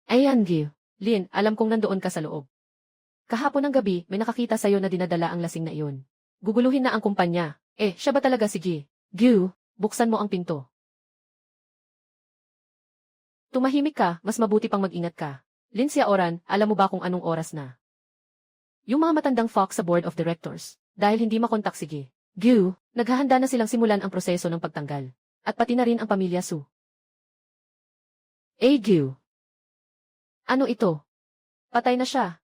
[SPEAKER 1] Ayan, Gil. Lin, alam kong nandoon ka sa loob. Kahapon ng gabi, may nakakita sa iyo na dinadala ang lasing na iyon. Guguluhin na ang kumpanya. Siya ba talaga si G? Gil, buksan mo ang pinto. Tumahimik ka, mas mabuti pang mag-ingat ka. Lin Xiaoran, alam mo ba kung anong oras na? Yung mga matandang Fox sa board of directors, dahil hindi makontak si Gu, naghahanda na silang simulan ang proseso ng pagtanggal. At pati na rin ang pamilya Su. Gu. Ano ito? Patay na siya.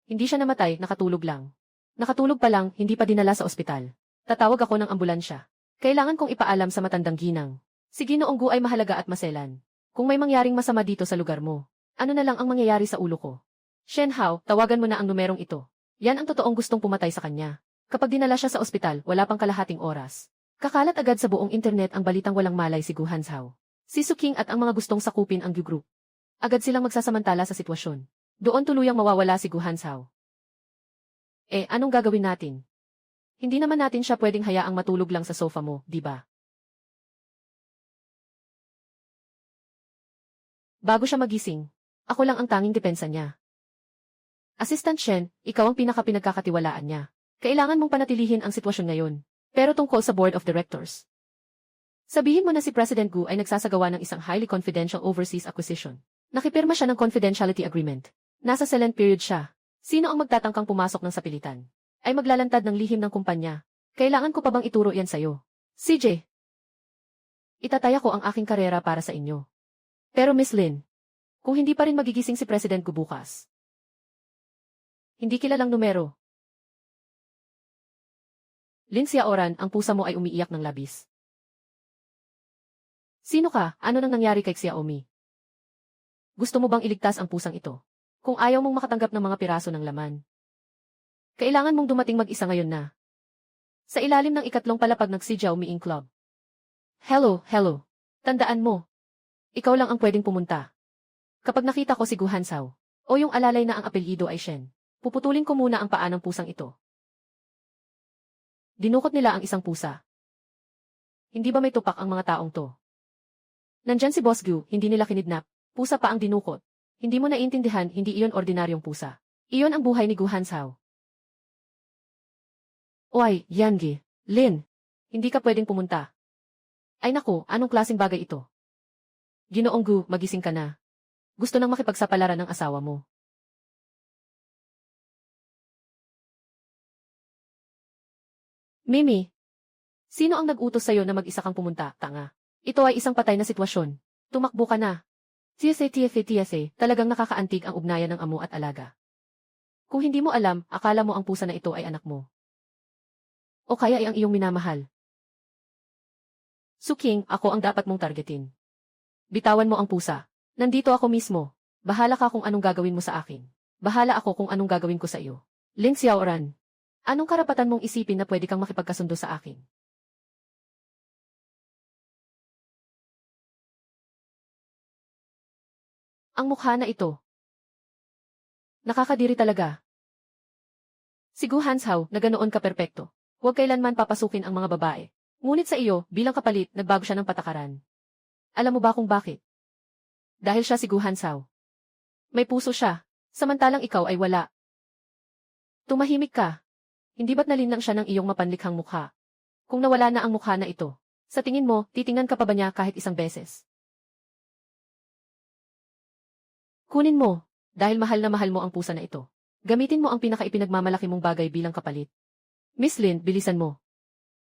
[SPEAKER 1] Hindi siya namatay, nakatulog lang. Nakatulog pa lang, hindi pa dinala sa ospital. Tatawag ako ng ambulansya. Kailangan kong ipaalam sa matandang ginang. Si Ginoong Gu ay mahalaga at maselan. Kung may mangyaring masama dito sa lugar mo, ano na lang ang mangyayari sa ulo ko? Shen Hao, tawagan mo na ang numerong ito. Yan ang totoong gustong pumatay sa kanya. Kapag dinala siya sa ospital, wala pang kalahating oras. Kakalat agad sa buong internet ang balitang walang malay si Gu Hanzhao. Si Su King at ang mga gustong sakupin ang Gu Group. Agad silang magsasamantala sa sitwasyon. Doon tuluyang mawawala si Gu Hanzhao. Anong gagawin natin? Hindi naman natin siya pwedeng hayaang matulog lang sa sofa mo, di ba? Bago siya magising, ako lang ang tanging depensa niya. Assistant Shen, ikaw ang pinagkakatiwalaan niya. Kailangan mong panatilihin ang sitwasyon ngayon. Pero tungkol sa board of directors. Sabihin mo na si President Gu ay nagsasagawa ng isang highly confidential overseas acquisition. Nakipirma siya ng confidentiality agreement. Nasa silent period siya. Sino ang magtatangkang pumasok ng sapilitan? Ay maglalantad ng lihim ng kumpanya. Kailangan ko pa bang ituro yan sa'yo? CJ. Itataya ko ang aking karera para sa inyo. Pero Miss Lin, kung hindi pa rin magigising si President Gu bukas. Hindi kilalang numero. Lin Xiaoran, ang pusa mo ay umiiyak ng labis. Sino ka? Ano nang nangyari kay Xiaomi? Gusto mo bang iligtas ang pusang ito? Kung ayaw mong makatanggap ng mga piraso ng laman. Kailangan mong dumating mag-isa ngayon na. Sa ilalim ng ikatlong palapag ng Xijiao Miing Club. Hello. Tandaan mo. Ikaw lang ang pwedeng pumunta. Kapag nakita ko si Gu Hanzhao, o yung alalay na ang apelyido ay Shen, puputulin ko muna ang paa ng pusang ito. Dinukot nila ang isang pusa. Hindi ba may tupak ang mga taong to? Nandyan si Boss Gu, hindi nila kinidnap. Pusa pa ang dinukot. Hindi mo naiintindihan, hindi iyon ordinaryong pusa. Iyon ang buhay ni Gu Hanzhao. Oy, Yangi. Lin. Hindi ka pwedeng pumunta. Ay naku, anong klaseng bagay ito? Ginoong Gu, magising ka na. Gusto nang makipagsapalaran ng asawa mo. Mimi. Sino ang nag-utos sa'yo na mag-isa kang pumunta, tanga? Ito ay isang patay na sitwasyon. Tumakbo ka na. TSA, talagang nakakaantig ang ugnayan ng amo at alaga. Kung hindi mo alam, akala mo ang pusa na ito ay anak mo. O kaya ay ang iyong minamahal. Su King, ako ang dapat mong targetin. Bitawan mo ang pusa. Nandito ako mismo. Bahala ka kung anong gagawin mo sa akin. Bahala ako kung anong gagawin ko sa iyo. Lin Xiaoran. Anong karapatan mong isipin na pwede kang makipagkasundo sa akin? Ang mukha na ito. Nakakadiri talaga. Si Gu Hanzhao, na ganoon ka-perpekto. Huwag kailanman papasukin ang mga babae. Ngunit sa iyo, bilang kapalit, nagbago siya ng patakaran. Alam mo ba kung bakit? Dahil siya si Gu Hanzhao. May puso siya, samantalang ikaw ay wala. Tumahimik ka. Hindi ba't nalinlang siya ng iyong mapanlikhang mukha? Kung nawala na ang mukha na ito, sa tingin mo, titingnan ka pa ba niya kahit isang beses? Kunin mo, dahil mahal na mahal mo ang pusa na ito. Gamitin mo ang pinakaipinagmamalaki mong bagay bilang kapalit. Miss Lin, bilisan mo.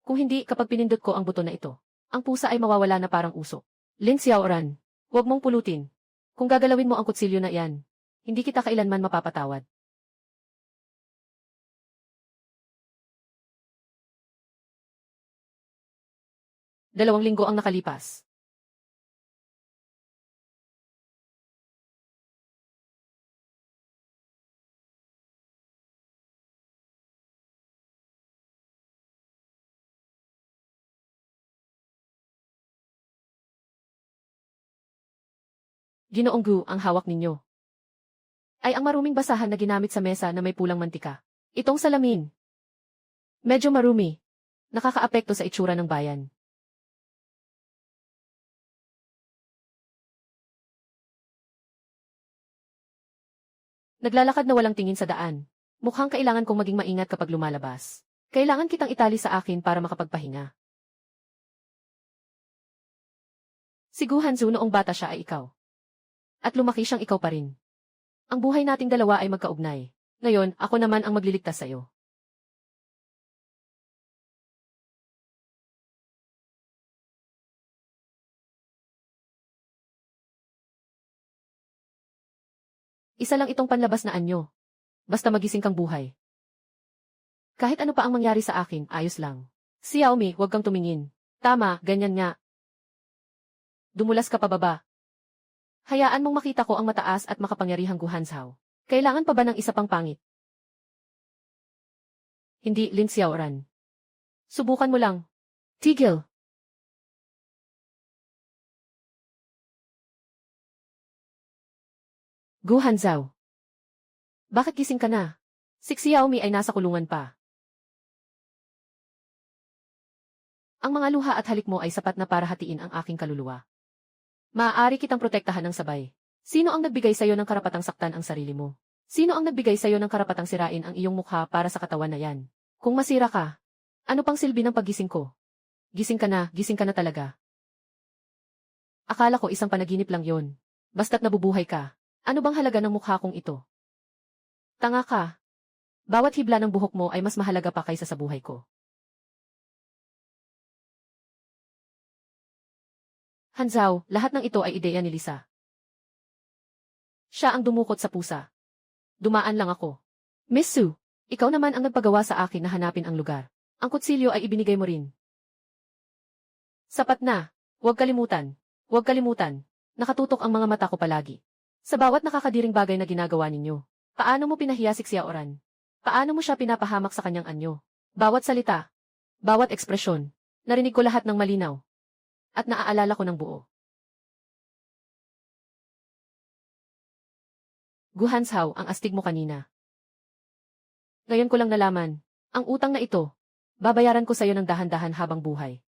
[SPEAKER 1] Kung hindi, kapag pinindot ko ang buto na ito, ang pusa ay mawawala na parang usok. Lin Xiaoran, huwag mong pulutin. Kung gagalawin mo ang kutsilyo na iyan, hindi kita kailanman mapapatawad. Dalawang linggo ang nakalipas. Ginoong Gu, ang hawak ninyo ay ang maruming basahan na ginamit sa mesa na may pulang mantika. Itong salamin. Medyo marumi. Nakakaapekto sa itsura ng bayan. Naglalakad na walang tingin sa daan. Mukhang kailangan kong maging maingat kapag lumalabas. Kailangan kitang itali sa akin para makapagpahinga. Si Gu Hanzu noong bata siya ay ikaw. At lumaki siyang ikaw pa rin. Ang buhay nating dalawa ay magkaugnay. Ngayon, ako naman ang magliligtas sa'yo. Isa lang itong panlabas na anyo. Basta magising kang buhay. Kahit ano pa ang mangyari sa akin, ayos lang. Si Xiaomi, huwag kang tumingin. Tama, ganyan nga. Dumulas ka pababa. Hayaan mong makita ko ang mataas at makapangyarihang Guhanzhao. Kailangan pa ba ng isa pang pangit? Hindi, Lin Xiaoran. Subukan mo lang. Tigil. Guhanzhao. Bakit gising ka na? Si Xiaomi ay nasa kulungan pa. Ang mga luha at halik mo ay sapat na para hatiin ang aking kaluluwa. Maaari kitang protektahan ng sabay. Sino ang nagbigay sa'yo ng karapatang saktan ang sarili mo? Sino ang nagbigay sa'yo ng karapatang sirain ang iyong mukha para sa katawan na yan? Kung masira ka, ano pang silbi ng paggising ko? Gising ka na talaga. Akala ko isang panaginip lang yon. Basta't nabubuhay ka. Ano bang halaga ng mukha kong ito? Tanga ka. Bawat hibla ng buhok mo ay mas mahalaga pa kaysa sa buhay ko. Hanzhao, lahat ng ito ay ideya ni Lisa. Siya ang dumukot sa pusa. Dumaan lang ako. Miss Su, ikaw naman ang nagpagawa sa akin na hanapin ang lugar. Ang kutsilyo ay ibinigay mo rin. Sapat na. Huwag kalimutan. Huwag kalimutan. Nakatutok ang mga mata ko palagi. Sa bawat nakakadiring bagay na ginagawa ninyo. Paano mo pinahiya si Xiaoran? Paano mo siya pinapahamak sa kanyang anyo? Bawat salita. Bawat ekspresyon. Narinig ko lahat ng malinaw. At naaalala ko ng buo. Guhanzhao, ang astig mo kanina. Ngayon ko lang nalaman, ang utang na ito, babayaran ko sa'yo ng dahan-dahan habang buhay.